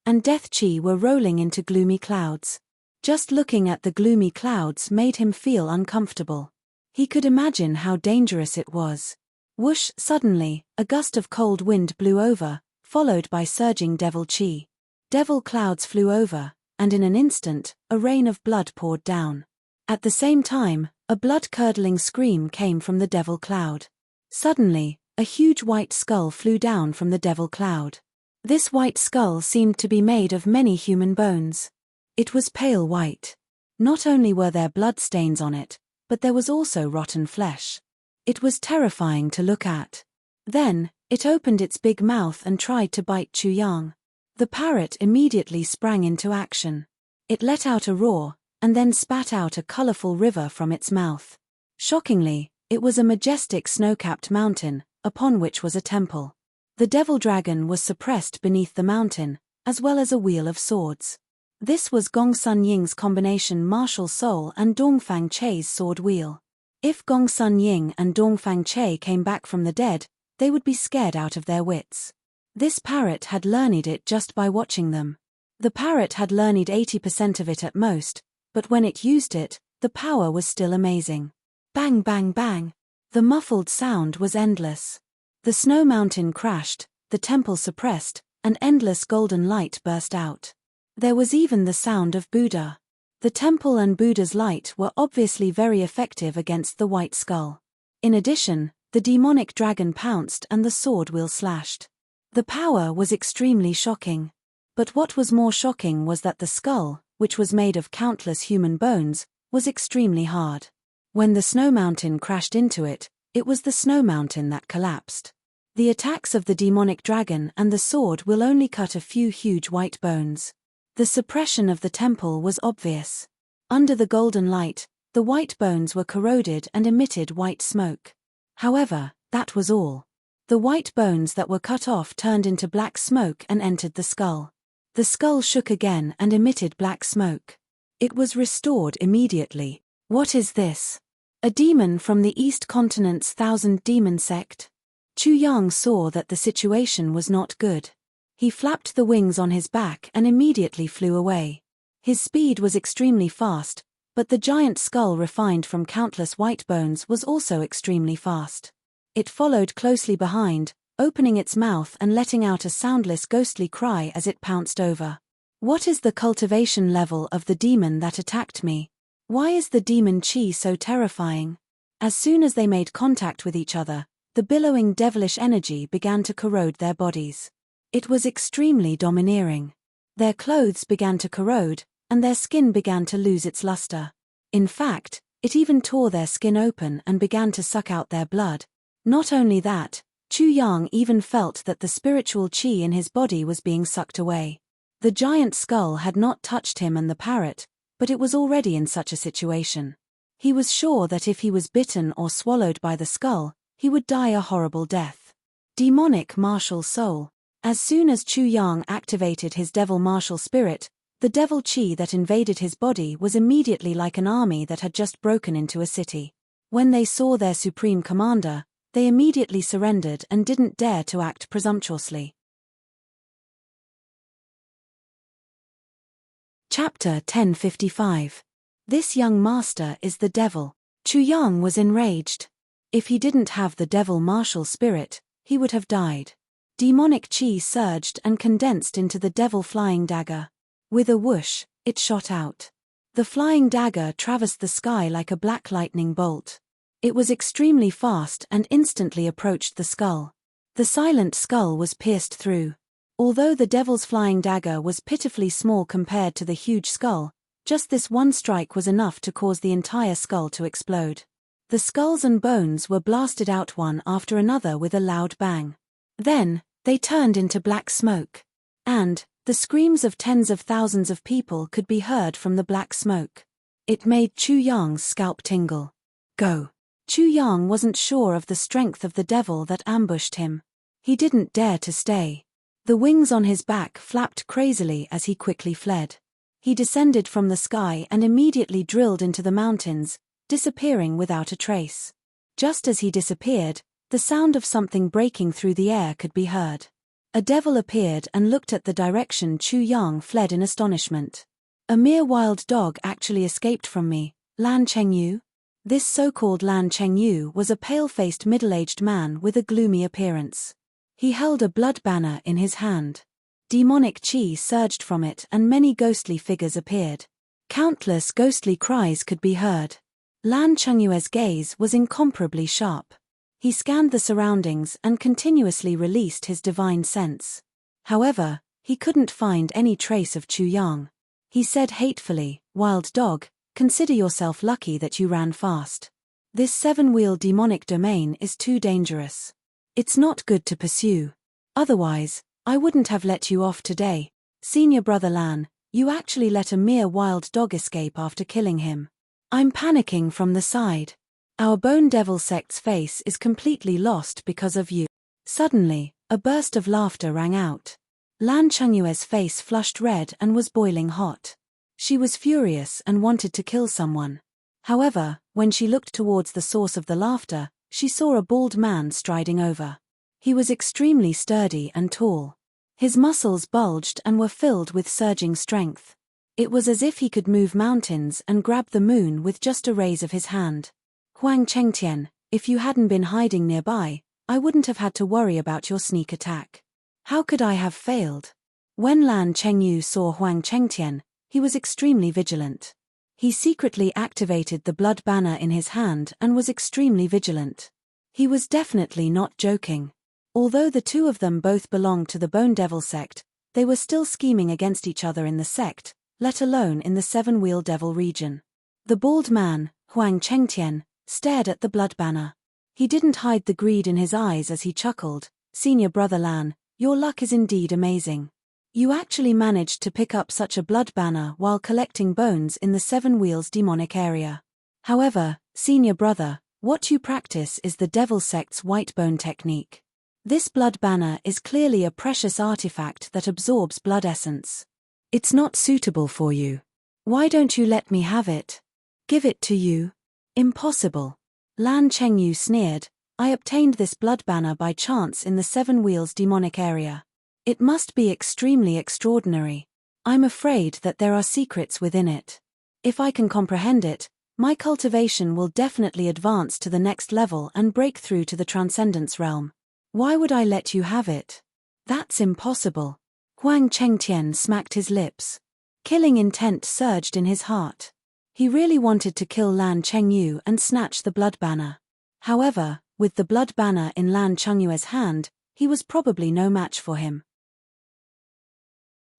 and Death Chi were rolling into gloomy clouds. Just looking at the gloomy clouds made him feel uncomfortable. He could imagine how dangerous it was. Whoosh! Suddenly, a gust of cold wind blew over, followed by surging devil chi. Devil clouds flew over, and in an instant, a rain of blood poured down. At the same time, a blood-curdling scream came from the devil cloud. Suddenly, a huge white skull flew down from the devil cloud. This white skull seemed to be made of many human bones. It was pale white. Not only were there blood stains on it, but there was also rotten flesh. It was terrifying to look at. Then, it opened its big mouth and tried to bite Chu Yang. The parrot immediately sprang into action. It let out a roar, and then spat out a colorful river from its mouth. Shockingly, it was a majestic snow-capped mountain, upon which was a temple. The devil dragon was suppressed beneath the mountain, as well as a wheel of swords. This was Gong Sun Ying's combination martial soul and Dongfang Chei's sword wheel. If Gong Sun Ying and Dongfang Chei came back from the dead, they would be scared out of their wits. This parrot had learned it just by watching them. The parrot had learned 80% of it at most, but when it used it, the power was still amazing. Bang bang bang. The muffled sound was endless. The snow mountain crashed, the temple suppressed, and endless golden light burst out. There was even the sound of Buddha. The temple and Buddha's light were obviously very effective against the white skull. In addition, the demonic dragon pounced and the sword wheel slashed. The power was extremely shocking. But what was more shocking was that the skull, which was made of countless human bones, was extremely hard. When the snow mountain crashed into it, it was the snow mountain that collapsed. The attacks of the demonic dragon and the sword will only cut a few huge white bones. The suppression of the temple was obvious. Under the golden light, the white bones were corroded and emitted white smoke. However, that was all. The white bones that were cut off turned into black smoke and entered the skull. The skull shook again and emitted black smoke. It was restored immediately. What is this? A demon from the East Continent's Thousand Demon Sect? Chu Yang saw that the situation was not good. He flapped the wings on his back and immediately flew away. His speed was extremely fast, but the giant skull refined from countless white bones was also extremely fast. It followed closely behind, opening its mouth and letting out a soundless ghostly cry as it pounced over. What is the cultivation level of the demon that attacked me? Why is the demon Chi so terrifying? As soon as they made contact with each other, the billowing devilish energy began to corrode their bodies. It was extremely domineering. Their clothes began to corrode, and their skin began to lose its luster. In fact, it even tore their skin open and began to suck out their blood. Not only that, Chu Yang even felt that the spiritual chi in his body was being sucked away. The giant skull had not touched him and the parrot, but it was already in such a situation. He was sure that if he was bitten or swallowed by the skull, he would die a horrible death. Demonic martial soul. As soon as Chu Yang activated his devil martial spirit, the devil chi that invaded his body was immediately like an army that had just broken into a city. When they saw their supreme commander, they immediately surrendered and didn't dare to act presumptuously. Chapter 1055. This young master is the devil. Chu Yang was enraged. If he didn't have the devil martial spirit, he would have died. Demonic chi surged and condensed into the devil flying dagger. With a whoosh, it shot out. The flying dagger traversed the sky like a black lightning bolt. It was extremely fast and instantly approached the skull. The silent skull was pierced through. Although the devil's flying dagger was pitifully small compared to the huge skull, just this one strike was enough to cause the entire skull to explode. The skulls and bones were blasted out one after another with a loud bang. Then, they turned into black smoke. And, the screams of tens of thousands of people could be heard from the black smoke. It made Chu Yang's scalp tingle. Go. Chu Yang wasn't sure of the strength of the devil that ambushed him. He didn't dare to stay. The wings on his back flapped crazily as he quickly fled. He descended from the sky and immediately drilled into the mountains, disappearing without a trace. Just as he disappeared, the sound of something breaking through the air could be heard. A devil appeared and looked at the direction Chu Yang fled in astonishment. A mere wild dog actually escaped from me, Lan Chengyu. This so-called Lan Chengyu was a pale-faced middle-aged man with a gloomy appearance. He held a blood banner in his hand. Demonic chi surged from it and many ghostly figures appeared. Countless ghostly cries could be heard. Lan Chengyue's gaze was incomparably sharp. He scanned the surroundings and continuously released his divine sense. However, he couldn't find any trace of Chu Yang. He said hatefully, "Wild dog, consider yourself lucky that you ran fast. This seven-wheel demonic domain is too dangerous. It's not good to pursue. Otherwise, I wouldn't have let you off today. Senior brother Lan, you actually let a mere wild dog escape after killing him. I'm panicking from the side. Our Bone Devil sect's face is completely lost because of you." Suddenly, a burst of laughter rang out. Lan Chengyue's face flushed red and was boiling hot. She was furious and wanted to kill someone. However, when she looked towards the source of the laughter, she saw a bald man striding over. He was extremely sturdy and tall. His muscles bulged and were filled with surging strength. It was as if he could move mountains and grab the moon with just a raise of his hand. "Huang Chengtian, if you hadn't been hiding nearby, I wouldn't have had to worry about your sneak attack. How could I have failed?" When Lan Chengyu saw Huang Chengtian, he was extremely vigilant. He secretly activated the blood banner in his hand and was extremely vigilant. He was definitely not joking. Although the two of them both belonged to the Bone Devil sect, they were still scheming against each other in the sect, let alone in the Seven-Wheel Devil region. The bald man, Huang Chengtian, stared at the blood banner. He didn't hide the greed in his eyes as he chuckled, "Senior brother Lan, your luck is indeed amazing. You actually managed to pick up such a blood banner while collecting bones in the Seven Wheels demonic area. However, senior brother, what you practice is the Devil sect's white bone technique. This blood banner is clearly a precious artifact that absorbs blood essence. It's not suitable for you. Why don't you let me have it? Give it to you? Impossible." Lan Chengyu sneered, "I obtained this blood banner by chance in the Seven Wheels demonic area. It must be extremely extraordinary. I'm afraid that there are secrets within it. If I can comprehend it, my cultivation will definitely advance to the next level and break through to the Transcendence realm. Why would I let you have it? That's impossible." Huang Chengtian smacked his lips. Killing intent surged in his heart. He really wanted to kill Lan Chengyu and snatch the blood banner. However, with the blood banner in Lan Chengyue's hand, he was probably no match for him.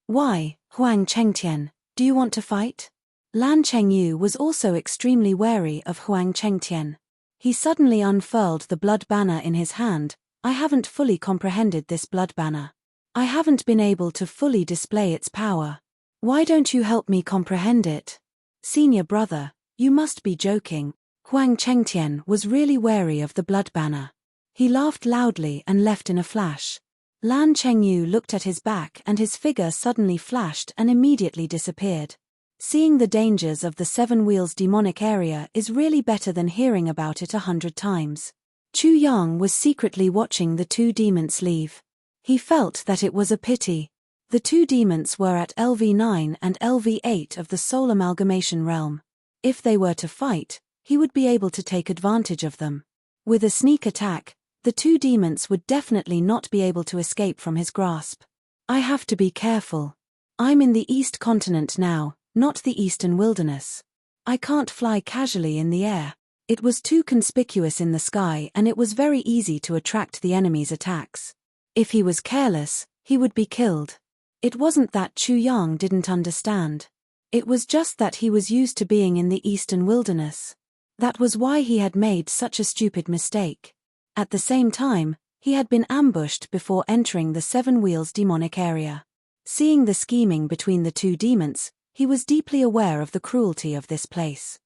"Why, Huang Chengtian, do you want to fight?" Lan Chengyu was also extremely wary of Huang Chengtian. He suddenly unfurled the blood banner in his hand. "I haven't fully comprehended this blood banner. I haven't been able to fully display its power. Why don't you help me comprehend it?" "Senior brother, you must be joking." Huang Chengtian was really wary of the blood banner. He laughed loudly and left in a flash. Lan Chengyu looked at his back and his figure suddenly flashed and immediately disappeared. Seeing the dangers of the Seven Wheels demonic area is really better than hearing about it 100 times. Chu Yang was secretly watching the two demons leave. He felt that it was a pity. The two demons were at LV9 and LV8 of the Soul Amalgamation realm. If they were to fight, he would be able to take advantage of them. With a sneak attack, The two demons would definitely not be able to escape from his grasp. I have to be careful. I'm in the East Continent now, not the Eastern Wilderness. I can't fly casually in the air. It was too conspicuous in the sky and it was very easy to attract the enemy's attacks. If he was careless, he would be killed. It wasn't that Chu Yang didn't understand. It was just that he was used to being in the Eastern Wilderness. That was why he had made such a stupid mistake. At the same time, he had been ambushed before entering the Seven Wheels demonic area. Seeing the scheming between the two demons, he was deeply aware of the cruelty of this place.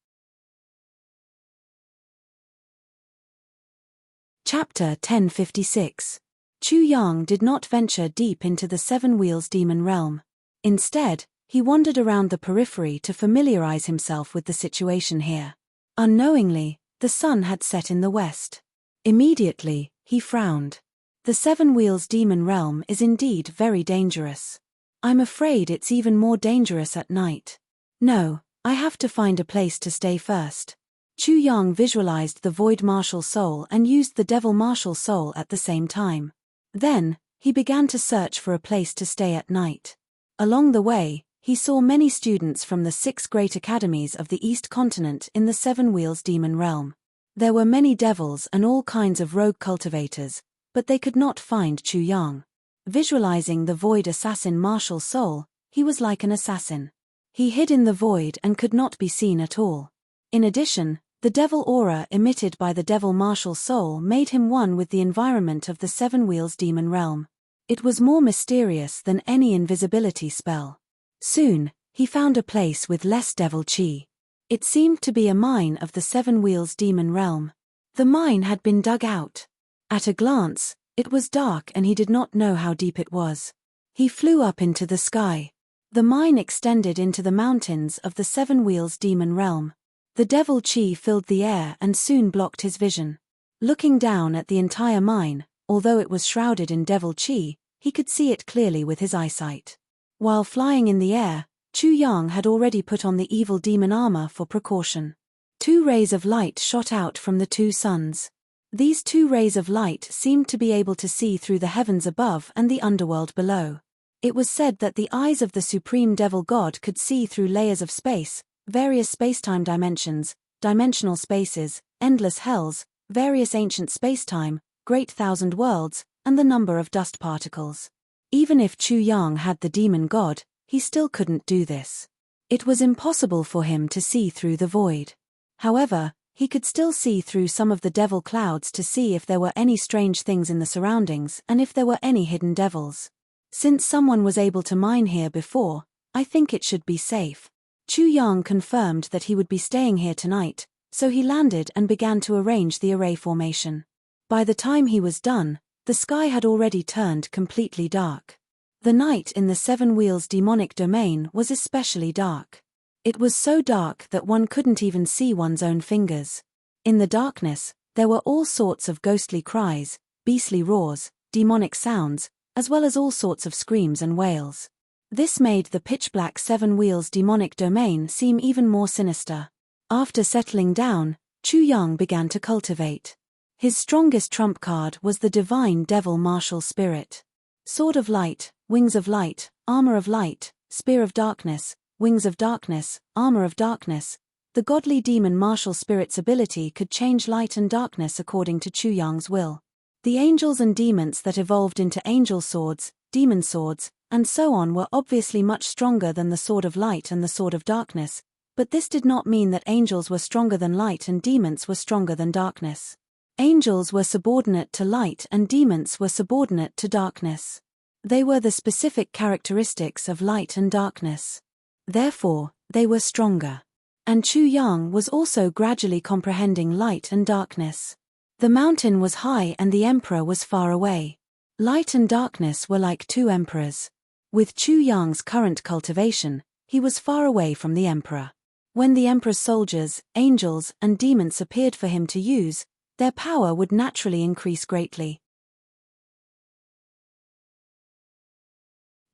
Chapter 1056. Chu Yang did not venture deep into the Seven Wheels demon realm. Instead, he wandered around the periphery to familiarize himself with the situation here. Unknowingly, the sun had set in the west. Immediately, he frowned. The Seven Wheels demon realm is indeed very dangerous. I'm afraid it's even more dangerous at night. No, I have to find a place to stay first. Chu Yang visualized the Void Martial Soul and used the Devil Martial Soul at the same time. Then, he began to search for a place to stay at night. Along the way, he saw many students from the 6 great academies of the East Continent in the Seven Wheels demon realm. There were many devils and all kinds of rogue cultivators, but they could not find Chu Yang. Visualizing the Void Assassin Martial Soul, he was like an assassin. He hid in the void and could not be seen at all. In addition, the devil aura emitted by the Devil Martial Soul made him one with the environment of the Seven Wheels demon realm. It was more mysterious than any invisibility spell. Soon, he found a place with less devil chi. It seemed to be a mine of the Seven Wheels demon realm. The mine had been dug out. At a glance, it was dark and he did not know how deep it was. He flew up into the sky. The mine extended into the mountains of the Seven Wheels demon realm. The devil chi filled the air and soon blocked his vision. Looking down at the entire mine, although it was shrouded in devil chi, he could see it clearly with his eyesight. While flying in the air, Chu Yang had already put on the evil demon armor for precaution. 2 rays of light shot out from the 2 suns. These 2 rays of light seemed to be able to see through the heavens above and the underworld below. It was said that the eyes of the Supreme Devil God could see through layers of space, various spacetime dimensions, dimensional spaces, endless hells, various ancient spacetime, great thousand worlds, and the number of dust particles. Even if Chu Yang had the demon god, he still couldn't do this. It was impossible for him to see through the void. However, he could still see through some of the devil clouds to see if there were any strange things in the surroundings and if there were any hidden devils. Since someone was able to mine here before, I think it should be safe. Chu Yang confirmed that he would be staying here tonight, so he landed and began to arrange the array formation. By the time he was done, the sky had already turned completely dark. The night in the Seven Wheels demonic domain was especially dark. It was so dark that one couldn't even see one's own fingers. In the darkness, there were all sorts of ghostly cries, beastly roars, demonic sounds, as well as all sorts of screams and wails. This made the pitch-black Seven Wheels demonic domain seem even more sinister. After settling down, Chu Yang began to cultivate. His strongest trump card was the Divine Devil Martial Spirit. Sword of Light, Wings of Light, Armor of Light, Spear of Darkness, Wings of Darkness, Armor of Darkness. The godly demon martial spirit's ability could change light and darkness according to Chu Yang's will. The angels and demons that evolved into angel swords, demon swords, and so on were obviously much stronger than the Sword of Light and the Sword of Darkness, but this did not mean that angels were stronger than light and demons were stronger than darkness. Angels were subordinate to light and demons were subordinate to darkness. They were the specific characteristics of light and darkness. Therefore, they were stronger. And Chu Yang was also gradually comprehending light and darkness. The mountain was high and the emperor was far away. Light and darkness were like 2 emperors. With Chu Yang's current cultivation, he was far away from the emperor. When the emperor's soldiers, angels, and demons appeared for him to use, their power would naturally increase greatly.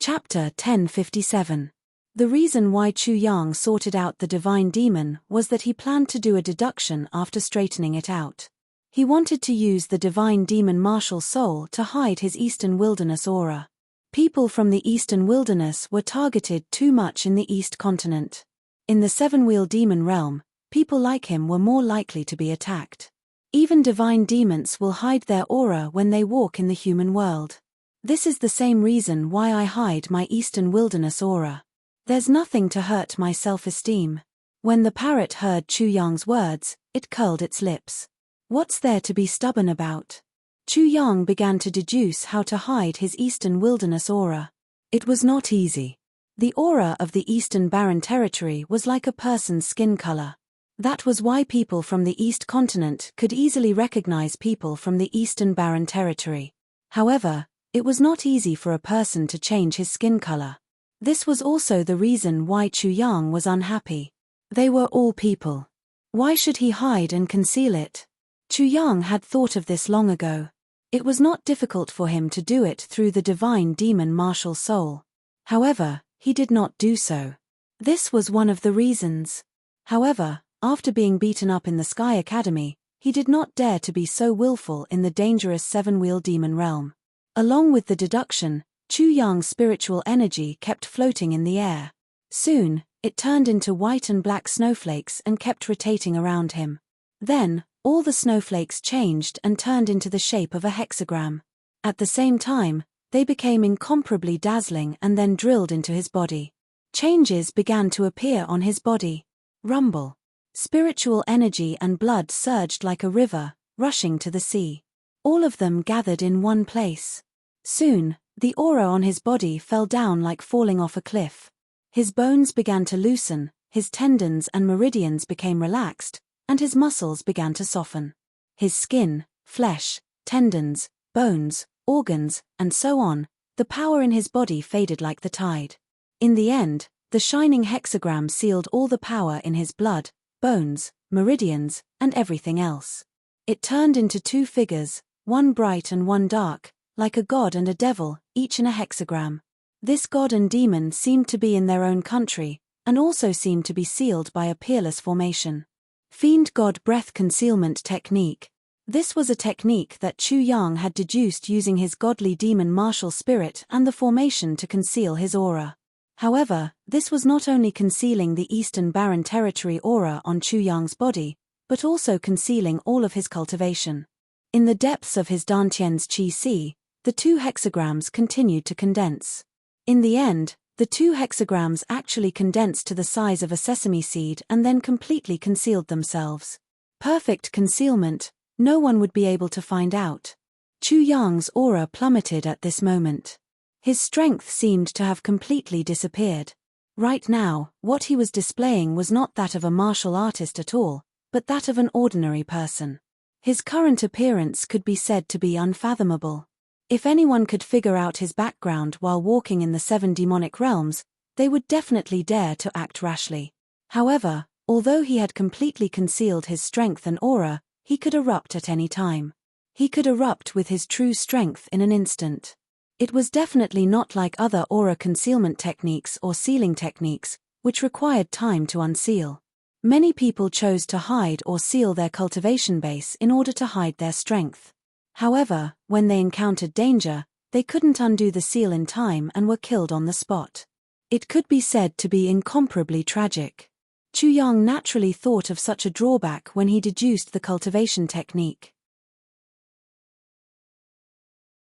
Chapter 1057. The reason why Chu Yang sorted out the divine demon was that he planned to do a deduction after straightening it out. He wanted to use the divine demon martial soul to hide his Eastern Wilderness aura. People from the Eastern Wilderness were targeted too much in the East continent. In the seven-wheel demon realm, people like him were more likely to be attacked. Even divine demons will hide their aura when they walk in the human world. This is the same reason why I hide my Eastern Wilderness aura. There's nothing to hurt my self-esteem. When the parrot heard Chu Yang's words, it curled its lips. What's there to be stubborn about? Chu Yang began to deduce how to hide his Eastern Wilderness aura. It was not easy. The aura of the Eastern Barren Territory was like a person's skin color. That was why people from the East continent could easily recognize people from the Eastern Barren Territory. However, it was not easy for a person to change his skin color. This was also the reason why Chu Yang was unhappy. They were all people. Why should he hide and conceal it? Chu Yang had thought of this long ago. It was not difficult for him to do it through the divine demon martial soul. However, he did not do so. This was one of the reasons. However, after being beaten up in the Sky Academy, he did not dare to be so willful in the dangerous seven-wheel demon realm. Along with the deduction, Chu Yang's spiritual energy kept floating in the air. Soon, it turned into white and black snowflakes and kept rotating around him. Then, all the snowflakes changed and turned into the shape of a hexagram. At the same time, they became incomparably dazzling and then drilled into his body. Changes began to appear on his body. Rumble. Spiritual energy and blood surged like a river, rushing to the sea. All of them gathered in one place. Soon, the aura on his body fell down like falling off a cliff. His bones began to loosen, his tendons and meridians became relaxed, and his muscles began to soften. His skin, flesh, tendons, bones, organs, and so on, the power in his body faded like the tide. In the end, the shining hexagram sealed all the power in his blood, bones, meridians, and everything else. It turned into two figures, one bright and one dark, like a god and a devil, each in a hexagram. This god and demon seemed to be in their own country, and also seemed to be sealed by a peerless formation. Fiend God Breath Concealment Technique. This was a technique that Chu Yang had deduced using his godly demon martial spirit and the formation to conceal his aura. However, this was not only concealing the Eastern Barren Territory aura on Chu Yang's body, but also concealing all of his cultivation. In the depths of his Dantian's Qi Sea, the two hexagrams continued to condense. In the end, the two hexagrams actually condensed to the size of a sesame seed and then completely concealed themselves. Perfect concealment, no one would be able to find out. Chu Yang's aura plummeted at this moment. His strength seemed to have completely disappeared. Right now, what he was displaying was not that of a martial artist at all, but that of an ordinary person. His current appearance could be said to be unfathomable. If anyone could figure out his background while walking in the seven demonic realms, they would definitely dare to act rashly. However, although he had completely concealed his strength and aura, he could erupt at any time. He could erupt with his true strength in an instant. It was definitely not like other aura concealment techniques or sealing techniques, which required time to unseal. Many people chose to hide or seal their cultivation base in order to hide their strength. However, when they encountered danger, they couldn't undo the seal in time and were killed on the spot. It could be said to be incomparably tragic. Chu Yang naturally thought of such a drawback when he deduced the cultivation technique.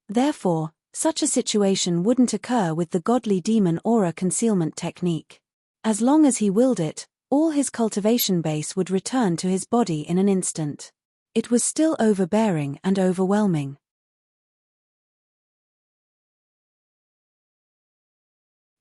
Therefore, such a situation wouldn't occur with the godly demon aura concealment technique. As long as he willed it, all his cultivation base would return to his body in an instant. It was still overbearing and overwhelming.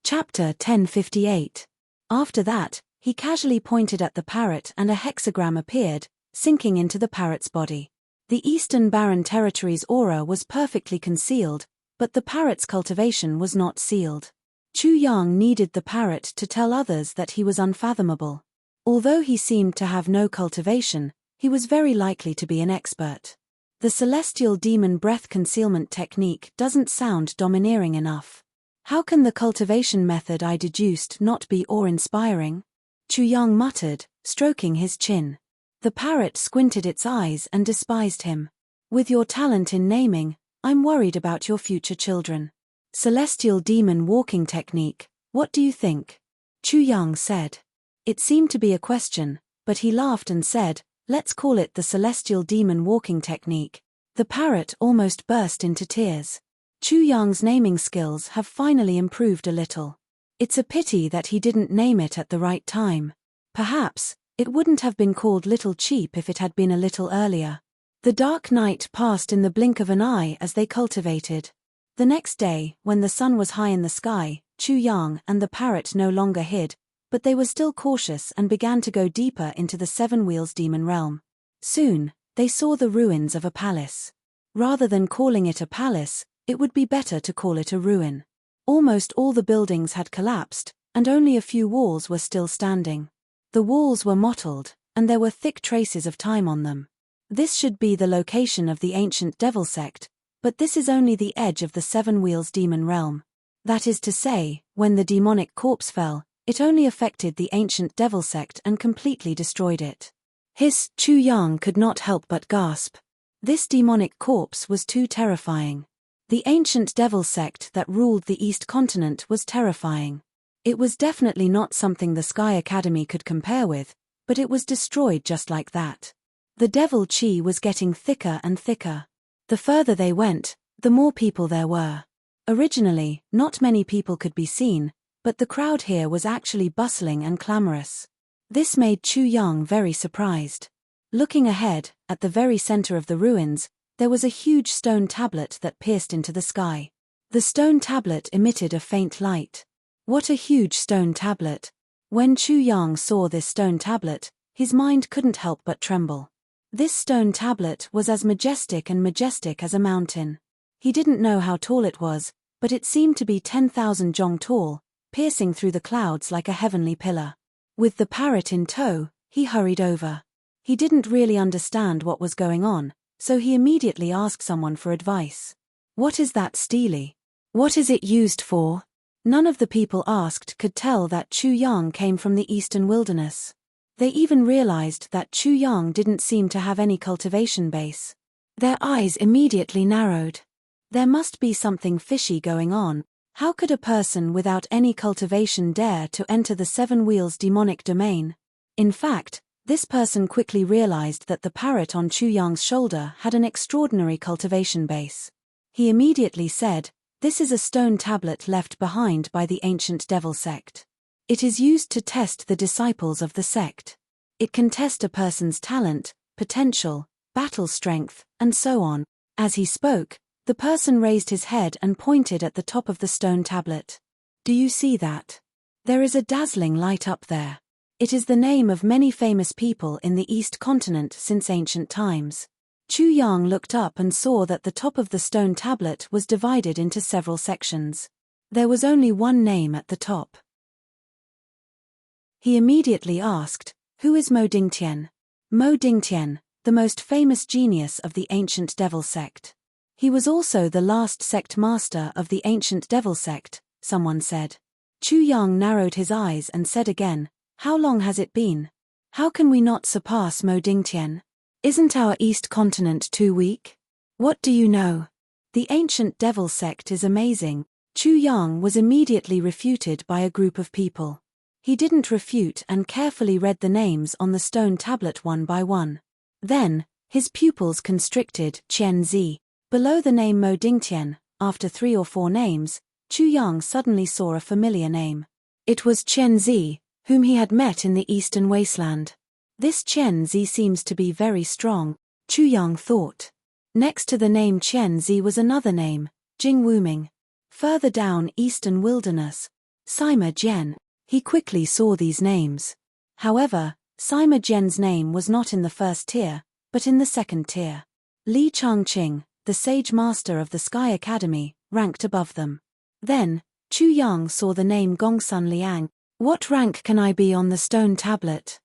Chapter 1058. After that, he casually pointed at the parrot and a hexagram appeared, sinking into the parrot's body. The Eastern Barren Territory's aura was perfectly concealed, but the parrot's cultivation was not sealed. Chu Yang needed the parrot to tell others that he was unfathomable. Although he seemed to have no cultivation, he was very likely to be an expert. The celestial demon breath concealment technique doesn't sound domineering enough. How can the cultivation method I deduced not be awe-inspiring? Chu Yang muttered, stroking his chin. The parrot squinted its eyes and despised him. With your talent in naming, I'm worried about your future children. Celestial demon walking technique, what do you think? Chu Yang said. It seemed to be a question, but he laughed and said, let's call it the celestial demon walking technique. The parrot almost burst into tears. Chu Yang's naming skills have finally improved a little. It's a pity that he didn't name it at the right time. Perhaps, it wouldn't have been called Little Cheap if it had been a little earlier. The dark night passed in the blink of an eye as they cultivated. The next day, when the sun was high in the sky, Chu Yang and the parrot no longer hid, but they were still cautious and began to go deeper into the Seven Wheels demon realm. Soon, they saw the ruins of a palace. Rather than calling it a palace, it would be better to call it a ruin. Almost all the buildings had collapsed, and only a few walls were still standing. The walls were mottled, and there were thick traces of time on them. This should be the location of the ancient devil sect, but this is only the edge of the Seven Wheels demon realm. That is to say, when the demonic corpse fell, it only affected the ancient devil sect and completely destroyed it. Chu Yang could not help but gasp. This demonic corpse was too terrifying. The ancient devil sect that ruled the East continent was terrifying. It was definitely not something the Sky Academy could compare with, but it was destroyed just like that. The devil chi was getting thicker and thicker. The further they went, the more people there were. Originally, not many people could be seen, but the crowd here was actually bustling and clamorous. This made Chu Yang very surprised. Looking ahead, at the very center of the ruins, there was a huge stone tablet that pierced into the sky. The stone tablet emitted a faint light. What a huge stone tablet! When Chu Yang saw this stone tablet, his mind couldn't help but tremble. This stone tablet was as majestic as a mountain. He didn't know how tall it was, but it seemed to be 10,000 jong tall, piercing through the clouds like a heavenly pillar. With the parrot in tow, he hurried over. He didn't really understand what was going on, so he immediately asked someone for advice. What is that stele? What is it used for? None of the people asked could tell that Chu Yang came from the eastern wilderness. They even realized that Chu Yang didn't seem to have any cultivation base. Their eyes immediately narrowed. There must be something fishy going on. How could a person without any cultivation dare to enter the Seven Wheels demonic domain? In fact, this person quickly realized that the parrot on Chu Yang's shoulder had an extraordinary cultivation base. He immediately said, "This is a stone tablet left behind by the ancient devil sect. It is used to test the disciples of the sect. It can test a person's talent, potential, battle strength, and so on." As he spoke, the person raised his head and pointed at the top of the stone tablet. Do you see that? There is a dazzling light up there. It is the name of many famous people in the East continent since ancient times. Chu Yang looked up and saw that the top of the stone tablet was divided into several sections. There was only one name at the top. He immediately asked, "Who is Mo Dingtian?" Mo Dingtian, the most famous genius of the ancient devil sect. He was also the last sect master of the ancient devil sect, someone said. Chu Yang narrowed his eyes and said again, "How long has it been? How can we not surpass Mo Dingtian? Isn't our East continent too weak? What do you know? The ancient devil sect is amazing." Chu Yang was immediately refuted by a group of people. He didn't refute and carefully read the names on the stone tablet one by one. Then, his pupils constricted. Qian Zi. Below the name Mo Dingtian, after 3 or 4 names, Chu Yang suddenly saw a familiar name. It was Qian Zi, whom he had met in the eastern wasteland. This Qian Zi seems to be very strong, Chu Yang thought. Next to the name Qian Zi was another name, Jing Wuming. Further down eastern wilderness, Sima Jian. He quickly saw these names. However, Sima Jian's name was not in the first tier, but in the second tier. Li Changqing, the sage master of the Sky Academy, ranked above them. Then, Chu Yang saw the name Gongsun Liang. What rank can I be on the stone tablet?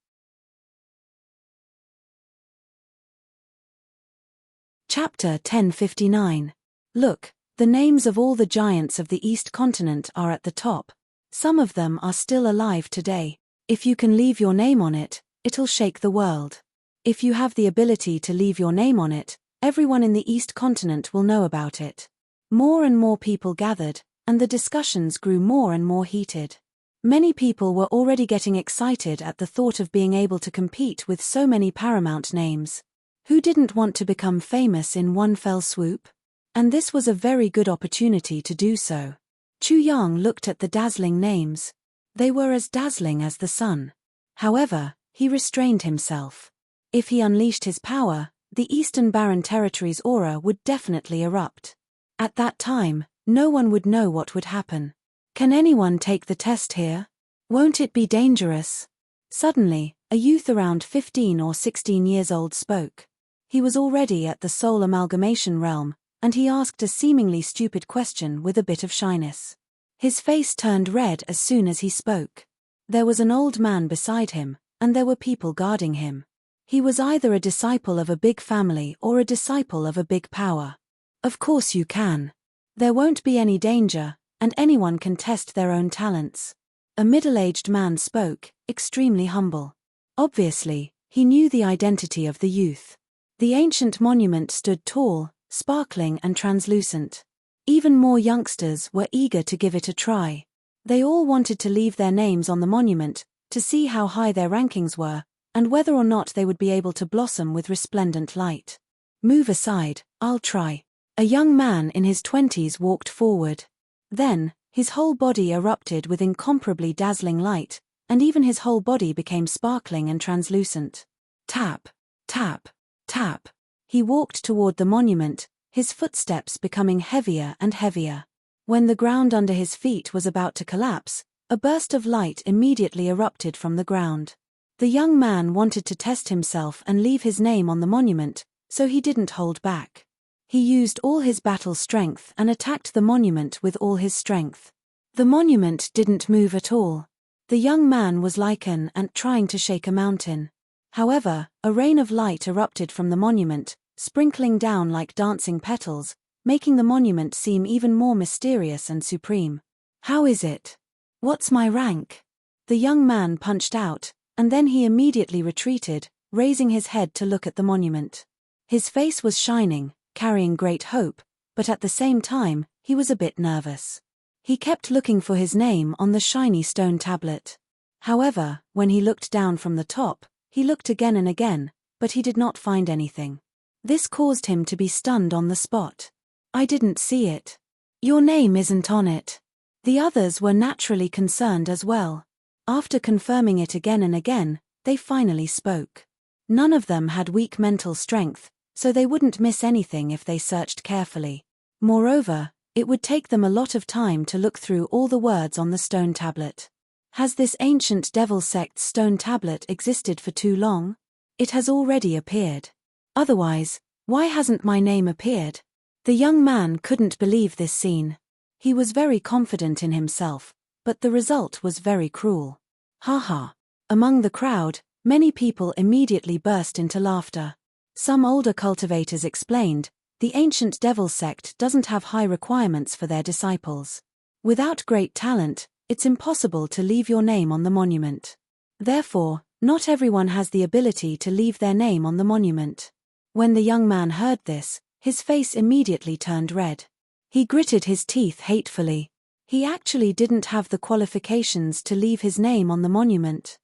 Chapter 1059. Look, the names of all the giants of the East continent are at the top. Some of them are still alive today. If you can leave your name on it, it'll shake the world. If you have the ability to leave your name on it, everyone in the East Continent will know about it. More and more people gathered, and the discussions grew more and more heated. Many people were already getting excited at the thought of being able to compete with so many paramount names. Who didn't want to become famous in one fell swoop? And this was a very good opportunity to do so. Chu Yang looked at the dazzling names. They were as dazzling as the sun. However, he restrained himself. If he unleashed his power, the Eastern Barren Territory's aura would definitely erupt. At that time, no one would know what would happen. Can anyone take the test here? Won't it be dangerous? Suddenly, a youth around 15 or 16 years old spoke. He was already at the soul amalgamation realm, and he asked a seemingly stupid question with a bit of shyness. His face turned red as soon as he spoke. There was an old man beside him, and there were people guarding him. He was either a disciple of a big family or a disciple of a big power. Of course you can. There won't be any danger, and anyone can test their own talents. A middle-aged man spoke, extremely humble. Obviously, he knew the identity of the youth. The ancient monument stood tall, sparkling and translucent. Even more youngsters were eager to give it a try. They all wanted to leave their names on the monument, to see how high their rankings were, and whether or not they would be able to blossom with resplendent light. Move aside, I'll try. A young man in his 20s walked forward. Then, his whole body erupted with incomparably dazzling light, and even his whole body became sparkling and translucent. Tap, tap, tap. He walked toward the monument, his footsteps becoming heavier and heavier. When the ground under his feet was about to collapse, a burst of light immediately erupted from the ground. The young man wanted to test himself and leave his name on the monument, so he didn't hold back. He used all his battle strength and attacked the monument with all his strength. The monument didn't move at all. The young man was like an ant trying to shake a mountain. However, a rain of light erupted from the monument, sprinkling down like dancing petals, making the monument seem even more mysterious and supreme. How is it? What's my rank? The young man punched out, and then he immediately retreated, raising his head to look at the monument. His face was shining, carrying great hope, but at the same time, he was a bit nervous. He kept looking for his name on the shiny stone tablet. However, when he looked down from the top, he looked again and again, but he did not find anything. This caused him to be stunned on the spot. I didn't see it. Your name isn't on it. The others were naturally concerned as well. After confirming it again and again, they finally spoke. None of them had weak mental strength, so they wouldn't miss anything if they searched carefully. Moreover, it would take them a lot of time to look through all the words on the stone tablet. Has this ancient devil sect's stone tablet existed for too long? It has already appeared. Otherwise, why hasn't my name appeared? The young man couldn't believe this scene. He was very confident in himself, but the result was very cruel. Ha ha. Among the crowd, many people immediately burst into laughter. Some older cultivators explained, the ancient devil sect doesn't have high requirements for their disciples. Without great talent, it's impossible to leave your name on the monument. Therefore, not everyone has the ability to leave their name on the monument. When the young man heard this, his face immediately turned red. He gritted his teeth hatefully. He actually didn't have the qualifications to leave his name on the monument.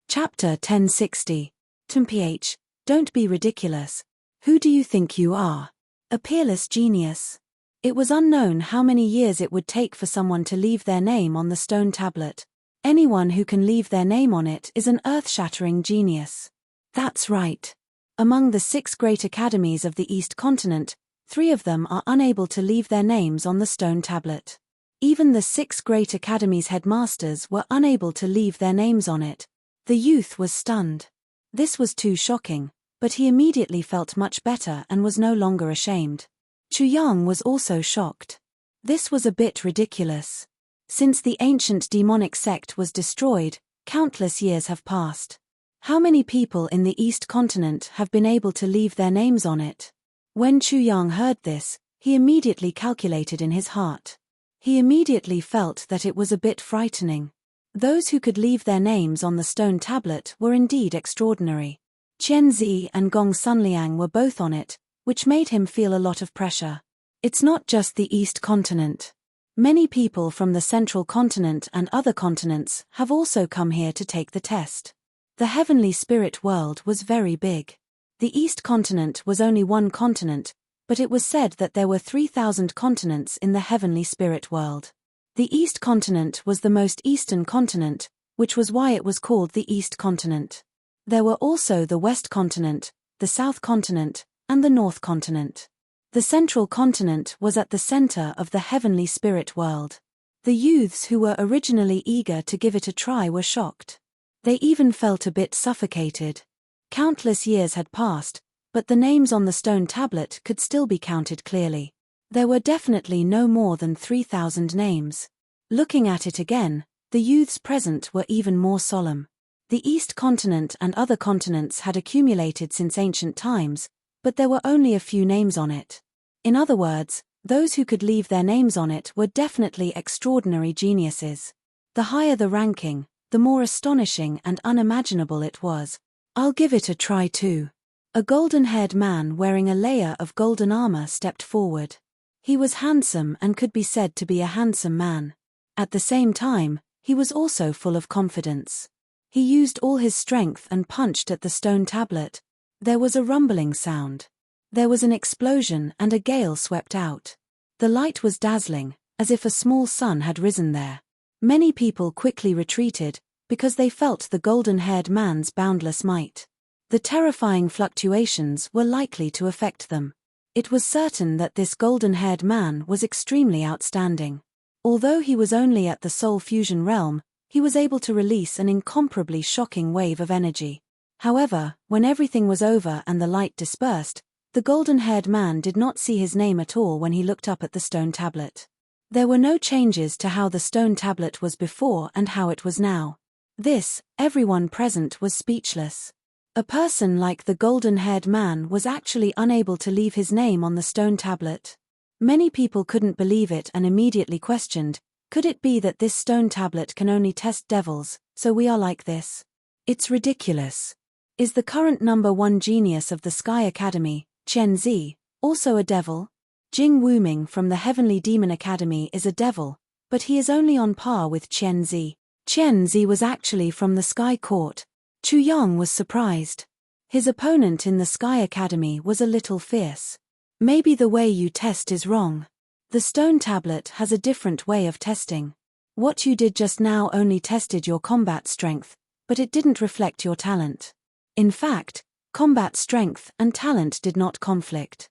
Chapter 1060. TMPH, don't be ridiculous. Who do you think you are? A peerless genius. It was unknown how many years it would take for someone to leave their name on the stone tablet. Anyone who can leave their name on it is an earth-shattering genius. That's right. Among the 6 great academies of the East Continent, 3 of them are unable to leave their names on the stone tablet. Even the 6 great academies' headmasters were unable to leave their names on it. The youth was stunned. This was too shocking, but he immediately felt much better and was no longer ashamed. Chu Yang was also shocked. This was a bit ridiculous. Since the ancient demonic sect was destroyed, countless years have passed. How many people in the East Continent have been able to leave their names on it? When Chu Yang heard this, he immediately calculated in his heart. He immediately felt that it was a bit frightening. Those who could leave their names on the stone tablet were indeed extraordinary. Qianzi and Gong Sunliang were both on it, which made him feel a lot of pressure. It's not just the East continent. Many people from the central continent and other continents have also come here to take the test. The heavenly spirit world was very big. The East continent was only one continent, but it was said that there were 3,000 continents in the heavenly spirit world. The East continent was the most eastern continent, which was why it was called the East continent. There were also the West continent, the South continent, and the North continent. The central continent was at the center of the heavenly spirit world. The youths who were originally eager to give it a try were shocked. They even felt a bit suffocated. Countless years had passed, but the names on the stone tablet could still be counted clearly. There were definitely no more than 3,000 names. Looking at it again, the youths present were even more solemn. The East continent and other continents had accumulated since ancient times, but there were only a few names on it. In other words, those who could leave their names on it were definitely extraordinary geniuses. The higher the ranking, the more astonishing and unimaginable it was. I'll give it a try too. A golden-haired man wearing a layer of golden armor stepped forward. He was handsome and could be said to be a handsome man. At the same time, he was also full of confidence. He used all his strength and punched at the stone tablet. There was a rumbling sound. There was an explosion and a gale swept out. The light was dazzling, as if a small sun had risen there. Many people quickly retreated, because they felt the golden-haired man's boundless might. The terrifying fluctuations were likely to affect them. It was certain that this golden-haired man was extremely outstanding. Although he was only at the soul fusion realm, he was able to release an incomparably shocking wave of energy. However, when everything was over and the light dispersed, the golden-haired man did not see his name at all when he looked up at the stone tablet. There were no changes to how the stone tablet was before and how it was now. Everyone present was speechless. A person like the golden-haired man was actually unable to leave his name on the stone tablet. Many people couldn't believe it and immediately questioned, could it be that this stone tablet can only test devils, so we are like this? It's ridiculous. Is the current #1 genius of the Sky Academy, Qianzi, also a devil? Jing Wuming from the Heavenly Demon Academy is a devil, but he is only on par with Qianzi. Qianzi was actually from the Sky Court. Chu Yang was surprised. His opponent in the Sky Academy was a little fierce. Maybe the way you test is wrong. The stone tablet has a different way of testing. What you did just now only tested your combat strength, but it didn't reflect your talent. In fact, combat strength and talent did not conflict.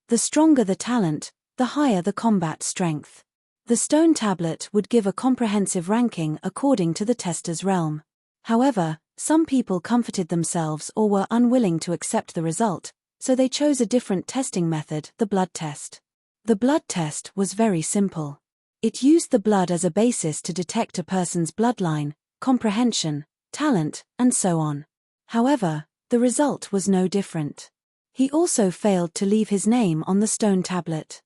The stronger the talent, the higher the combat strength. The stone tablet would give a comprehensive ranking according to the tester's realm. However, some people comforted themselves or were unwilling to accept the result, so they chose a different testing method, the blood test. The blood test was very simple. It used the blood as a basis to detect a person's bloodline, comprehension, talent, and so on. However, the result was no different. He also failed to leave his name on the stone tablet.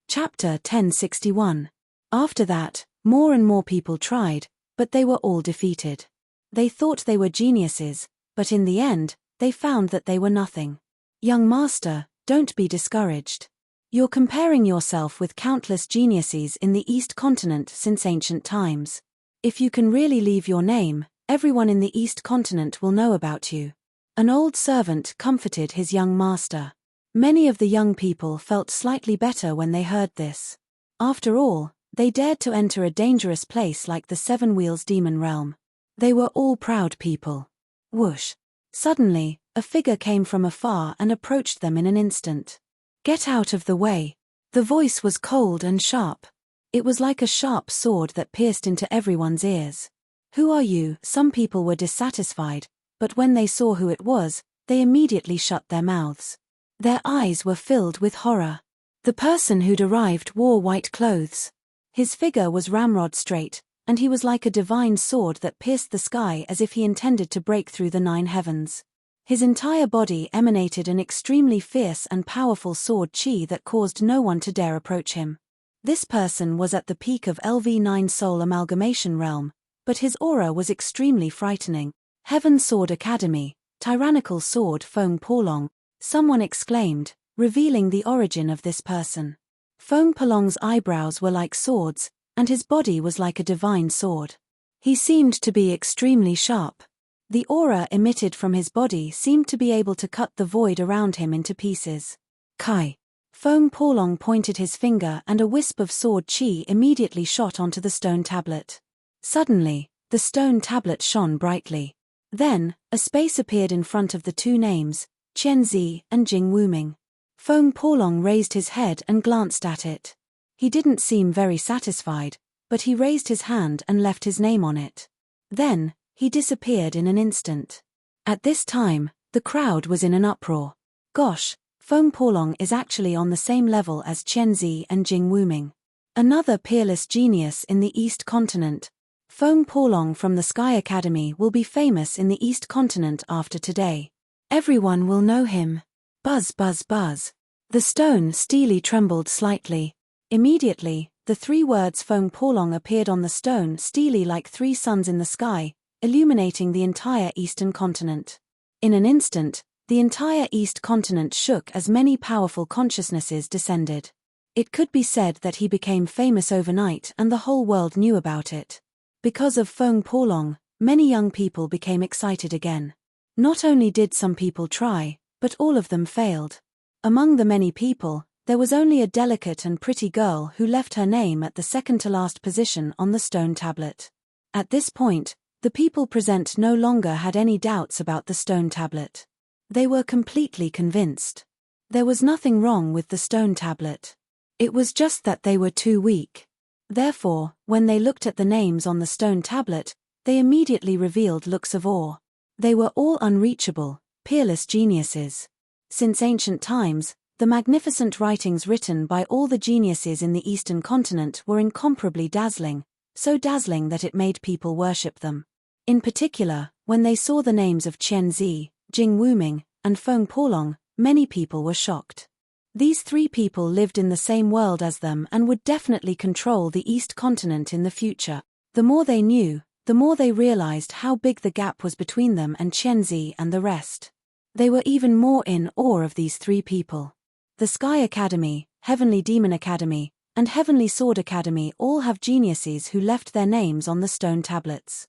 Chapter 1061. After that, more and more people tried, but they were all defeated. They thought they were geniuses, but in the end, they found that they were nothing. Young master, don't be discouraged. You're comparing yourself with countless geniuses in the East continent since ancient times. If you can really leave your name, everyone in the East continent will know about you. An old servant comforted his young master. Many of the young people felt slightly better when they heard this. After all, they dared to enter a dangerous place like the Seven Wheels Demon Realm. They were all proud people. Whoosh! Suddenly, a figure came from afar and approached them in an instant. Get out of the way. The voice was cold and sharp. It was like a sharp sword that pierced into everyone's ears. Who are you? Some people were dissatisfied, but when they saw who it was, they immediately shut their mouths. Their eyes were filled with horror. The person who'd arrived wore white clothes. His figure was ramrod straight, and he was like a divine sword that pierced the sky as if he intended to break through the 9 heavens. His entire body emanated an extremely fierce and powerful sword chi that caused no one to dare approach him. This person was at the peak of LV9 Soul Amalgamation Realm, but his aura was extremely frightening. Heaven Sword Academy, Tyrannical Sword Feng Polong, someone exclaimed, revealing the origin of this person. Feng Polong's eyebrows were like swords, and his body was like a divine sword. He seemed to be extremely sharp. The aura emitted from his body seemed to be able to cut the void around him into pieces. Kai. Feng Polong pointed his finger and a wisp of sword chi immediately shot onto the stone tablet. Suddenly, the stone tablet shone brightly. Then, a space appeared in front of the two names, Qianzi and Jing Wuming. Feng Polong raised his head and glanced at it. He didn't seem very satisfied, but he raised his hand and left his name on it. Then, he disappeared in an instant. At this time, the crowd was in an uproar. Gosh, Feng Polong is actually on the same level as Qianzi and Jing Wuming. Another peerless genius in the East Continent. Feng Polong from the Sky Academy will be famous in the East Continent after today. Everyone will know him. Buzz buzz buzz. The stone steely trembled slightly. Immediately, the three words Feng Polong appeared on the stone steely like three suns in the sky, illuminating the entire Eastern Continent. In an instant, the entire East Continent shook as many powerful consciousnesses descended. It could be said that he became famous overnight and the whole world knew about it. Because of Feng Polong, many young people became excited again. Not only did some people try, but all of them failed. Among the many people, there was only a delicate and pretty girl who left her name at the second-to-last position on the stone tablet. At this point, the people present no longer had any doubts about the stone tablet. They were completely convinced. There was nothing wrong with the stone tablet. It was just that they were too weak. Therefore, when they looked at the names on the stone tablet, they immediately revealed looks of awe. They were all unreachable, peerless geniuses. Since ancient times, the magnificent writings written by all the geniuses in the Eastern Continent were incomparably dazzling, so dazzling that it made people worship them. In particular, when they saw the names of Qianzi, Jing Wuming, and Feng Polong, many people were shocked. These three people lived in the same world as them and would definitely control the East Continent in the future. The more they knew, the more they realized how big the gap was between them and Qianzi and the rest. They were even more in awe of these three people. The Sky Academy, Heavenly Demon Academy, and Heavenly Sword Academy all have geniuses who left their names on the stone tablets.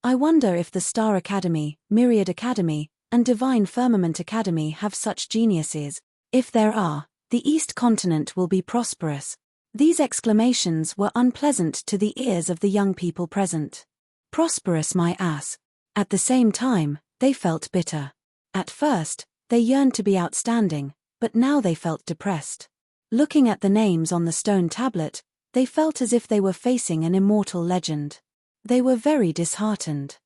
I wonder if the Star Academy, Myriad Academy, and Divine Firmament Academy have such geniuses. If there are, the East Continent will be prosperous. These exclamations were unpleasant to the ears of the young people present. Prosperous my ass. At the same time, they felt bitter. At first, they yearned to be outstanding, but now they felt depressed. Looking at the names on the stone tablet, they felt as if they were facing an immortal legend. They were very disheartened.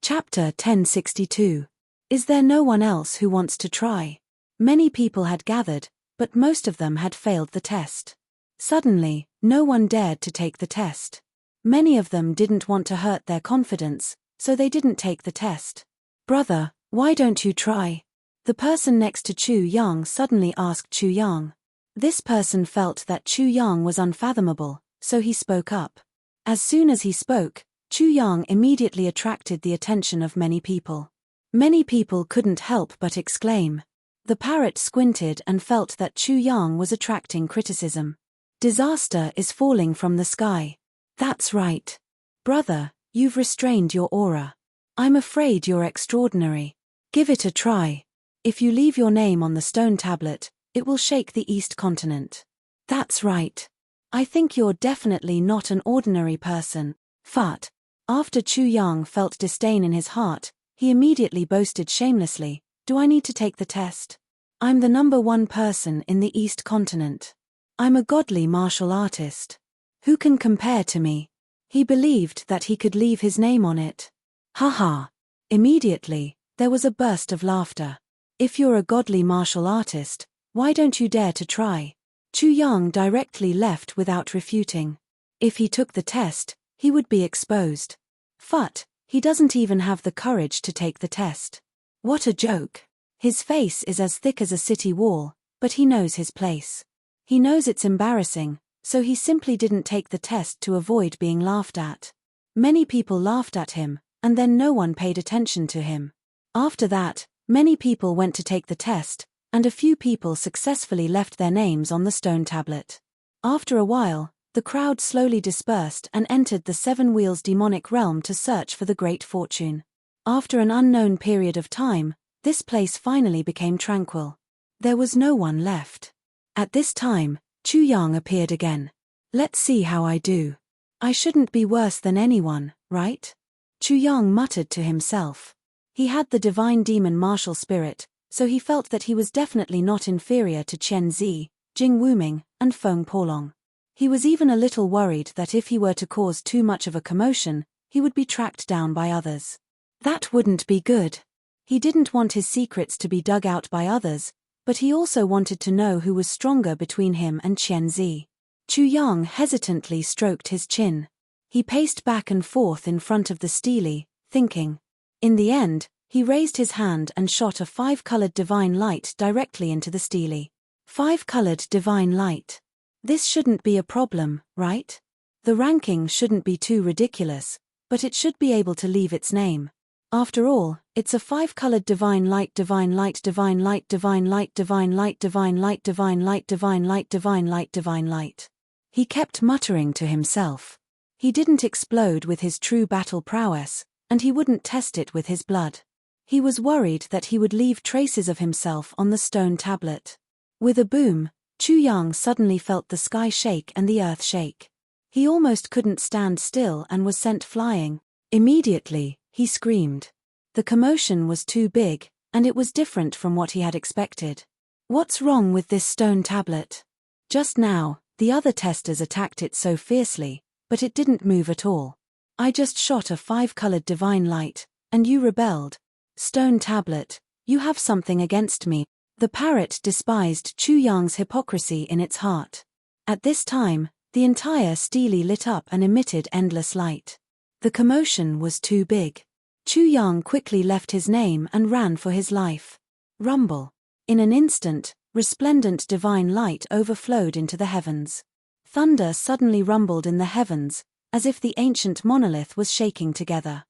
Chapter 1062. Is there no one else who wants to try? Many people had gathered, but most of them had failed the test. Suddenly, no one dared to take the test. Many of them didn't want to hurt their confidence, so they didn't take the test. Brother, why don't you try? The person next to Chu Yang suddenly asked Chu Yang. This person felt that Chu Yang was unfathomable, so he spoke up. As soon as he spoke, Chu Yang immediately attracted the attention of many people. Many people couldn't help but exclaim. The parrot squinted and felt that Chu Yang was attracting criticism. Disaster is falling from the sky. That's right. Brother, you've restrained your aura. I'm afraid you're extraordinary. Give it a try. If you leave your name on the stone tablet, it will shake the East Continent. That's right. I think you're definitely not an ordinary person. Fat. After Chu Yang felt disdain in his heart, he immediately boasted shamelessly, "Do I need to take the test? I'm the #1 person in the East Continent. I'm a godly martial artist. Who can compare to me?" He believed that he could leave his name on it. Ha. Immediately, there was a burst of laughter. If you're a godly martial artist, why don't you dare to try? Chu Yang directly left without refuting. If he took the test, he would be exposed. Phut, he doesn't even have the courage to take the test. What a joke. His face is as thick as a city wall, but he knows his place. He knows it's embarrassing, so he simply didn't take the test to avoid being laughed at. Many people laughed at him, and then no one paid attention to him. After that, many people went to take the test, and a few people successfully left their names on the stone tablet. After a while, the crowd slowly dispersed and entered the Seven Wheels demonic realm to search for the great fortune. After an unknown period of time, this place finally became tranquil. There was no one left. At this time, Chu Yang appeared again. Let's see how I do. I shouldn't be worse than anyone, right? Chu Yang muttered to himself. He had the divine demon martial spirit, so he felt that he was definitely not inferior to Chen Zi, Jing Wuming, and Feng Polong. He was even a little worried that if he were to cause too much of a commotion, he would be tracked down by others. That wouldn't be good. He didn't want his secrets to be dug out by others, but he also wanted to know who was stronger between him and Chen Zi. Chu Yang hesitantly stroked his chin. He paced back and forth in front of the stele, thinking. In the end, he raised his hand and shot a 5-colored divine light directly into the stele. 5-colored divine light. This shouldn't be a problem, right? The ranking shouldn't be too ridiculous, but it should be able to leave its name. After all, it's a 5-colored divine light, divine light, divine light, divine light, divine light, divine light, divine light, divine light, divine light, divine light. He kept muttering to himself. He didn't explode with his true battle prowess, and he wouldn't test it with his blood. He was worried that he would leave traces of himself on the stone tablet. With a boom, Chu Yang suddenly felt the sky shake and the earth shake. He almost couldn't stand still and was sent flying. Immediately, he screamed. The commotion was too big, and it was different from what he had expected. What's wrong with this stone tablet? Just now, the other testers attacked it so fiercely, but it didn't move at all. I just shot a 5-colored divine light, and you rebelled. Stone tablet, you have something against me. The parrot despised Chu Yang's hypocrisy in its heart. At this time, the entire stele lit up and emitted endless light. The commotion was too big. Chu Yang quickly left his name and ran for his life. Rumble. In an instant, resplendent divine light overflowed into the heavens. Thunder suddenly rumbled in the heavens, as if the ancient monolith was shaking together.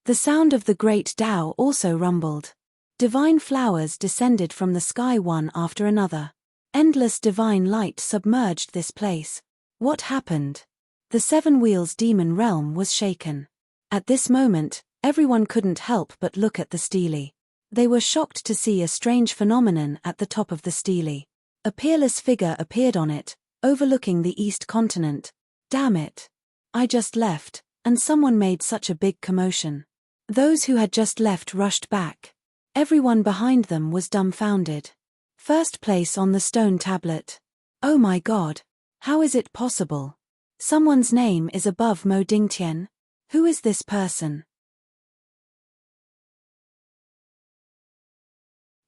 The sound of the great Tao also rumbled. Divine flowers descended from the sky one after another. Endless divine light submerged this place. What happened? The Seven Wheels demon realm was shaken. At this moment, everyone couldn't help but look at the stele. They were shocked to see a strange phenomenon at the top of the stele. A peerless figure appeared on it, overlooking the East continent. Damn it. I just left, and someone made such a big commotion. Those who had just left rushed back. Everyone behind them was dumbfounded. First place on the stone tablet. Oh my God. How is it possible? Someone's name is above Mo Dingtian. Who is this person?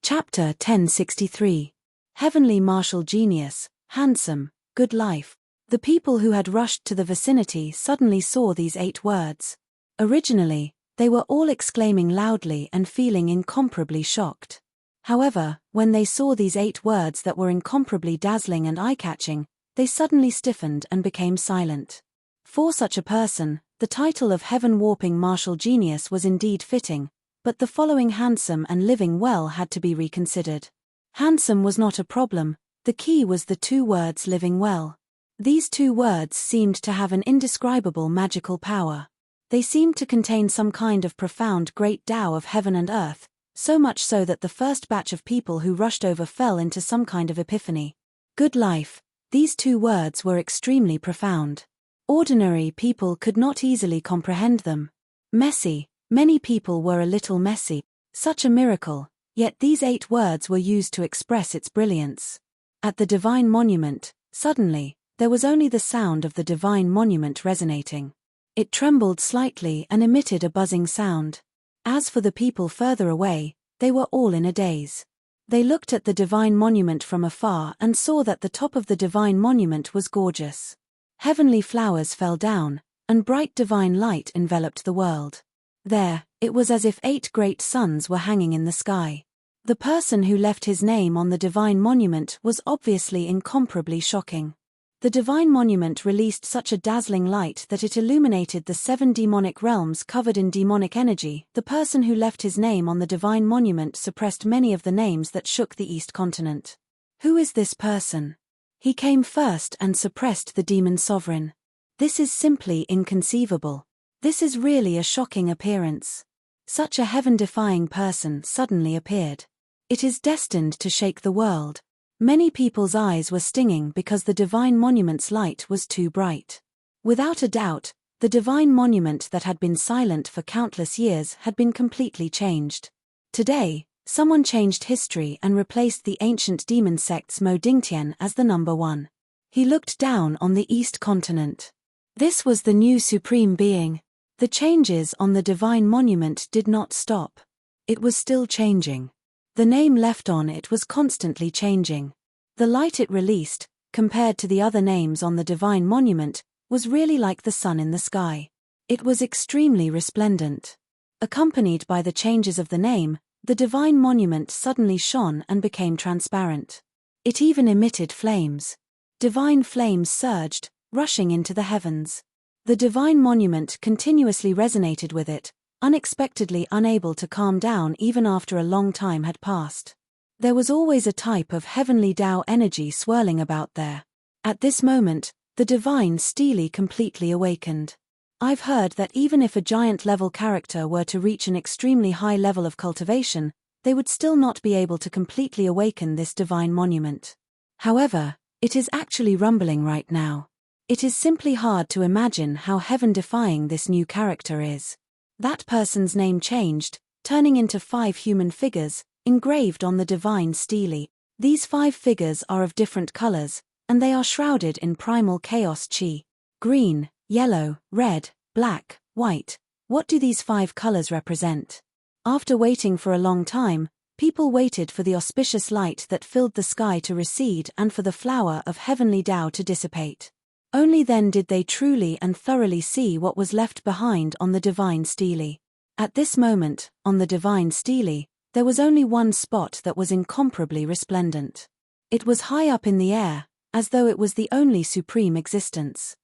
Chapter 1063. Heavenly Martial Genius, Handsome, Good Life. The people who had rushed to the vicinity suddenly saw these 8 words. Originally, they were all exclaiming loudly and feeling incomparably shocked. However, when they saw these 8 words that were incomparably dazzling and eye-catching, they suddenly stiffened and became silent. For such a person, the title of heaven-warping martial genius was indeed fitting, but the following handsome and living well had to be reconsidered. Handsome was not a problem, the key was the 2 words living well. These 2 words seemed to have an indescribable magical power. They seemed to contain some kind of profound great Tao of heaven and earth, so much so that the first batch of people who rushed over fell into some kind of epiphany. Good life. These 2 words were extremely profound. Ordinary people could not easily comprehend them. Messy. Many people were a little messy. Such a miracle, yet these 8 words were used to express its brilliance. At the divine monument, suddenly, there was only the sound of the divine monument resonating. It trembled slightly and emitted a buzzing sound. As for the people further away, they were all in a daze. They looked at the divine monument from afar and saw that the top of the divine monument was gorgeous. Heavenly flowers fell down, and bright divine light enveloped the world. There, it was as if 8 great suns were hanging in the sky. The person who left his name on the divine monument was obviously incomparably shocking. The divine monument released such a dazzling light that it illuminated the 7 demonic realms covered in demonic energy. The person who left his name on the divine monument suppressed many of the names that shook the East continent. Who is this person? He came first and suppressed the demon sovereign. This is simply inconceivable. This is really a shocking appearance. Such a heaven-defying person suddenly appeared. It is destined to shake the world. Many people's eyes were stinging because the divine monument's light was too bright. Without a doubt, the divine monument that had been silent for countless years had been completely changed. Today, someone changed history and replaced the ancient demon sect's Mo Dingtian as the number 1. He looked down on the East continent. This was the new supreme being. The changes on the divine monument did not stop. It was still changing. The name left on it was constantly changing. The light it released, compared to the other names on the divine monument, was really like the sun in the sky. It was extremely resplendent. Accompanied by the changes of the name, the divine monument suddenly shone and became transparent. It even emitted flames. Divine flames surged, rushing into the heavens. The divine monument continuously resonated with it, unexpectedly unable to calm down even after a long time had passed. There was always a type of heavenly Tao energy swirling about there. At this moment, the divine Steely completely awakened. I've heard that even if a giant-level character were to reach an extremely high level of cultivation, they would still not be able to completely awaken this divine monument. However, it is actually rumbling right now. It is simply hard to imagine how heaven-defying this new character is. That person's name changed, turning into 5 human figures, engraved on the divine Steely. These 5 figures are of different colors, and they are shrouded in primal chaos chi. Green, yellow, red, black, white. What do these 5 colors represent? After waiting for a long time, people waited for the auspicious light that filled the sky to recede and for the flower of heavenly Tao to dissipate. Only then did they truly and thoroughly see what was left behind on the divine Steely. At this moment, on the divine Steely, there was only one spot that was incomparably resplendent. It was high up in the air, as though it was the only supreme existence.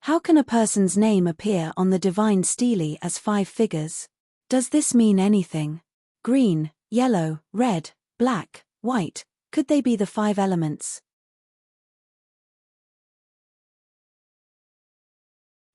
How can a person's name appear on the divine Steely as 5 figures? Does this mean anything? Green, yellow, red, black, white, could they be the 5 elements?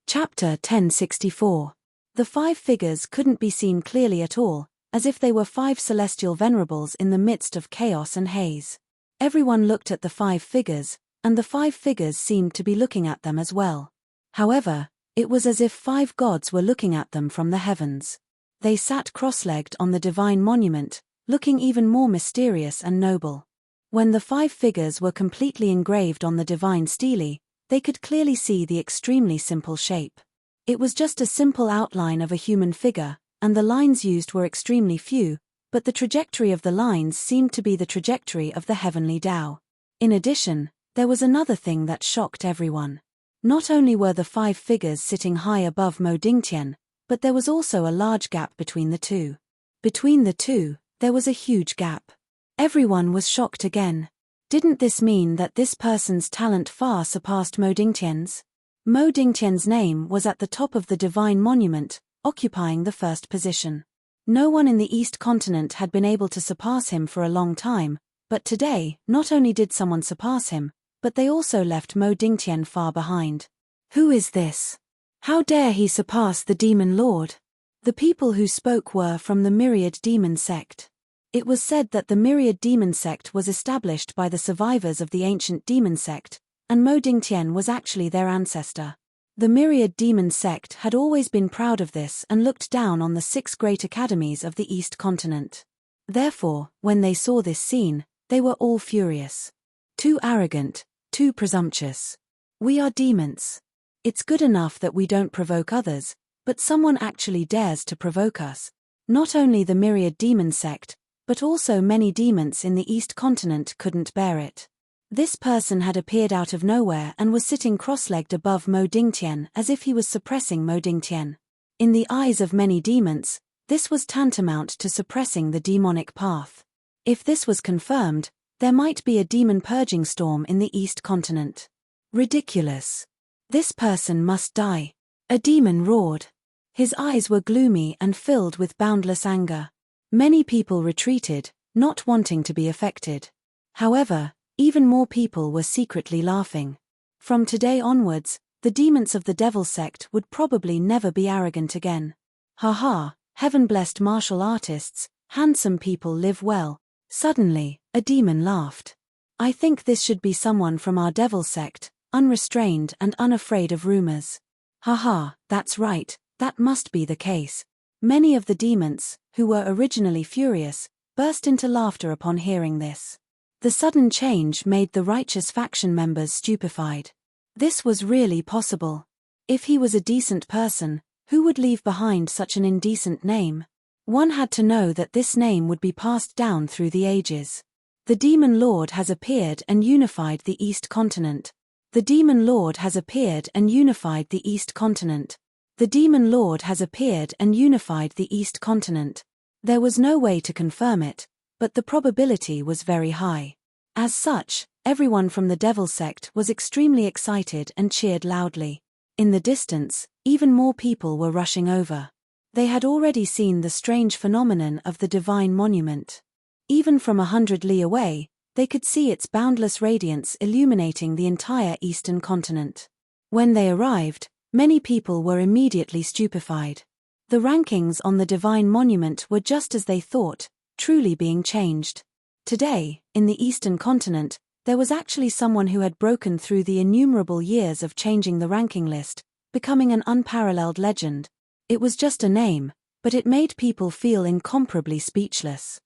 Chapter 1064. The 5 figures couldn't be seen clearly at all, as if they were 5 celestial venerables in the midst of chaos and haze. Everyone looked at the 5 figures, and the 5 figures seemed to be looking at them as well. However, it was as if 5 gods were looking at them from the heavens. They sat cross-legged on the divine monument, looking even more mysterious and noble. When the 5 figures were completely engraved on the divine Steely, they could clearly see the extremely simple shape. It was just a simple outline of a human figure, and the lines used were extremely few, but the trajectory of the lines seemed to be the trajectory of the heavenly Tao. In addition, there was another thing that shocked everyone. Not only were the 5 figures sitting high above Mo Dingtian, but there was also a large gap between the two. Between the two, there was a huge gap. Everyone was shocked again. Didn't this mean that this person's talent far surpassed Mo Dingtian's? Mo Dingtian's name was at the top of the divine monument, occupying the first position. No one in the East continent had been able to surpass him for a long time, but today, not only did someone surpass him, but they also left Mo Dingtian far behind. Who is this? How dare he surpass the demon lord? The people who spoke were from the Myriad Demon sect. It was said that the Myriad Demon sect was established by the survivors of the ancient demon sect, and Mo Dingtian was actually their ancestor. The Myriad Demon sect had always been proud of this and looked down on the 6 great academies of the East continent. Therefore, when they saw this scene, they were all furious. Too arrogant, too presumptuous. We are demons. It's good enough that we don't provoke others, but someone actually dares to provoke us. Not only the Myriad Demon sect, but also many demons in the East Continent couldn't bear it. This person had appeared out of nowhere and was sitting cross-legged above Mo Dingtian as if he was suppressing Mo Dingtian. In the eyes of many demons, this was tantamount to suppressing the demonic path. If this was confirmed, there might be a demon purging storm in the East Continent. Ridiculous. This person must die. A demon roared. His eyes were gloomy and filled with boundless anger. Many people retreated, not wanting to be affected. However, even more people were secretly laughing. From today onwards, the demons of the devil sect would probably never be arrogant again. Haha, heaven-blessed martial artists, handsome people live well. Suddenly, a demon laughed. I think this should be someone from our devil sect, unrestrained and unafraid of rumors. Haha, that's right, that must be the case. Many of the demons, who were originally furious, burst into laughter upon hearing this. The sudden change made the righteous faction members stupefied. This was really possible. If he was a decent person, who would leave behind such an indecent name? One had to know that this name would be passed down through the ages. The Demon Lord has appeared and unified the East Continent. The Demon Lord has appeared and unified the East Continent. The Demon Lord has appeared and unified the East Continent. There was no way to confirm it, but the probability was very high. As such, everyone from the devil sect was extremely excited and cheered loudly. In the distance, even more people were rushing over. They had already seen the strange phenomenon of the divine monument. Even from 100 li away, they could see its boundless radiance illuminating the entire eastern continent. When they arrived, many people were immediately stupefied. The rankings on the divine monument were just as they thought, truly being changed. Today, in the eastern continent, there was actually someone who had broken through the innumerable years of changing the ranking list, becoming an unparalleled legend. It was just a name, but it made people feel incomparably speechless.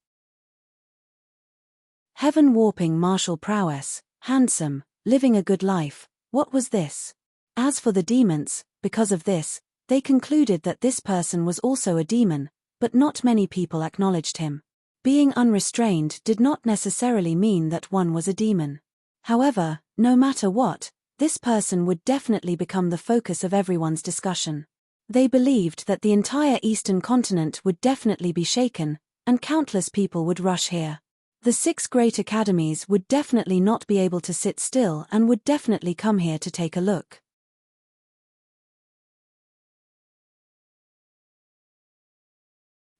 Heaven-warping martial prowess, handsome, living a good life, what was this? As for the demons, because of this, they concluded that this person was also a demon, but not many people acknowledged him. Being unrestrained did not necessarily mean that one was a demon. However, no matter what, this person would definitely become the focus of everyone's discussion. They believed that the entire eastern continent would definitely be shaken, and countless people would rush here. The 6 great academies would definitely not be able to sit still and would definitely come here to take a look.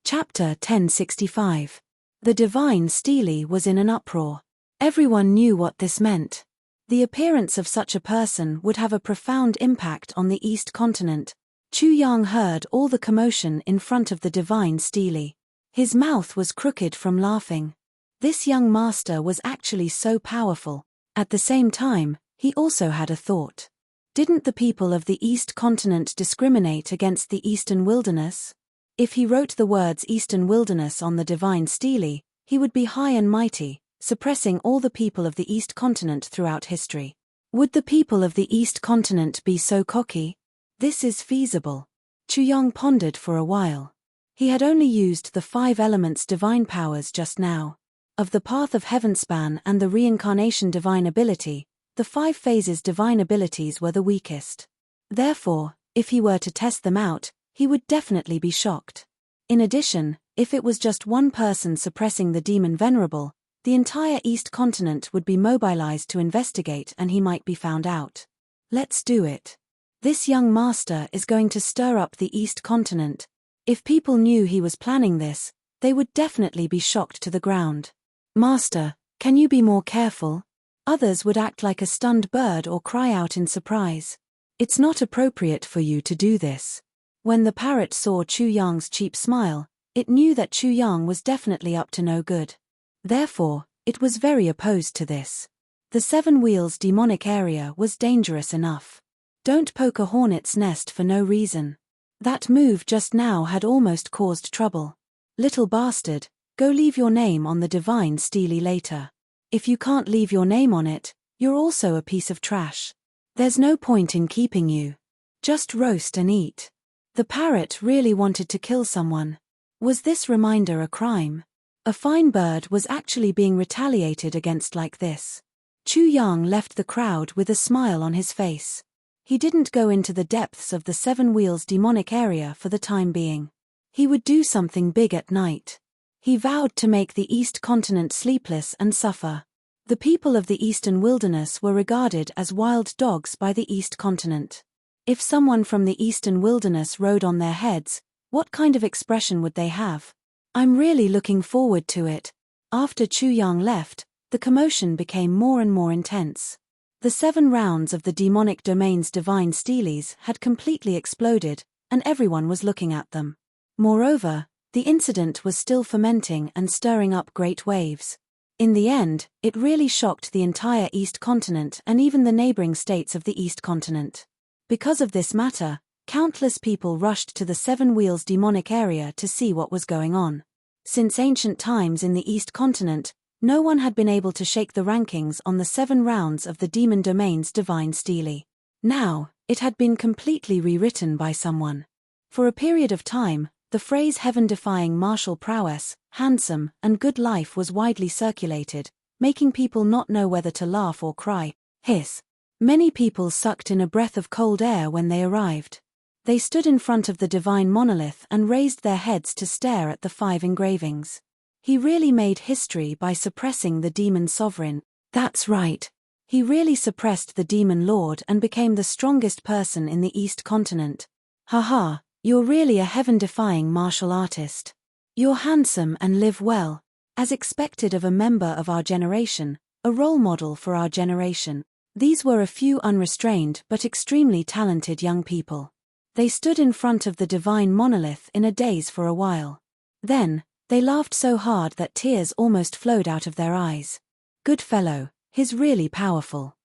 Chapter 1065. The divine stele was in an uproar. Everyone knew what this meant. The appearance of such a person would have a profound impact on the East Continent. Chu Yang heard all the commotion in front of the divine stele. His mouth was crooked from laughing. This young master was actually so powerful. At the same time, he also had a thought. Didn't the people of the East Continent discriminate against the Eastern Wilderness? If he wrote the words Eastern Wilderness on the divine stele, he would be high and mighty, suppressing all the people of the East Continent throughout history. Would the people of the East Continent be so cocky? This is feasible. Chu Yang pondered for a while. He had only used the 5 elements divine powers just now. Of the path of heavenspan and the reincarnation divine ability, the 5 phases divine abilities were the weakest. Therefore, if he were to test them out, he would definitely be shocked. In addition, if it was just one person suppressing the demon venerable, the entire East Continent would be mobilized to investigate and he might be found out. Let's do it. This young master is going to stir up the East Continent. If people knew he was planning this, they would definitely be shocked to the ground. Master, can you be more careful? Others would act like a stunned bird or cry out in surprise. It's not appropriate for you to do this. When the parrot saw Chu Yang's cheap smile, it knew that Chu Yang was definitely up to no good. Therefore, it was very opposed to this. The 7 wheels demonic area was dangerous enough. Don't poke a hornet's nest for no reason. That move just now had almost caused trouble. Little bastard, go leave your name on the divine stele later. If you can't leave your name on it, you're also a piece of trash. There's no point in keeping you. Just roast and eat. The parrot really wanted to kill someone. Was this reminder a crime? A fine bird was actually being retaliated against like this. Chu Yang left the crowd with a smile on his face. He didn't go into the depths of the Seven Wheels demonic area for the time being. He would do something big at night. He vowed to make the East Continent sleepless and suffer. The people of the Eastern Wilderness were regarded as wild dogs by the East Continent. If someone from the Eastern Wilderness rode on their heads, what kind of expression would they have? I'm really looking forward to it. After Chu Yang left, the commotion became more and more intense. The 7 rounds of the demonic domain's divine steles had completely exploded, and everyone was looking at them. Moreover, the incident was still fermenting and stirring up great waves. In the end, it really shocked the entire East Continent and even the neighboring states of the East Continent. Because of this matter, countless people rushed to the Seven Wheels demonic area to see what was going on. Since ancient times in the East Continent, no one had been able to shake the rankings on the 7 rounds of the demon domain's divine stele. Now, it had been completely rewritten by someone. For a period of time, the phrase heaven-defying martial prowess, handsome, and good life was widely circulated, making people not know whether to laugh or cry. Hiss. Many people sucked in a breath of cold air when they arrived. They stood in front of the divine monolith and raised their heads to stare at the 5 engravings. He really made history by suppressing the demon sovereign. That's right. He really suppressed the demon lord and became the strongest person in the East Continent. Haha, you're really a heaven-defying martial artist. You're handsome and live well. As expected of a member of our generation, a role model for our generation. These were a few unrestrained but extremely talented young people. They stood in front of the divine monolith in a daze for a while. Then, they laughed so hard that tears almost flowed out of their eyes. Good fellow, he's really powerful.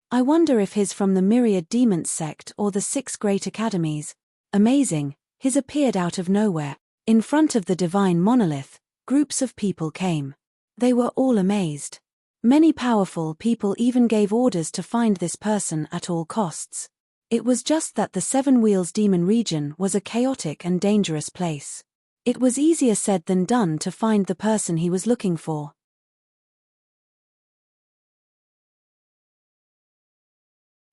I wonder if he's from the Myriad Demons sect or the 6 great academies. Amazing, he's appeared out of nowhere. In front of the divine monolith, groups of people came. They were all amazed. Many powerful people even gave orders to find this person at all costs. It was just that the 7 Wheels demon region was a chaotic and dangerous place. It was easier said than done to find the person he was looking for.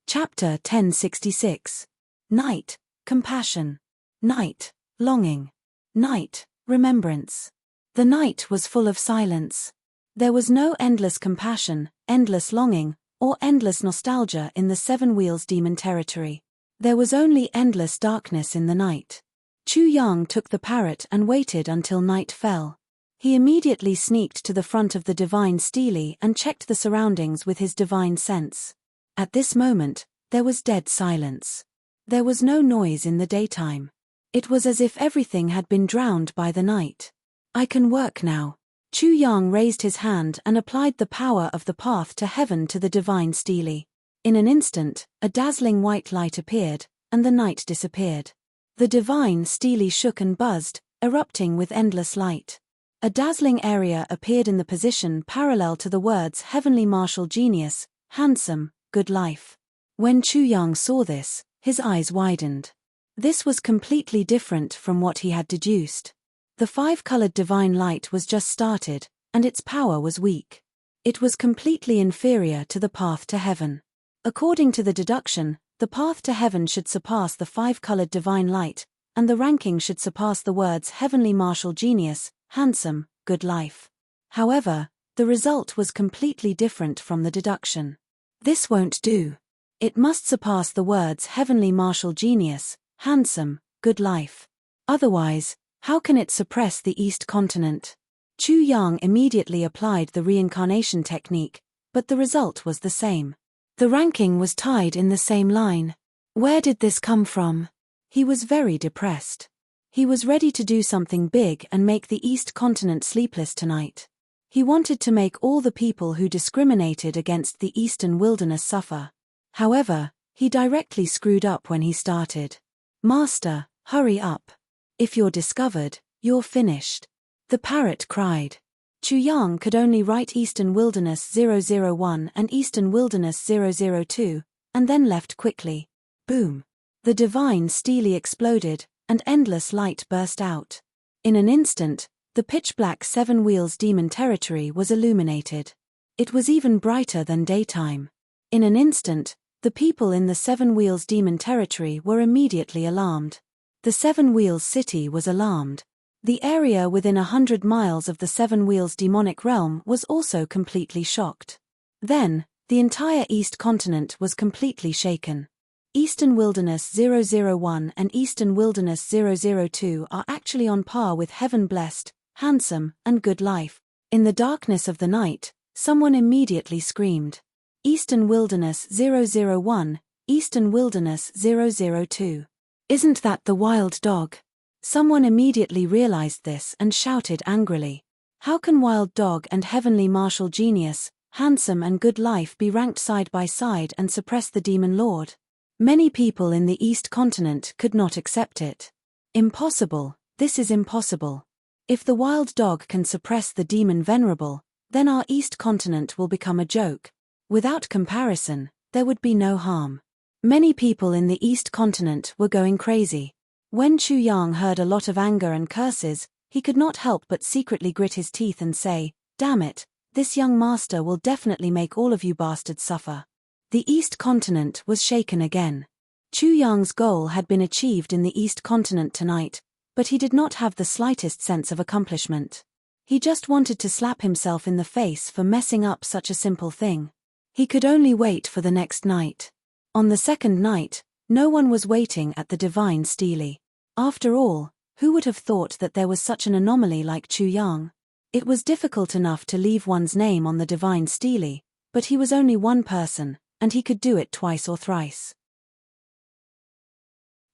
Chapter 1066. Night, compassion. Night, longing. Night, remembrance. The night was full of silence. There was no endless compassion, endless longing, or endless nostalgia in the 7 Wheels demon territory. There was only endless darkness in the night. Chu Yang took the parrot and waited until night fell. He immediately sneaked to the front of the divine stele and checked the surroundings with his divine sense. At this moment, there was dead silence. There was no noise in the daytime. It was as if everything had been drowned by the night. I can work now. Chu Yang raised his hand and applied the power of the path to heaven to the divine stele. In an instant, a dazzling white light appeared, and the night disappeared. The divine stele shook and buzzed, erupting with endless light. A dazzling area appeared in the position parallel to the words heavenly martial genius, handsome, good life. When Chu Yang saw this, his eyes widened. This was completely different from what he had deduced. The 5-colored divine light was just started, and its power was weak. It was completely inferior to the path to heaven. According to the deduction, the path to heaven should surpass the 5-colored divine light, and the ranking should surpass the words heavenly martial genius, handsome, good life. However, the result was completely different from the deduction. This won't do. It must surpass the words heavenly martial genius, handsome, good life. Otherwise, how can it suppress the East Continent? Chu Yang immediately applied the reincarnation technique, but the result was the same. The ranking was tied in the same line. Where did this come from? He was very depressed. He was ready to do something big and make the East Continent sleepless tonight. He wanted to make all the people who discriminated against the Eastern Wilderness suffer. However, he directly screwed up when he started. Master, hurry up. If you're discovered, you're finished. The parrot cried. Chu Yang could only write Eastern Wilderness 001 and Eastern Wilderness 002, and then left quickly. Boom. The divine stele exploded, and endless light burst out. In an instant, the pitch-black Seven Wheels demon territory was illuminated. It was even brighter than daytime. In an instant, the people in the Seven Wheels demon territory were immediately alarmed. The Seven Wheels city was alarmed. The area within 100 miles of the Seven Wheels demonic realm was also completely shocked. Then, the entire East continent was completely shaken. Eastern Wilderness 001 and Eastern Wilderness 002 are actually on par with Heaven-blessed, handsome, and good life. In the darkness of the night, someone immediately screamed, "Eastern Wilderness 001, Eastern Wilderness 002. Isn't that the wild dog?" Someone immediately realized this and shouted angrily, "How can wild dog and heavenly martial genius, handsome and good life be ranked side by side and suppress the demon lord?" Many people in the East continent could not accept it. Impossible, this is impossible. If the wild dog can suppress the demon venerable, then our East continent will become a joke. Without comparison, there would be no harm. Many people in the East continent were going crazy. When Chu Yang heard a lot of anger and curses, he could not help but secretly grit his teeth and say, "Damn it, this young master will definitely make all of you bastards suffer." The East continent was shaken again. Chu Yang's goal had been achieved in the East continent tonight, but he did not have the slightest sense of accomplishment. He just wanted to slap himself in the face for messing up such a simple thing. He could only wait for the next night. On the second night, no one was waiting at the divine stele. After all, who would have thought that there was such an anomaly like Chu Yang? It was difficult enough to leave one's name on the divine stele, but he was only one person, and he could do it twice or thrice.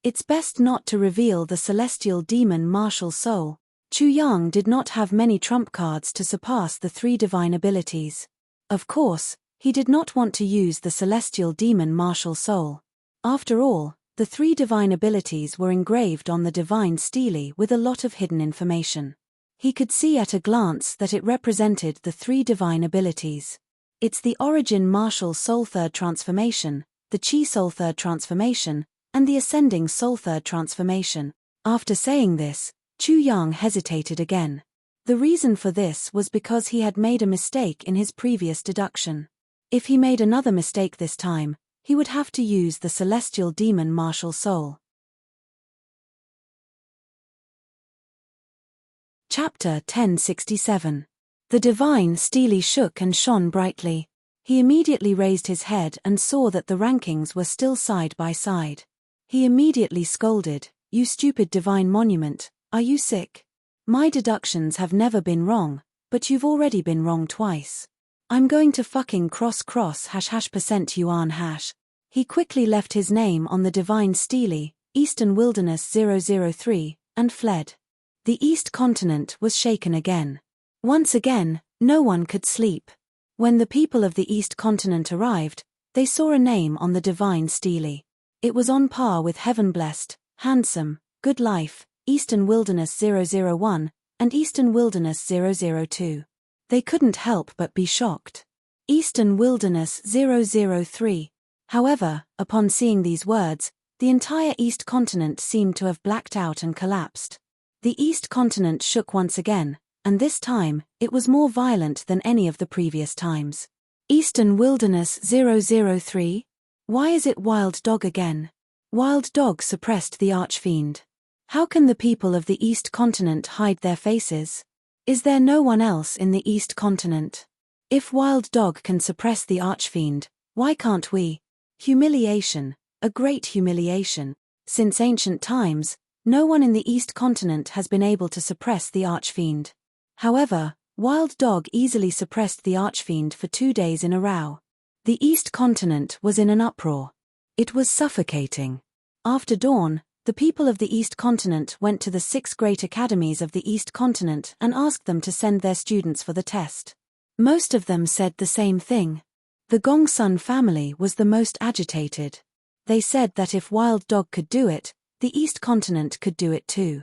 It's best not to reveal the celestial demon martial soul. Chu Yang did not have many trump cards to surpass the 3 divine abilities. Of course, he did not want to use the celestial demon martial soul. After all, the 3 divine abilities were engraved on the divine stele with a lot of hidden information. He could see at a glance that it represented the 3 divine abilities. It's the origin martial soul third transformation, the chi soul third transformation, and the ascending soul third transformation. After saying this, Chu Yang hesitated again. The reason for this was because he had made a mistake in his previous deduction. If he made another mistake this time, he would have to use the celestial demon martial soul. Chapter 1067. The divine stele shook and shone brightly. He immediately raised his head and saw that the rankings were still side by side. He immediately scolded, "You stupid divine monument, are you sick? My deductions have never been wrong, but you've already been wrong twice. I'm going to fucking cross # yuan #." He quickly left his name on the divine stele, Eastern Wilderness 003, and fled. The East continent was shaken again. Once again, no one could sleep. When the people of the East continent arrived, they saw a name on the divine stele. It was on par with Heaven-blessed, handsome, good life, Eastern Wilderness 001, and Eastern Wilderness 002. They couldn't help but be shocked. Eastern Wilderness 003. However, upon seeing these words, the entire East continent seemed to have blacked out and collapsed. The East continent shook once again, and this time, it was more violent than any of the previous times. Eastern Wilderness 003? Why is it Wild Dog again? Wild Dog suppressed the Archfiend. How can the people of the East continent hide their faces? Is there no one else in the East continent? If Wild Dog can suppress the Archfiend, why can't we? Humiliation, a great humiliation. Since ancient times, no one in the East continent has been able to suppress the Archfiend. However, Wild Dog easily suppressed the Archfiend for 2 days in a row. The East continent was in an uproar. It was suffocating. After dawn, the people of the East continent went to the 6 great academies of the East continent and asked them to send their students for the test. Most of them said the same thing. The Gongsun family was the most agitated. They said that if Wild Dog could do it, the East continent could do it too.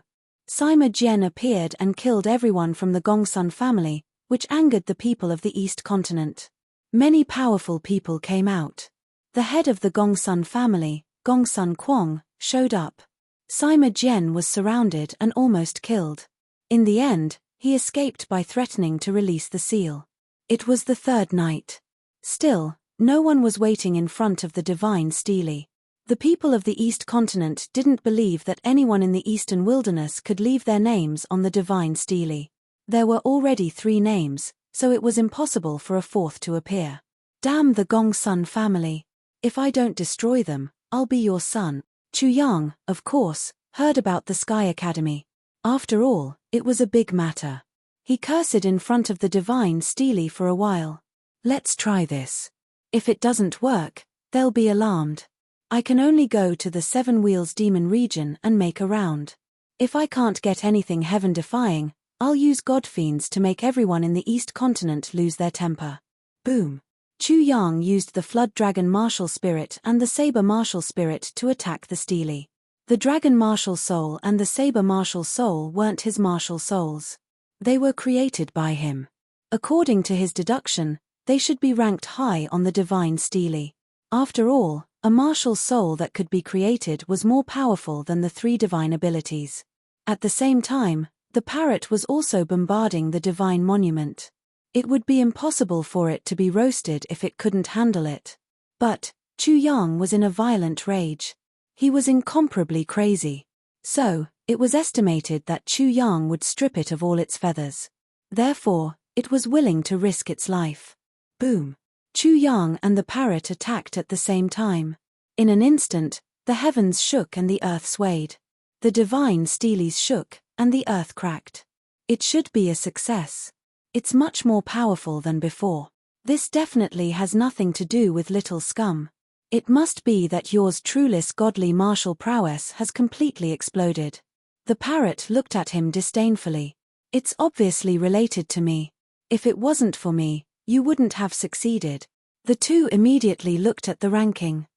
Sima Jian appeared and killed everyone from the Gongsun family, which angered the people of the East continent. Many powerful people came out. The head of the Gongsun family, Gongsun Quang, showed up. Sima Jian was surrounded and almost killed. In the end, he escaped by threatening to release the seal. It was the third night. Still, no one was waiting in front of the divine stele. The people of the East Continent didn't believe that anyone in the Eastern Wilderness could leave their names on the divine stele. There were already 3 names, so it was impossible for a 4th to appear. Damn the Gongsun family. If I don't destroy them, I'll be your son. Chu Yang, of course, heard about the Sky Academy. After all, it was a big matter. He cursed in front of the divine stele for a while. Let's try this. If it doesn't work, they'll be alarmed. I can only go to the 7 Wheels Demon region and make a round. If I can't get anything heaven-defying, I'll use Godfiends to make everyone in the East Continent lose their temper. Boom. Chu Yang used the Flood Dragon Martial Spirit and the Saber Martial Spirit to attack the stele. The Dragon Martial Soul and the Saber Martial Soul weren't his martial souls. They were created by him. According to his deduction, they should be ranked high on the divine stele. After all, a martial soul that could be created was more powerful than the 3 divine abilities. At the same time, the parrot was also bombarding the divine monument. It would be impossible for it to be roasted if it couldn't handle it. But Chu Yang was in a violent rage. He was incomparably crazy. So, it was estimated that Chu Yang would strip it of all its feathers. Therefore, it was willing to risk its life. Boom. Chu Yang and the parrot attacked at the same time. In an instant, the heavens shook and the earth swayed. The divine steles shook, and the earth cracked. It should be a success. It's much more powerful than before. This definitely has nothing to do with little scum. It must be that yours truly's godly martial prowess has completely exploded. The parrot looked at him disdainfully. It's obviously related to me. If it wasn't for me, you wouldn't have succeeded. The 2 immediately looked at the ranking.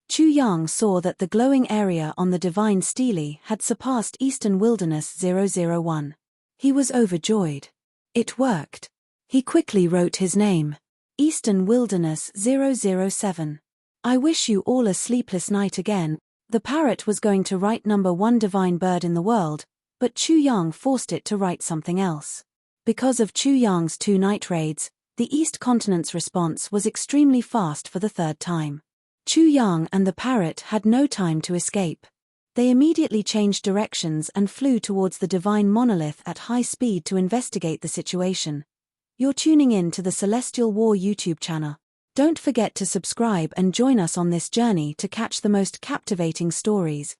Chu Yang saw that the glowing area on the divine stele had surpassed Eastern Wilderness 001. He was overjoyed. It worked. He quickly wrote his name. Eastern Wilderness 007. I wish you all a sleepless night again. The parrot was going to write number 1 divine bird in the world, but Chu Yang forced it to write something else. Because of Chu Yang's 2 night raids, the East Continent's response was extremely fast for the 3rd time. Chu Yang and the parrot had no time to escape. They immediately changed directions and flew towards the divine monolith at high speed to investigate the situation. You're tuning in to the Celestial War YouTube channel. Don't forget to subscribe and join us on this journey to catch the most captivating stories.